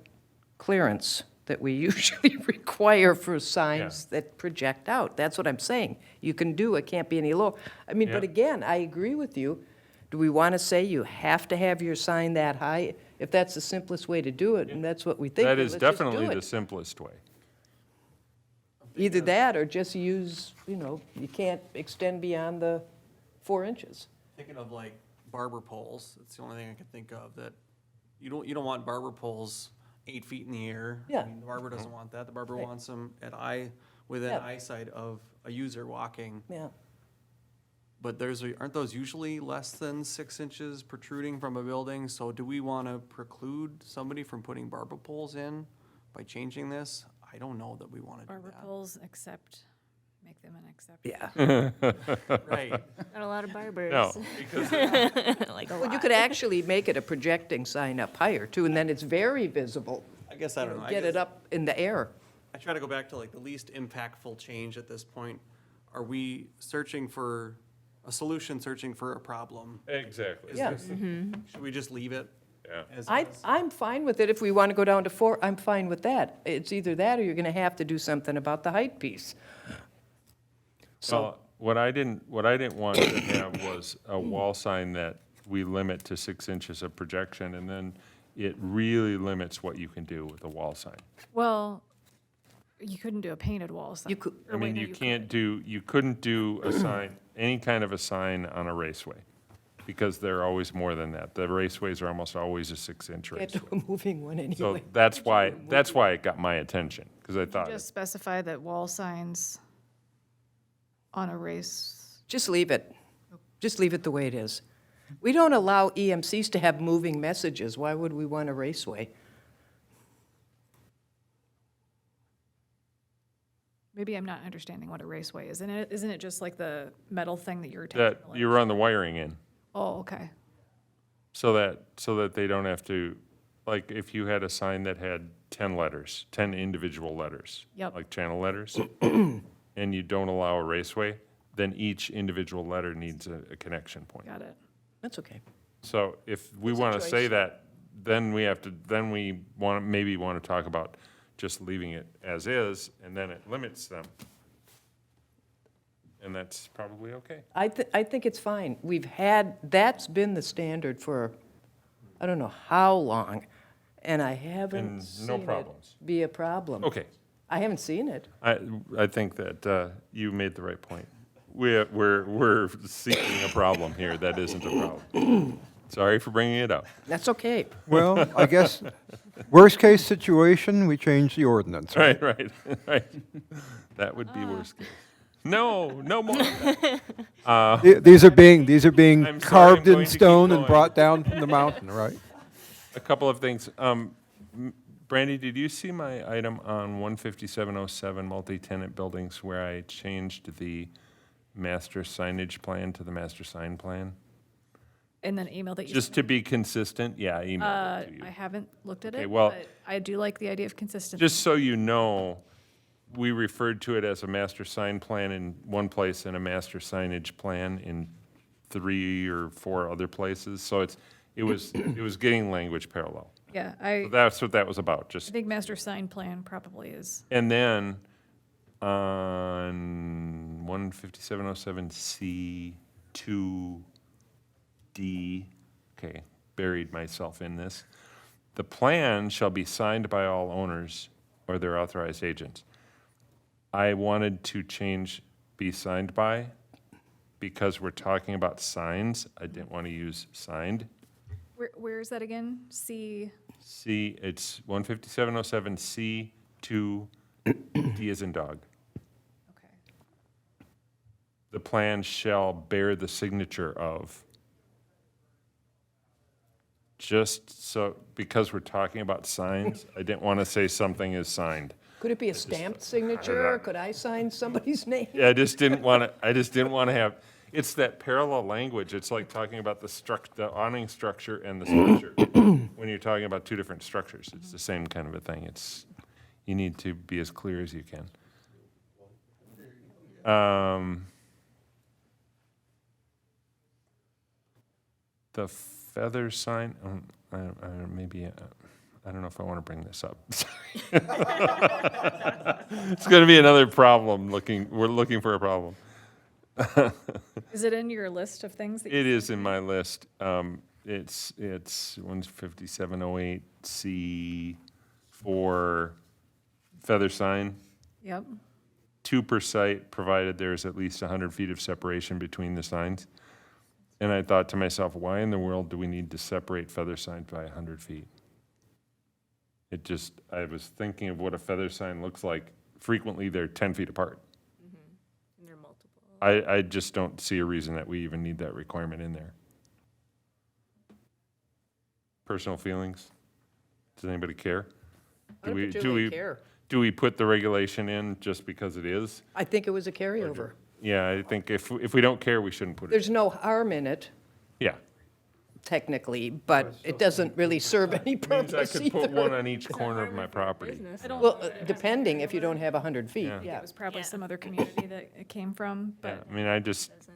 S1: clearance that we usually require for signs that project out. That's what I'm saying. You can do, it can't be any lower. I mean, but
S7: Yeah.
S1: again, I agree with you. Do we want to say you have to have your sign that high? If that's the simplest way to do it, and that's what we think,
S7: That
S1: then
S7: is
S1: let's just do
S7: definitely
S1: it.
S7: the simplest way.
S1: Either that or just use, you know, you can't extend beyond the 4 inches.
S8: Thinking of like barber poles, that's the only thing I can think of, that you don't want barber poles 8 feet in the air.
S1: Yeah.
S8: I mean, the barber doesn't want that, the barber
S1: Right.
S8: wants them within
S1: Yeah.
S8: eyesight of a user walking.
S1: Yeah.
S8: But aren't those usually less than 6 inches protruding from a building? So do we want to preclude somebody from putting barber poles in by changing this? I don't know that we want to do
S4: Barber
S8: that.
S4: poles, make them an exception.
S1: Yeah.
S8: Right.
S9: Not a lot of barbers.
S7: No, because
S9: Like a
S1: Well, you
S9: lot.
S1: could actually make it a projecting sign up higher too, and then it's very visible.
S8: I guess I don't know. I
S1: Get
S8: guess-
S1: it up in the air.
S8: I try to go back to like the least impactful change at this point. Are we searching for a solution, searching for a problem?
S7: Exactly.
S1: Yeah.
S8: Should we just leave it
S7: Yeah.
S8: as is?
S1: I'm fine with it. If we want to go down to 4, I'm fine with that. It's either that or you're going to have to do something about the height piece. So,
S7: Well, what I didn't want to have was a wall sign that we limit to 6 inches of projection, and then it really limits what you can do with a wall sign.
S4: Well, you couldn't do a painted wall sign.
S1: You could-
S7: I mean, you couldn't do a sign, any kind of a sign on a raceway, because they're always more than that. The raceways are almost always a 6-inch
S1: can't do
S7: raceway.
S1: a moving one
S7: So
S1: anyway.
S7: that's why it got my attention, because I thought,
S4: Just specify that wall signs on a race,
S1: Just leave it. Just leave it the way it is. We don't allow EMCs to have moving messages. Why would we want a raceway?
S4: Maybe I'm not understanding what a raceway is. Isn't it just like the metal thing that you're attaching?
S7: That you run the wiring in,
S4: Oh, okay.
S7: so that they don't have to, like, if you had a sign that had 10 letters, 10 individual letters.
S4: Yep.
S7: Like channel letters, and you don't allow a raceway, then each individual letter needs a connection point.
S4: Got it.
S1: That's okay.
S7: So if we
S1: It's a
S7: want to say
S1: choice.
S7: that, then we want to, maybe want to talk about just leaving it as is, and then it limits them. And that's probably okay.
S1: I think it's fine. That's been the standard for, I don't know how long, and I haven't
S7: And no
S1: seen it
S7: problems.
S1: be a problem.
S7: Okay,
S1: I haven't seen it.
S7: I think that you made the right point. We're seeking a problem here that isn't a problem. Sorry for bringing it up.
S1: That's okay.
S3: Well, I guess, worst-case situation, we change the ordinance.
S7: Right. That would be worst case. No more of that.
S3: These are being
S7: I'm sorry,
S3: carved
S7: I'm
S3: in
S7: going to keep
S3: stone and
S7: going.
S3: brought down from the mountain, right?
S7: A couple of things. Brandy, did you see my item on 15707 multi-tenant buildings where I changed the master signage plan to the master sign plan?
S4: And then email that you.
S7: Just to be consistent? Yeah, I emailed it to you.
S4: I haven't looked at
S7: Okay,
S4: it,
S7: well-
S4: but I do like the idea of consistency.
S7: Just so you know, we referred to it as a master sign plan in one place and a master signage plan in 3 or 4 other places. So it was getting language parallel.
S4: Yeah,
S7: So that's what that was about,
S4: I
S7: just.
S4: think master sign plan probably is.
S7: And then on 15707C2D, okay, buried myself in this. The plan shall be signed by all owners or their authorized agents. I wanted to change be signed by because we're talking about signs. I didn't want to use signed.
S4: Where is that again? C,
S7: C, it's 15707C2D as in dog.
S4: okay.
S7: The plan shall bear the signature of. Just so, because we're talking about signs, I didn't want to say something is signed.
S1: Could it be a stamped signature? Could I sign somebody's name?
S7: Yeah, I just didn't want to have, it's that parallel language. It's like talking about the awning structure and the structure. When you're talking about 2 different structures, it's the same kind of a thing. You need to be as clear as you can. The feather sign, maybe, I don't know if I want to bring this up. Sorry. It's going to be another problem we're looking for a problem.
S4: Is it in your list of things that you?
S7: It is in my list. It's 15708C for feather sign,
S4: Yep.
S7: 2 per site, provided there is at least 100 feet of separation between the signs. And I thought to myself, why in the world do we need to separate feather signs by 100 feet? I was thinking of what a feather sign looks like. Frequently, they're 10 feet apart.
S9: And they're multiple.
S7: I just don't see a reason that we even need that requirement in there. Personal feelings? Does anybody care?
S1: I don't particularly care.
S7: Do we put the regulation in just because it is?
S1: I think it was a carryover.
S7: Yeah, I think if we don't care, we shouldn't put it.
S1: There's no harm in it,
S7: Yeah.
S1: technically, but it doesn't really serve any
S7: Means I
S1: purpose
S7: could put one
S1: either.
S7: on each corner of my property.
S9: Business.
S1: Well, depending if you don't have 100 feet,
S7: Yeah.
S1: yeah.
S4: It was probably some other community that it came from,
S7: Yeah,
S4: but
S7: I mean,
S4: the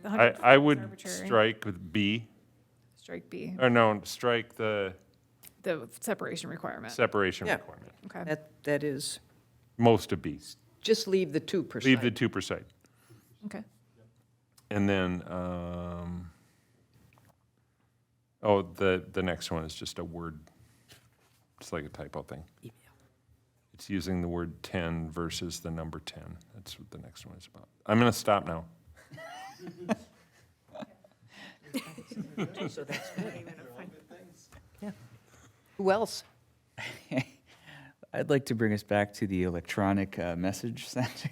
S4: 100
S7: I
S4: feet is
S7: would
S4: arbitrary.
S7: strike with B,
S4: Strike B,
S7: or no, strike the
S4: the separation requirement.
S7: separation
S1: Yeah.
S7: requirement.
S4: Okay.
S1: That is,
S7: Most of B.
S1: just leave the 2%.
S7: Leave the 2 per site.
S4: Okay.
S7: And then, the next one is just a word, it's like a typo thing. It's using the word 10 versus the number 10. That's what the next one is about. I'm going to stop now.
S1: So that's good. Yeah. Who else?
S6: I'd like to bring us back to the electronic message center.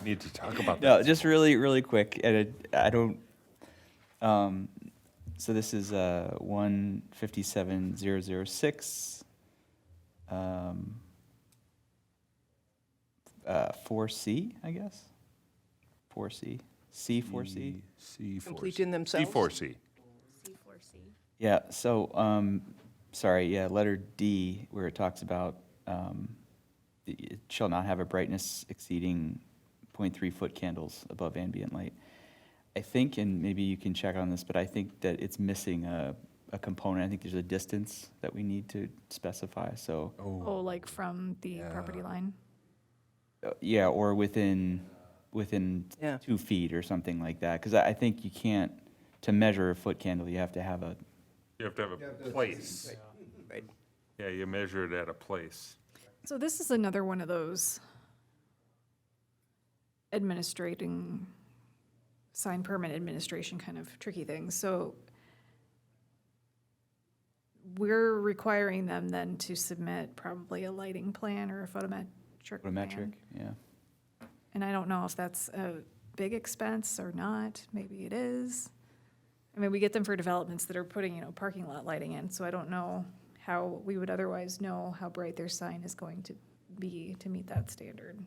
S7: Need to talk about
S6: No,
S7: that.
S6: just really, really quick, and I don't, so this is 157,006, 4C, I guess? 4C, C4C?
S7: C4C.
S1: Complete in themselves?
S7: C4C.
S6: Yeah, so, sorry, yeah, letter D, where it talks about, it shall not have a brightness exceeding 0.3 foot candles above ambient light. I think, and maybe you can check on this, but I think that it's missing a component. I think there's a distance that we need to specify, so,
S4: Oh, like from the property line?
S6: yeah, or within
S1: Yeah.
S6: 2 feet or something like that. Because I think you can't, to measure a foot candle, you have to have a,
S7: You have to have a place.
S1: Right.
S7: Yeah, you measure it at a place.
S4: So this is another one of those administrating, sign permit administration kind of tricky things. So we're requiring them then to submit probably a lighting plan or a photometric plan.
S6: photometric, yeah.
S4: And I don't know if that's a big expense or not. Maybe it is. I mean, we get them for developments that are putting, parking lot lighting in, so I don't know how we would otherwise know how bright their sign is going to be to meet that standard.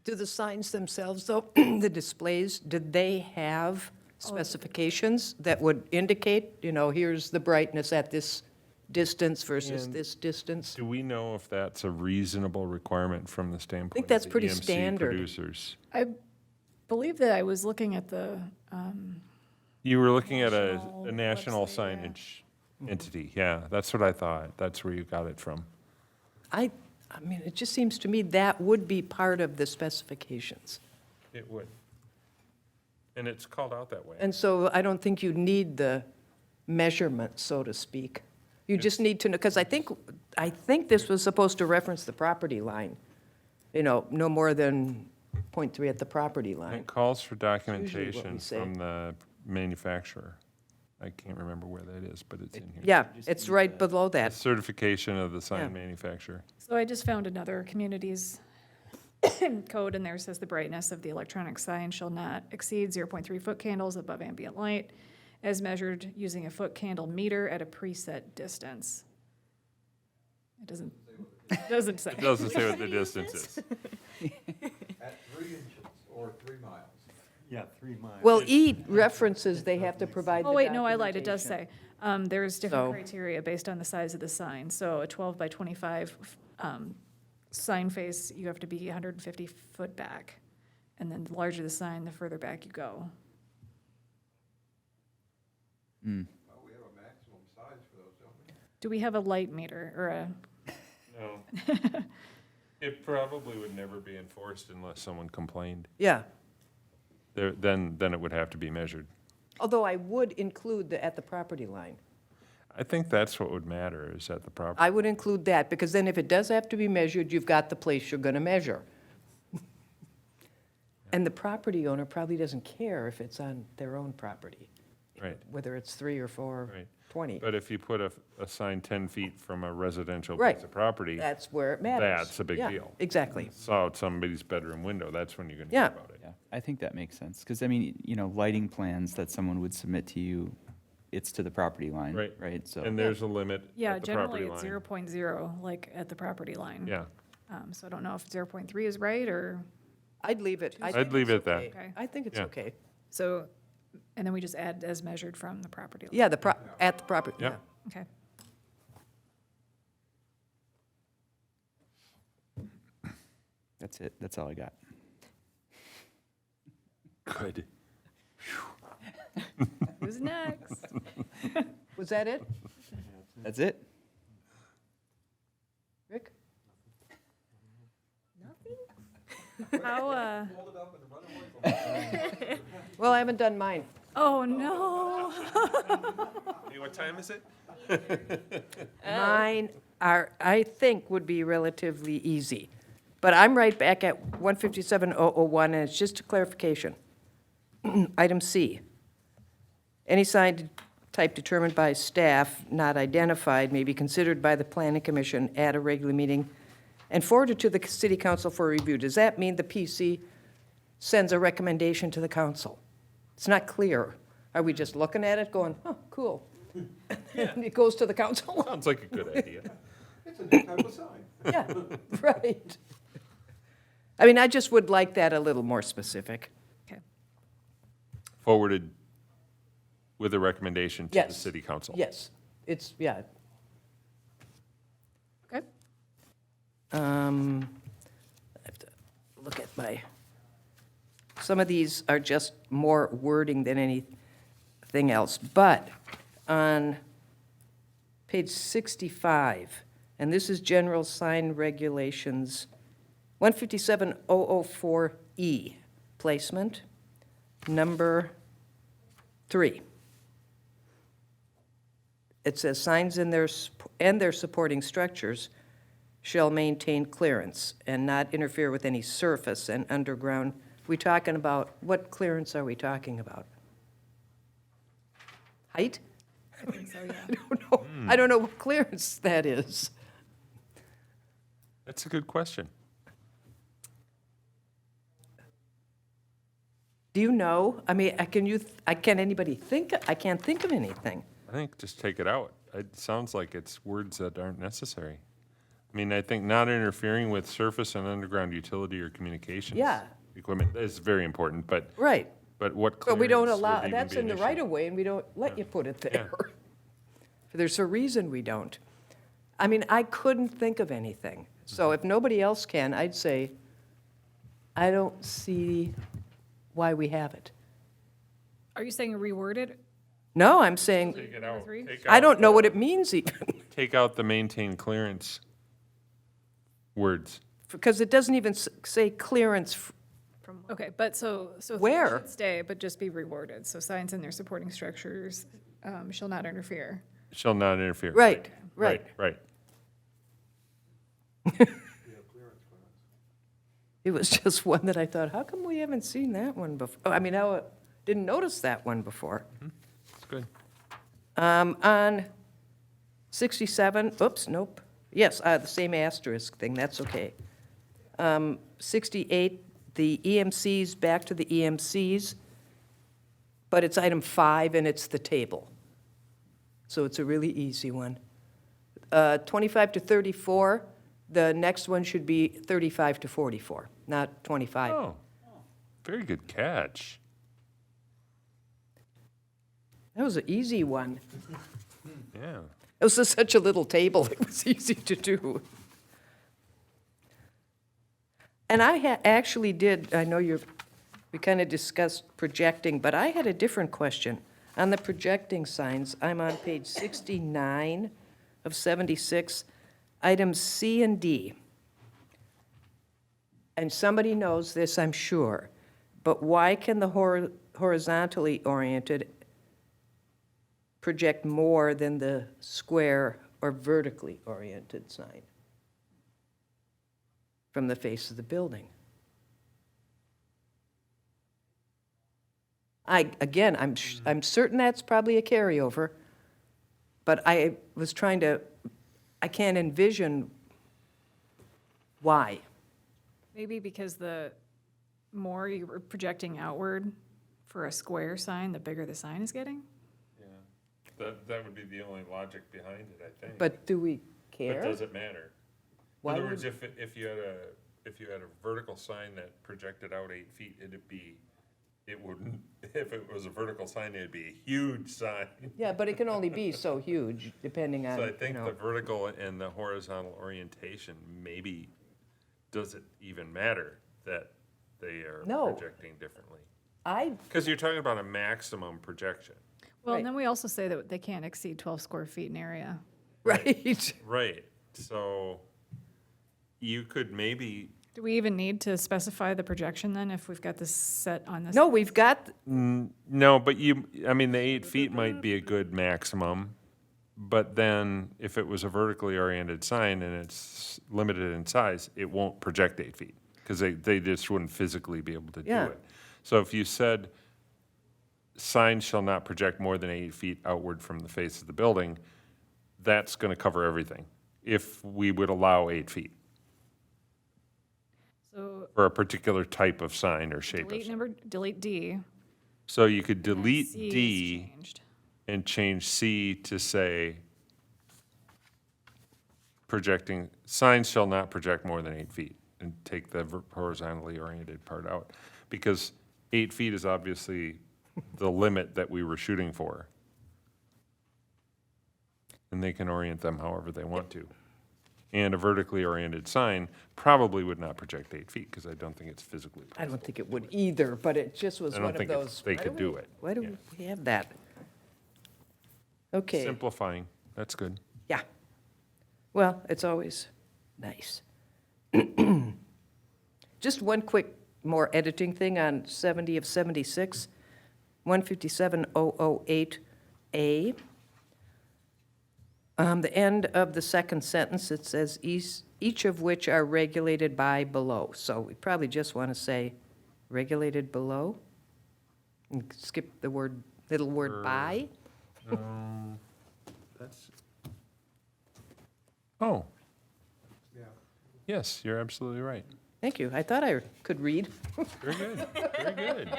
S1: Do the signs themselves, though, the displays, did they have specifications that would indicate, here's the brightness at this distance versus
S7: And
S1: this distance?
S7: Do we know if that's a reasonable requirement from the standpoint
S1: that's
S7: of the
S1: pretty
S7: EMC
S1: standard.
S7: producers?
S4: I believe that I was looking at the,
S7: You were looking at
S4: National
S7: a national
S4: website, yeah.
S7: signage entity, yeah, that's what I thought. That's where you got it from.
S1: I mean, it just seems to me that would be part of the specifications.
S7: It would. And it's called out that way.
S1: And so I don't think you need the measurement, so to speak. You just need to know, because I think this was supposed to reference the property line. No more than 0.3 at the property line.
S7: It calls for
S1: usually what
S7: documentation
S1: we say.
S7: from the manufacturer. I can't remember where that is, but it's in here.
S1: Yeah, it's right below
S7: The
S1: that.
S7: certification of the sign
S1: Yeah.
S7: manufacturer.
S4: so I just found another community's code, and there says the brightness of the electronic sign shall not exceed 0.3 foot candles above ambient light as measured using a foot candle meter at a preset distance. It doesn't say.
S7: It doesn't say what the distance is.
S3: At 3 inches or 3 miles.
S5: Yeah, 3 miles.
S1: Well, E references they have to provide the
S4: Oh, wait, no, I lied, it does say.
S1: documentation.
S4: There's different
S1: So-
S4: criteria based on the size of the sign. So a 12 by 25 sign face, you have to be 150 foot back. And then the larger the sign, the further back you go.
S6: Mm.
S3: We have a maximum size for those, don't we?
S4: Do we have a light meter or a,
S7: No. It probably would never be enforced unless someone complained.
S1: Yeah,
S7: Then it would have to be measured.
S1: although I would include at the property line.
S7: I think that's what would matter, is at the property.
S1: I would include that, because then if it does have to be measured, you've got the place you're going to measure. And the property owner probably doesn't care if it's on their own property,
S7: Right,
S1: whether it's 3 or 4,
S7: right.
S1: 20.
S7: But if you put a sign 10 feet from a residential
S1: Right.
S7: piece of property,
S1: That's where it matters.
S7: That's a big
S1: Yeah,
S7: deal.
S1: Exactly.
S7: saw out somebody's bedroom window, that's when you're gonna
S1: Yeah.
S7: hear about it.
S6: Yeah, I think that makes sense, because, I mean, lighting plans that someone would submit to you, it's to the property line,
S7: Right.
S6: right? So,
S7: And there's a limit
S4: yeah,
S7: at the
S4: generally
S7: property
S4: it's
S7: line.
S4: 0.0, like at the property line.
S7: Yeah,
S4: So I don't know if 0.3 is right or,
S1: I'd leave it. I
S7: I'd
S1: think
S7: leave
S1: it's
S7: it at
S1: okay.
S7: that.
S4: Okay.
S1: I think it's
S7: Yeah.
S1: okay.
S4: so, and then we just add as measured from the property line.
S1: Yeah, at the property,
S7: Yeah.
S1: yeah.
S4: Okay.
S6: that's it, that's all I got.
S7: good.
S4: Who's next?
S1: Was that it,
S6: That's it?
S1: Rick?
S4: How,
S1: Well, I haven't done mine.
S4: oh, no.
S7: Hey, what time is it?
S1: Mine are, I think, would be relatively easy. But I'm right back at 157.001, and it's just a clarification. Item C. Any sign type determined by staff not identified may be considered by the planning commission at a regular meeting and forwarded to the city council for review. Does that mean the PC sends a recommendation to the council? It's not clear. Are we just looking at it going, oh, cool? And it goes to the council?
S7: Sounds like a good idea.
S3: It's a new type of sign.
S1: Yeah, right. I mean, I just would like that a little more specific.
S4: Okay.
S7: Forwarded with a recommendation to the
S1: Yes.
S7: city council.
S1: Yes, it's, yeah.
S4: Okay.
S1: I have to look at some of these are just more wording than anything else. But on page 65, and this is general sign regulations, 157.004E, placement, number 3. It says signs and their supporting structures shall maintain clearance and not interfere with any surface and underground. We talking about, what clearance are we talking about? Height?
S4: I think so, yeah.
S1: I don't know. I don't know what clearance that is.
S7: That's a good question.
S1: Do you know? I mean, can anybody think? I can't think of anything.
S7: I think just take it out. It sounds like it's words that aren't necessary. I mean, I think not interfering with surface and underground utility or communications.
S1: Yeah.
S7: Equipment is very important, but
S1: Right.
S7: what
S1: But we don't
S7: clearance would
S1: allow,
S7: even
S1: that's
S7: be
S1: in
S7: an
S1: the
S7: issue?
S1: right of way, and we don't let you put it there. There's a reason we don't. I mean, I couldn't think of anything. So if nobody else can, I'd say, I don't see why we have it.
S4: Are you saying reword it?
S1: No, I'm saying,
S7: Take it out.
S4: Three?
S7: Take
S1: I
S7: out
S1: don't know
S7: the-
S1: what it means even,
S7: Take out the maintain clearance words.
S1: because it doesn't even say clearance.
S4: Okay, but so three
S1: Where?
S4: should stay, but just be reworded. So signs and their supporting structures shall not interfere.
S7: Shall not interfere.
S1: Right, right.
S7: Right.
S1: It was just one that I thought, how come we haven't seen that one before? I mean, I didn't notice that one before.
S7: That's good.
S1: On 67, oops, nope. Yes, the same asterisk thing, that's okay. 68, the EMCs, back to the EMCs, but it's item 5 and it's the table. So it's a really easy one. 25 to 34, the next one should be 35 to 44, not 25.
S7: Oh, very good catch.
S1: That was an easy one.
S7: Yeah.
S1: It was just such a little table, it was easy to do. And I actually did, I know we kind of discussed projecting, but I had a different question. On the projecting signs, I'm on page 69 of 76, items C and D. And somebody knows this, I'm sure, but why can the horizontally oriented project more than the square or vertically oriented sign from the face of the building? I'm certain that's probably a carryover, but I can't envision why.
S4: Maybe because the more you're projecting outward for a square sign, the bigger the sign is getting?
S7: That would be the only logic behind it, I think.
S1: But do we
S7: But
S1: care?
S7: does it matter?
S1: Why
S7: In other
S1: would-
S7: words, if you had a vertical sign that projected out 8 feet, it wouldn't, if it was a vertical sign, it'd be a huge sign.
S1: Yeah, but it can only be so huge, depending on,
S7: So I
S1: you
S7: think the
S1: know.
S7: vertical and the horizontal orientation, maybe, does it even matter that they are
S1: No.
S7: projecting differently?
S1: I,
S7: Because you're talking about a maximum projection.
S4: Well,
S1: Right.
S4: and then we also say that they can't exceed 12 square feet in area.
S1: right,
S7: Right, so you could maybe,
S4: Do we even need to specify the projection then if we've got this set on this?
S1: no, we've got,
S7: no, but the 8 feet might be a good maximum, but then if it was a vertically oriented sign and it's limited in size, it won't project 8 feet, because they just wouldn't physically be able to do
S1: Yeah.
S7: it. So if you said, signs shall not project more than 8 feet outward from the face of the building, that's gonna cover everything, if we would allow 8 feet.
S4: So
S7: for a particular type of sign or shape of
S4: delete
S7: sign.
S4: delete D.
S7: So you could
S4: and then
S7: delete
S4: C is
S7: D
S4: changed.
S7: and change C to say, projecting, signs shall not project more than 8 feet, and take the horizontally oriented part out. Because 8 feet is obviously the limit that we were shooting for. And they can orient them however they want to. And a vertically oriented sign probably would not project 8 feet, because I don't think it's physically
S1: I
S7: possible.
S1: don't think it would either, but it just was
S7: I
S1: one
S7: don't
S1: of
S7: think
S1: those.
S7: they
S1: why
S7: could
S1: do
S7: do
S1: we-
S7: it.
S1: Why do
S7: Yeah.
S1: we have that? Okay,
S7: Simplifying, that's good.
S1: yeah. Well, it's always nice. Just one quick more editing thing on 70 of 76, 157.008A. The end of the second sentence, it says, each of which are regulated by below. So we probably just want to say regulated below, and skip the little word by.
S7: That's. Oh. Yes, you're absolutely right.
S1: Thank you. I thought I could read.
S7: Very good, very good.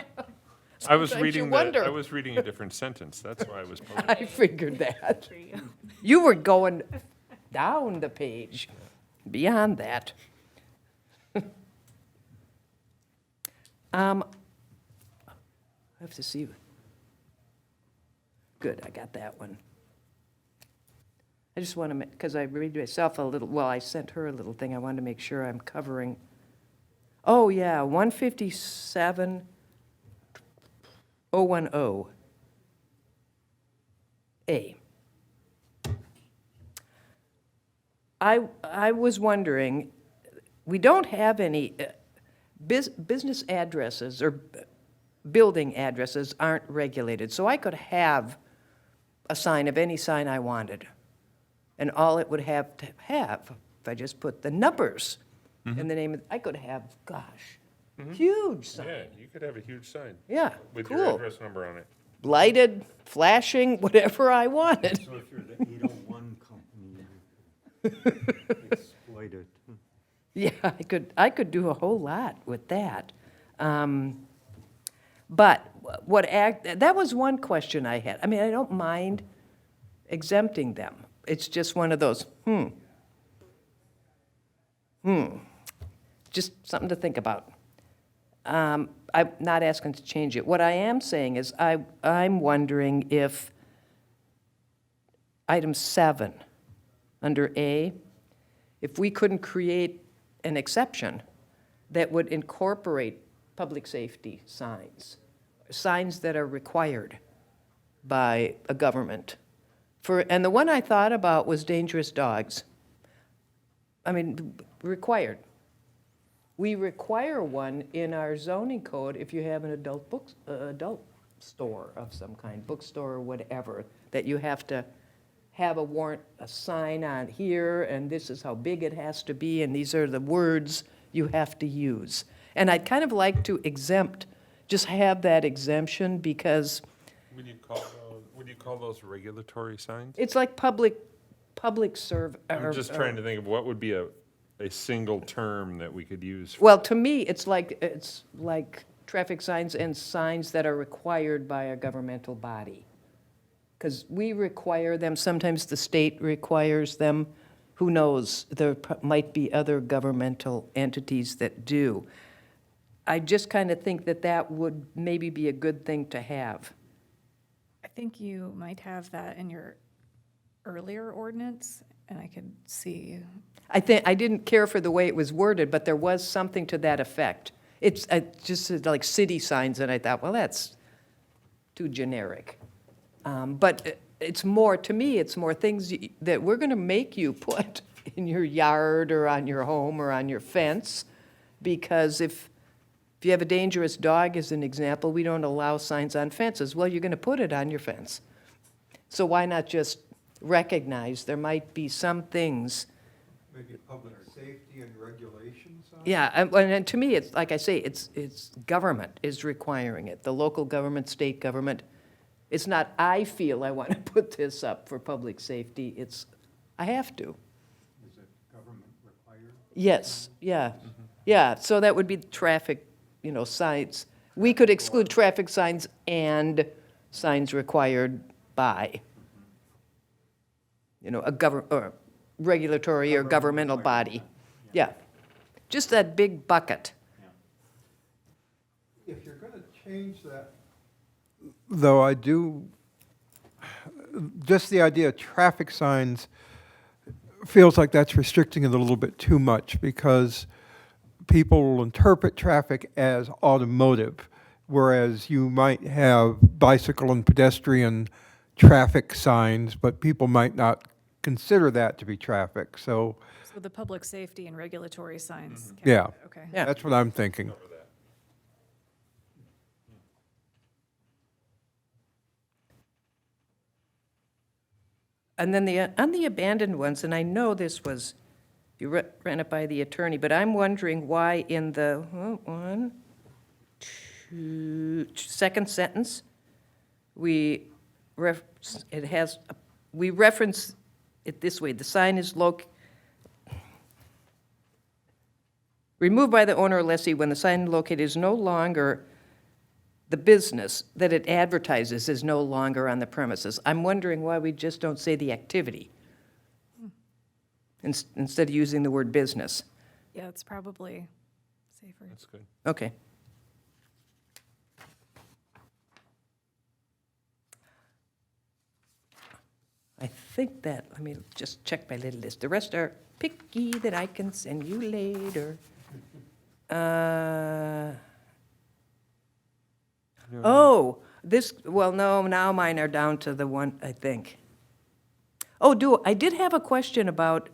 S7: I was
S1: Sometimes you
S7: reading
S1: wonder.
S7: I was reading a different sentence, that's why I was poking.
S1: I figured that. You were going down the page, beyond that. I have to see. Good, I got that one. I just want to, because I read myself a little, well, I sent her a little thing, I wanted to make sure I'm covering. Oh, yeah, 157.010. A. I was wondering, we don't have any, business addresses or building addresses aren't regulated, so I could have a sign of any sign I wanted. And all it would have to have, if I just put the numbers in the name of, I could have, gosh, huge sign.
S7: Yeah, you could have a huge sign
S1: Yeah,
S7: with your
S1: cool.
S7: address number on it.
S1: Lighted, flashing, whatever I wanted.
S5: So if you're the 801 company, you exploit it.
S1: Yeah, I could do a whole lot with that. But that was one question I had. I mean, I don't mind exempting them. It's just one of those, just something to think about. I'm not asking to change it. What I am saying is I'm wondering if item 7, under A, if we couldn't create an exception that would incorporate public safety signs, signs that are required by a government. And the one I thought about was dangerous dogs. I mean, required. We require one in our zoning code if you have an adult store of some kind, bookstore or whatever, that you have to have a sign on here, and this is how big it has to be, and these are the words you have to use. And I'd kind of like to just have that exemption, because
S7: Would you call those regulatory signs?
S1: it's like public serve.
S7: I'm just trying to think of what would be a single term that we could use.
S1: Well, to me, it's like traffic signs and signs that are required by a governmental body. Because we require them, sometimes the state requires them, who knows, there might be other governmental entities that do. I just kind of think that would maybe be a good thing to have.
S4: I think you might have that in your earlier ordinance, and I could see.
S1: I didn't care for the way it was worded, but there was something to that effect. It's just like city signs, and I thought, well, that's too generic. But it's more, to me, it's more things that we're going to make you put in your yard or on your home or on your fence, because if you have a dangerous dog, as an example, we don't allow signs on fences. Well, you're going to put it on your fence. So why not just recognize there might be some things.
S3: Maybe public safety and regulations?
S1: Yeah, and to me, it's, like I say, it's government is requiring it, the local government, state government. It's not, I feel I want to put this up for public safety, it's, I have to.
S3: Is it government required?
S1: Yes, yeah. Yeah, so that would be traffic, signs. We could exclude traffic signs and signs required by, or regulatory or governmental body. Yeah, just that big bucket.
S3: If you're going to change that, though, I do, just the idea of traffic signs feels like that's restricting it a little bit too much, because people will interpret traffic as automotive, whereas you might have bicycle and pedestrian traffic signs, but people might not consider that to be traffic. So,
S4: So the public safety and regulatory signs. count.
S3: yeah,
S4: Okay.
S1: Yeah.
S3: that's what I'm thinking.
S1: And then on the abandoned ones, and I know this was, you ran it by the attorney, but I'm wondering why in the, second sentence, we reference it this way: the sign is removed by the owner or lessee when the sign located is no longer, the business that it advertises is no longer on the premises. I'm wondering why we just don't say the activity instead of using the word business.
S4: Yeah, it's probably safer.
S7: That's good.
S1: Okay. I think that, let me just check my little list. The rest are picky that I can send you later. Oh, no, now mine are down to the one, I think. Oh, I did have a question about,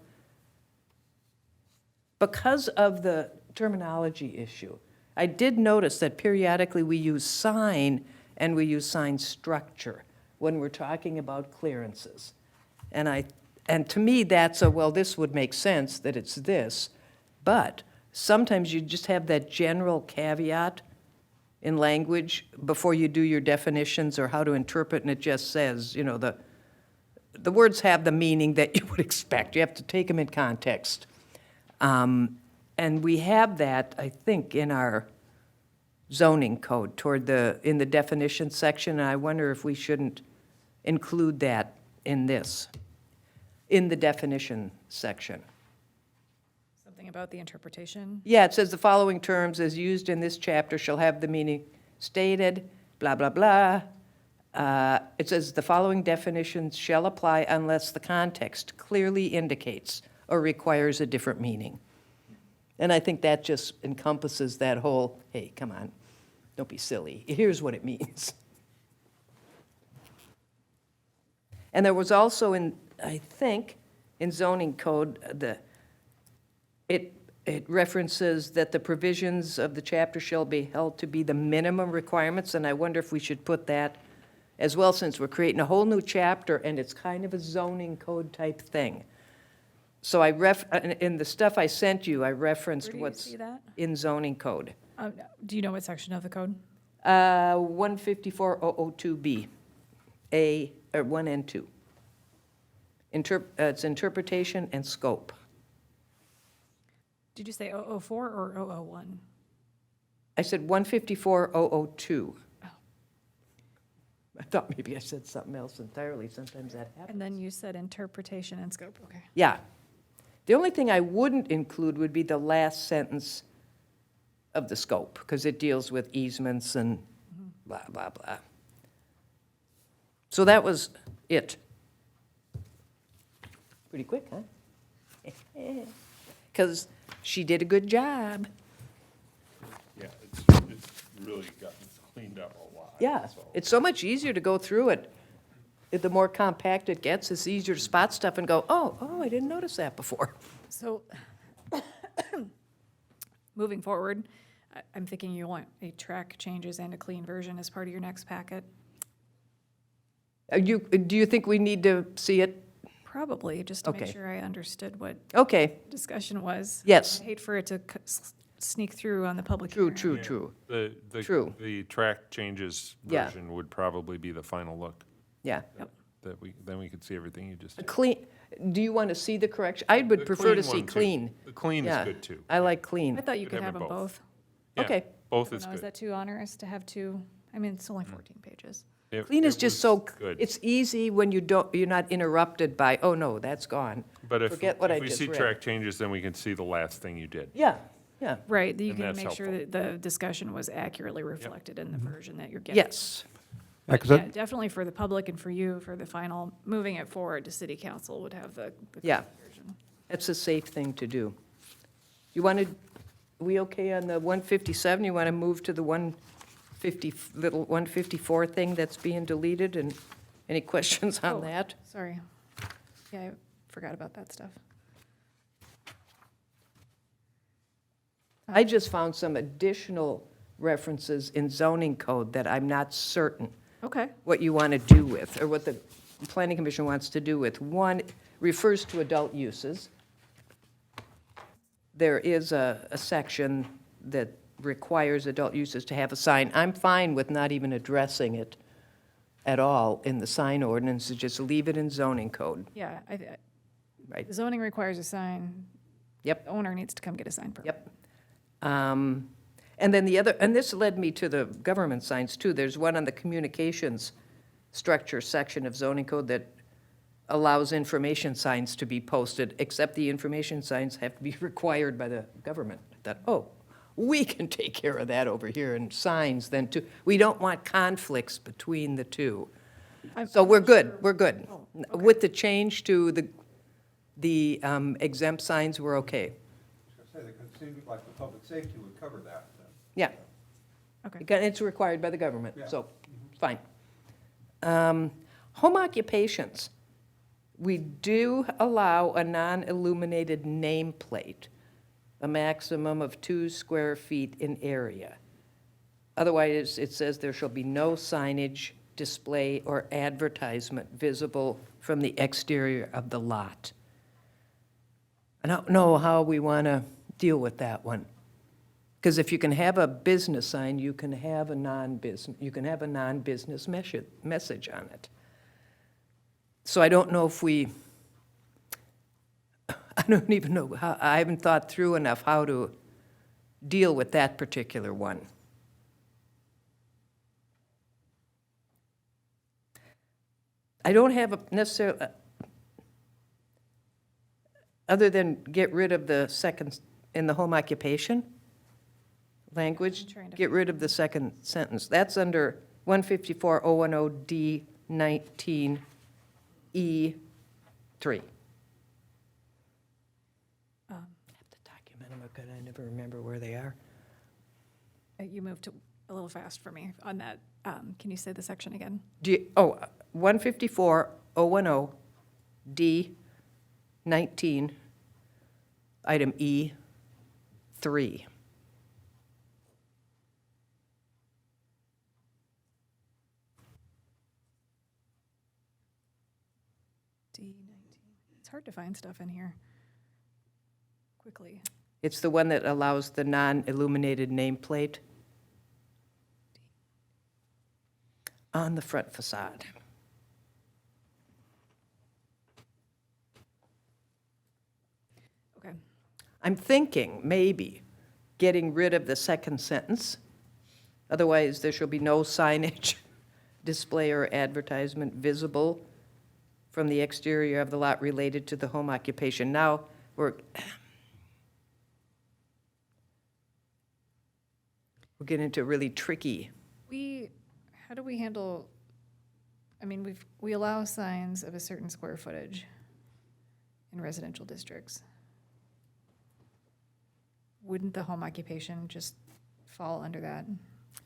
S1: because of the terminology issue, I did notice that periodically we use sign and we use sign structure when we're talking about clearances. And to me, that's this would make sense that it's this, but sometimes you just have that general caveat in language before you do your definitions or how to interpret, and it just says, the words have the meaning that you would expect. You have to take them in context. And we have that, I think, in our zoning code in the definition section, and I wonder if we shouldn't include that in the definition section.
S4: Something about the interpretation.
S1: Yeah, it says the following terms as used in this chapter shall have the meaning stated, blah, blah, blah. It says the following definitions shall apply unless the context clearly indicates or requires a different meaning. And I think that just encompasses that whole, hey, come on, don't be silly. Here's what it means. And there was also I think, in zoning code, it references that the provisions of the chapter shall be held to be the minimum requirements, and I wonder if we should put that as well, since we're creating a whole new chapter, and it's kind of a zoning code type thing. So in the stuff I sent you, I referenced
S4: Where do you
S1: what's
S4: see that?
S1: in zoning code.
S4: Do you know what section of the code?
S1: 154.002B, A, or 1 and 2. It's interpretation and scope.
S4: Did you say 004 or 001?
S1: I said 154.002. I thought maybe I said something else entirely. Sometimes that happens.
S4: And then you said interpretation and scope, okay.
S1: Yeah. The only thing I wouldn't include would be the last sentence of the scope, because it deals with easements and blah, blah, blah. So that was it. Pretty quick, huh? Because she did a good job.
S7: Yeah, it's really gotten cleaned up a lot.
S1: Yeah,
S7: so.
S1: it's so much easier to go through it. The more compact it gets, it's easier to spot stuff and go, oh, I didn't notice that before.
S4: So, moving forward, I'm thinking you want a track changes and a clean version as part of your next packet.
S1: Do you think we need to see it?
S4: Probably, just to make
S1: Okay.
S4: sure I understood what
S1: Okay,
S4: discussion was.
S1: Yes.
S4: I'd hate for it to sneak through on the public
S1: true,
S4: hearing.
S1: true,
S7: Yeah.
S1: true.
S7: The
S1: True.
S7: The track changes
S1: Yeah.
S7: version would probably be the final look.
S1: Yeah.
S4: Yep.
S7: then we could see everything you just
S1: A
S7: did.
S1: clean, do you want to see the correction? I would
S7: The
S1: prefer to
S7: clean
S1: see
S7: one, too.
S1: clean.
S7: The clean is
S1: Yeah,
S7: good, too.
S1: I like clean.
S4: I thought you
S7: Could
S4: could
S7: have
S4: have
S7: it
S4: them
S7: both.
S4: both.
S7: Yeah,
S1: Okay.
S7: Both
S4: I
S7: is
S4: don't know, is
S7: good.
S4: that too onerous to have two? I mean, it's only 14 pages.
S1: Clean is
S7: It
S1: just
S7: was
S1: so,
S7: good.
S1: it's easy when you're not interrupted by, oh, no, that's gone.
S7: But if
S1: Forget what I
S7: we
S1: just
S7: see
S1: read.
S7: track changes, then we can see the last thing you did.
S1: Yeah, yeah,
S4: Right, you
S7: And
S4: can
S7: that's
S4: make sure
S7: helpful.
S4: that the discussion was accurately reflected in the version that you're getting.
S1: yes.
S3: Yeah, 'cause
S4: Yeah,
S3: that-
S4: definitely for the public and for you, for the final, moving it forward to city council would have the
S1: Yeah.
S4: correct version.
S1: That's a safe thing to do. You wanted, we okay on the 157? You want to move to the 150, little 154 thing that's being deleted? And any questions on
S4: Oh.
S1: that?
S4: Sorry. Yeah, I forgot about that stuff.
S1: I just found some additional references in zoning code that I'm not certain
S4: Okay.
S1: what you want to do with, or what the planning commission wants to do with. One refers to adult uses. There is a section that requires adult uses to have a sign. I'm fine with not even addressing it at all in the sign ordinance, just leave it in zoning code,
S4: Yeah,
S1: right?
S4: the zoning requires a sign.
S1: Yep.
S4: The owner needs to come get a sign permit.
S1: Yep. And then the other, and this led me to the government signs too. There's one on the communications structure section of zoning code that allows information signs to be posted, except the information signs have to be required by the government. I thought, oh, we can take care of that over here in signs then too. We don't want conflicts between the two. So we're good, we're good. With the change to the exempt signs, we're okay.
S3: It seems like the public safety would cover that.
S1: Yeah.
S4: Okay.
S1: Again, it's required by the government, so, fine. Home occupations. We do allow a non-illuminated nameplate, a maximum of 2 square feet in area. Otherwise, it says there shall be no signage, display, or advertisement visible from the exterior of the lot. I don't know how we want to deal with that one. Because if you can have a business sign, you can have a non-business message on it. So I don't know if I don't even know how, I haven't thought through enough how to deal with that particular one. I don't have a necessarily, other than get rid of the second, in the home occupation language,
S4: I'm trying to
S1: get rid of the second sentence. That's under 154-010-D19E3. I have to document them, because I never remember where they are.
S4: You moved a little fast for me on that. Can you say the section again?
S1: 154-010-D19, item E3.
S4: D19. It's hard to find stuff in here quickly.
S1: It's the one that allows the non-illuminated nameplate on the front facade.
S4: Okay.
S1: I'm thinking maybe getting rid of the second sentence. Otherwise, there shall be no signage, display, or advertisement visible from the exterior of the lot related to the home occupation. Now, we're getting into really tricky.
S4: How do we handle, I mean, we allow signs of a certain square footage in residential districts. Wouldn't the home occupation just fall under that?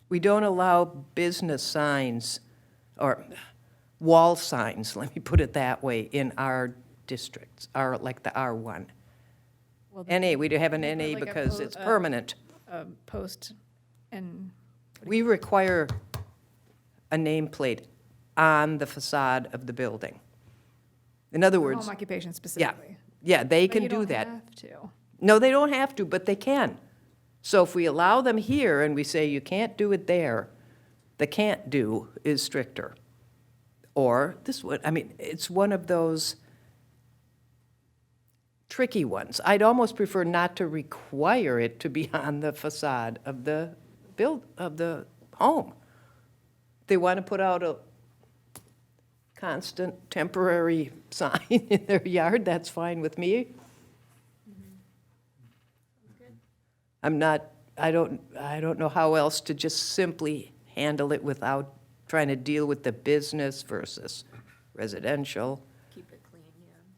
S1: We don't allow business signs or wall signs, let me put it that way, in our districts, like the R1.
S4: Well,
S1: NA, we do have an
S4: you put
S1: NA
S4: like a
S1: because
S4: po-
S1: it's permanent.
S4: Post and,
S1: We require a nameplate on the facade of the building. In other words,
S4: home occupation specifically.
S1: yeah, they
S4: But
S1: can
S4: you
S1: do
S4: don't
S1: that.
S4: have to.
S1: No, they don't have to, but they can. So if we allow them here and we say you can't do it there, the can't do is stricter. Or this one, I mean, it's one of those tricky ones. I'd almost prefer not to require it to be on the facade of the home. They want to put out a constant temporary sign in their yard, that's fine with me. I don't know how else to just simply handle it without trying to deal with the business versus residential.
S9: Keep it clean,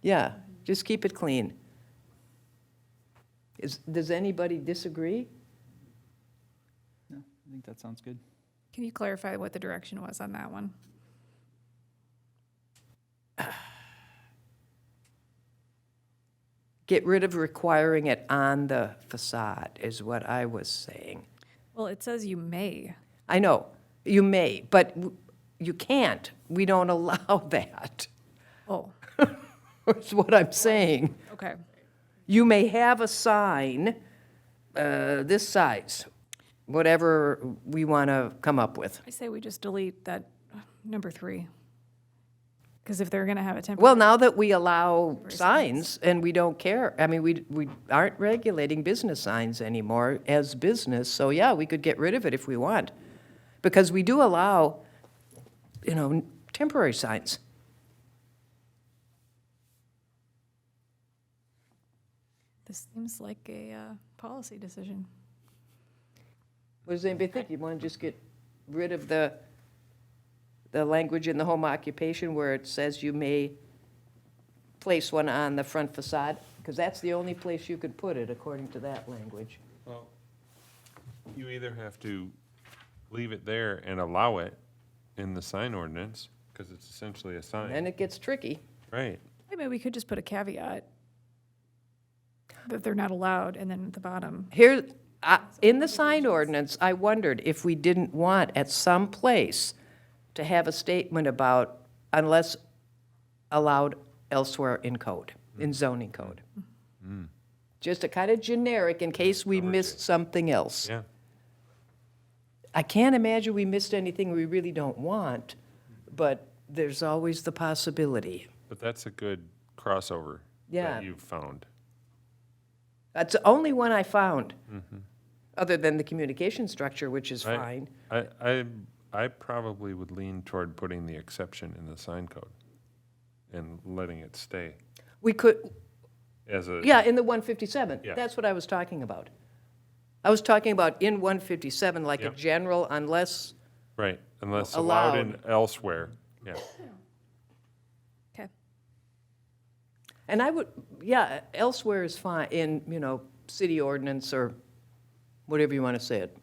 S9: yeah.
S1: Yeah, just keep it clean. Does anybody disagree?
S6: No, I think that sounds good.
S4: Can you clarify what the direction was on that one?
S1: Get rid of requiring it on the facade, is what I was saying.
S4: Well, it says you may.
S1: I know, you may, but you can't. We don't allow that,
S4: Oh,
S1: is what I'm saying.
S4: okay.
S1: You may have a sign this size, whatever we want to come up with.
S4: I say we just delete that number 3. Because if they're going to have a temporary.
S1: Well, now that we allow signs and we don't care, I mean, we aren't regulating business signs anymore as business, so yeah, we could get rid of it if we want. Because we do allow, temporary signs.
S4: This seems like a policy decision.
S1: What does anybody think? You want to just get rid of the language in the home occupation where it says you may place one on the front facade? Because that's the only place you could put it, according to that language.
S7: Well, you either have to leave it there and allow it in the sign ordinance, because it's essentially a sign.
S1: Then it gets tricky.
S7: Right.
S4: Maybe we could just put a caveat that they're not allowed, and then at the bottom.
S1: Here, in the sign ordinance, I wondered if we didn't want at some place to have a statement about unless allowed elsewhere in code, in zoning code. Just a kind of generic in case we missed something else.
S7: Yeah.
S1: I can't imagine we missed anything we really don't want, but there's always the possibility.
S7: But that's a good crossover
S1: Yeah.
S7: that you've found.
S1: That's the only one I found, other than the communication structure, which is
S7: I-
S1: fine.
S7: I probably would lean toward putting the exception in the sign code and letting it stay
S1: We could,
S7: as a.
S1: yeah, in the 157.
S7: Yeah.
S1: That's what I was talking about. I was talking about in 157, like a
S7: Yep.
S1: general, unless,
S7: Right, unless allowed in
S1: Allowed.
S7: elsewhere, yeah.
S4: Okay.
S1: and I would, yeah, elsewhere is fine, in, city ordinance or whatever you want to say it.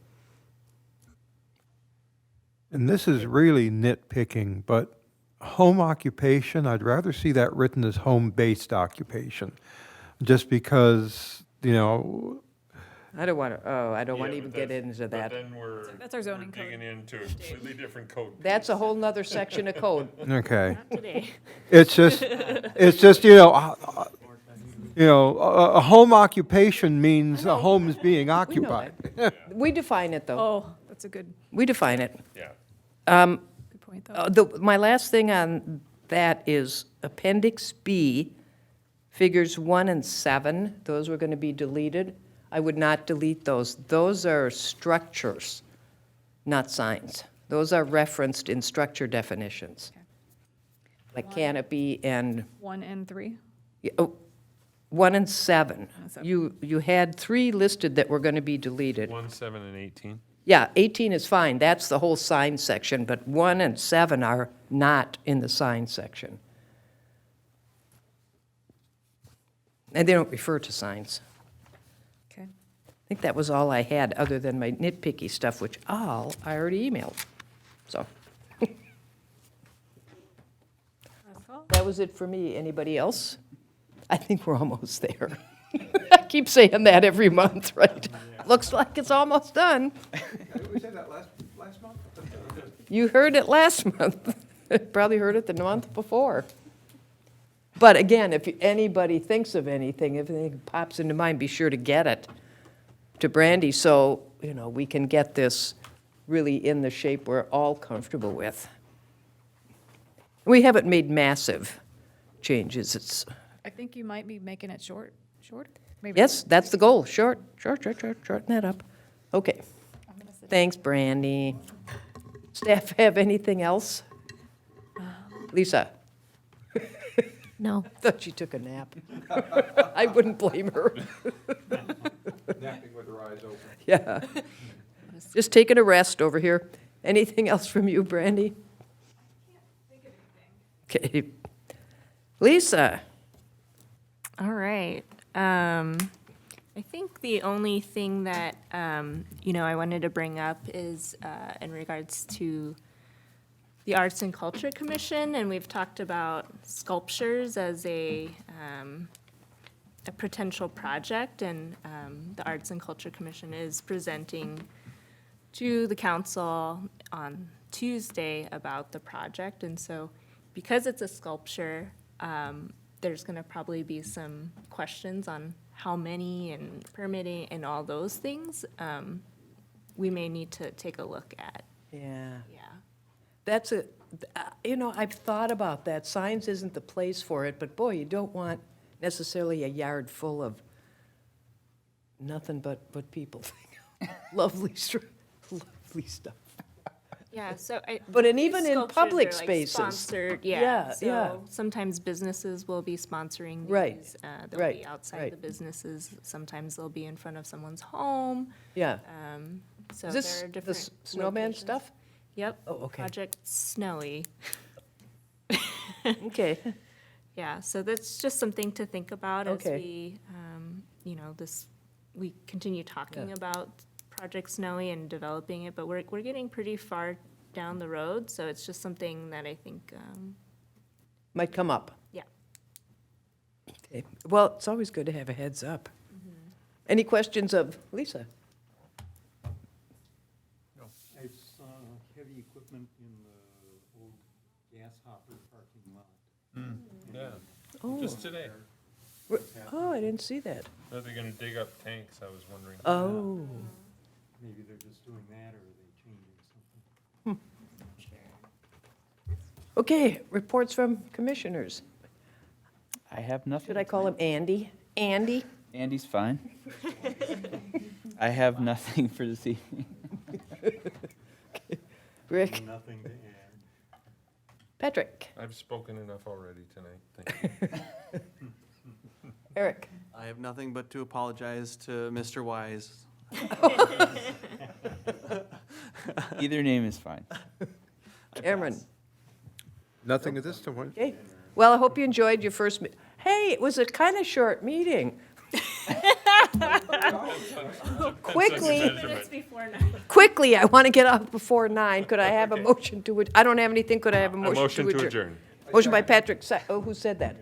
S3: And this is really nitpicking, but home occupation, I'd rather see that written as home-based occupation. Just because,
S1: I don't want to, I don't want to
S7: Yeah,
S1: even
S7: but
S1: get
S7: that's-
S1: into that.
S7: But then we're.
S4: That's our zoning
S7: we're digging
S4: code.
S7: into a completely different code.
S1: That's a whole nother section of code.
S3: okay.
S9: Today.
S3: It's just, a home occupation means a home is being
S1: We know
S3: occupied.
S1: that. We define it, though.
S4: Oh, that's a good
S1: We define it.
S7: Yeah.
S4: good point, though.
S1: My last thing on that is Appendix B, Figures 1 and 7, those were going to be deleted. I would not delete those. Those are structures, not signs. Those are referenced in structure definitions, like canopy and
S4: 1 and 3.
S1: 1 and 7.
S4: and 7.
S1: You had 3 listed that were going to be deleted.
S7: 1, 7, and 18.
S1: Yeah, 18 is fine, that's the whole sign section, but 1 and 7 are not in the sign section. And they don't refer to signs.
S4: Okay.
S1: I think that was all I had, other than my nitpicky stuff, which I already emailed. So,
S4: That's all.
S1: that was it for me. Anybody else? I think we're almost there. I keep saying that every month, right? Looks like it's almost done.
S3: We said that last month?
S1: You heard it last month. Probably heard it the month before. But again, if anybody thinks of anything, if anything pops into mind, be sure to get it to Brandy so, we can get this really in the shape we're all comfortable with. We haven't made massive changes. It's,
S4: I think you might be making it short, maybe.
S1: yes, that's the goal. Shorten that up. Okay. Thanks, Brandy. Staff have anything else? Lisa?
S2: No.
S1: Thought she took a nap. I wouldn't blame her.
S3: Napping with her eyes open.
S1: Yeah. Just taking a rest over here. Anything else from you, Brandy? Okay. Lisa?
S9: All right. I think the only thing that, I wanted to bring up is in regards to the Arts and Culture Commission, and we've talked about sculptures as a potential project, and the Arts and Culture Commission is presenting to the council on Tuesday about the project, and so because it's a sculpture, there's gonna probably be some questions on how many and permitting and all those things. We may need to take a look at,
S1: Yeah.
S9: yeah.
S1: That's I've thought about that. Signs isn't the place for it, but boy, you don't want necessarily a yard full of nothing but people. Lovely stuff.
S9: Yeah, so
S1: But and
S9: these
S1: even in
S9: sculptures
S1: public
S9: are, like,
S1: spaces.
S9: Sponsored,
S1: Yeah,
S9: yeah,
S1: yeah.
S9: so sometimes businesses will be sponsoring
S1: Right,
S9: these. They'll
S1: right,
S9: be outside
S1: right.
S9: the businesses, sometimes they'll be in front of someone's home.
S1: Yeah.
S9: So
S1: Is
S9: there
S1: this
S9: are
S1: the
S9: different
S1: snowman
S9: locations.
S1: stuff?
S9: Yep.
S1: Oh, okay.
S9: Project Snowy.
S1: Okay.
S9: Yeah, so that's just something to think about as
S1: Okay.
S9: we, we continue talking about Project Snowy and developing it, but we're getting pretty far down the road, so it's just something that I think,
S1: Might come up.
S9: yeah.
S1: Okay. Well, it's always good to have a heads up. Any questions of Lisa?
S5: I saw heavy equipment in the old gas hopper parking lot.
S7: Yeah,
S1: Oh,
S7: just today.
S1: oh, I didn't see that.
S7: Are they gonna dig up tanks? I was wondering.
S1: Oh.
S5: Maybe they're just doing that, or are they changing something?
S1: Okay, reports from commissioners.
S6: I have nothing.
S1: Should I call him Andy? Andy?
S6: Andy's fine. I have nothing for this evening.
S1: Rick?
S5: Nothing to add.
S1: Patrick?
S7: I've spoken enough already tonight. Thank you.
S1: Eric?
S8: I have nothing but to apologize to Mr. Wise.
S6: Either name is fine.
S1: Cameron?
S3: Nothing at this time.
S1: Okay. Well, I hope you enjoyed your first, hey, it was a kind of short meeting. Quickly, I want to get out before 9. Could I have a motion to, I don't have anything, could I have a
S7: A
S1: motion to adjourn?
S7: motion to adjourn.
S1: Motion by Patrick, who said that?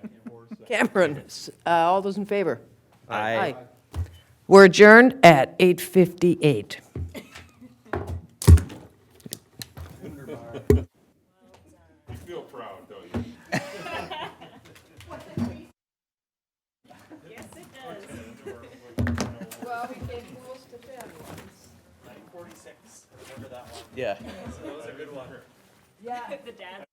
S1: Cameron, all those in favor?
S6: Aye.
S1: We're adjourned at 8:58.
S7: You feel proud, don't you?
S1: Well, we gave rules to them.
S8: 946, remember that one?
S6: Yeah.
S8: That was a good one.
S1: Yeah.
S9: The dad.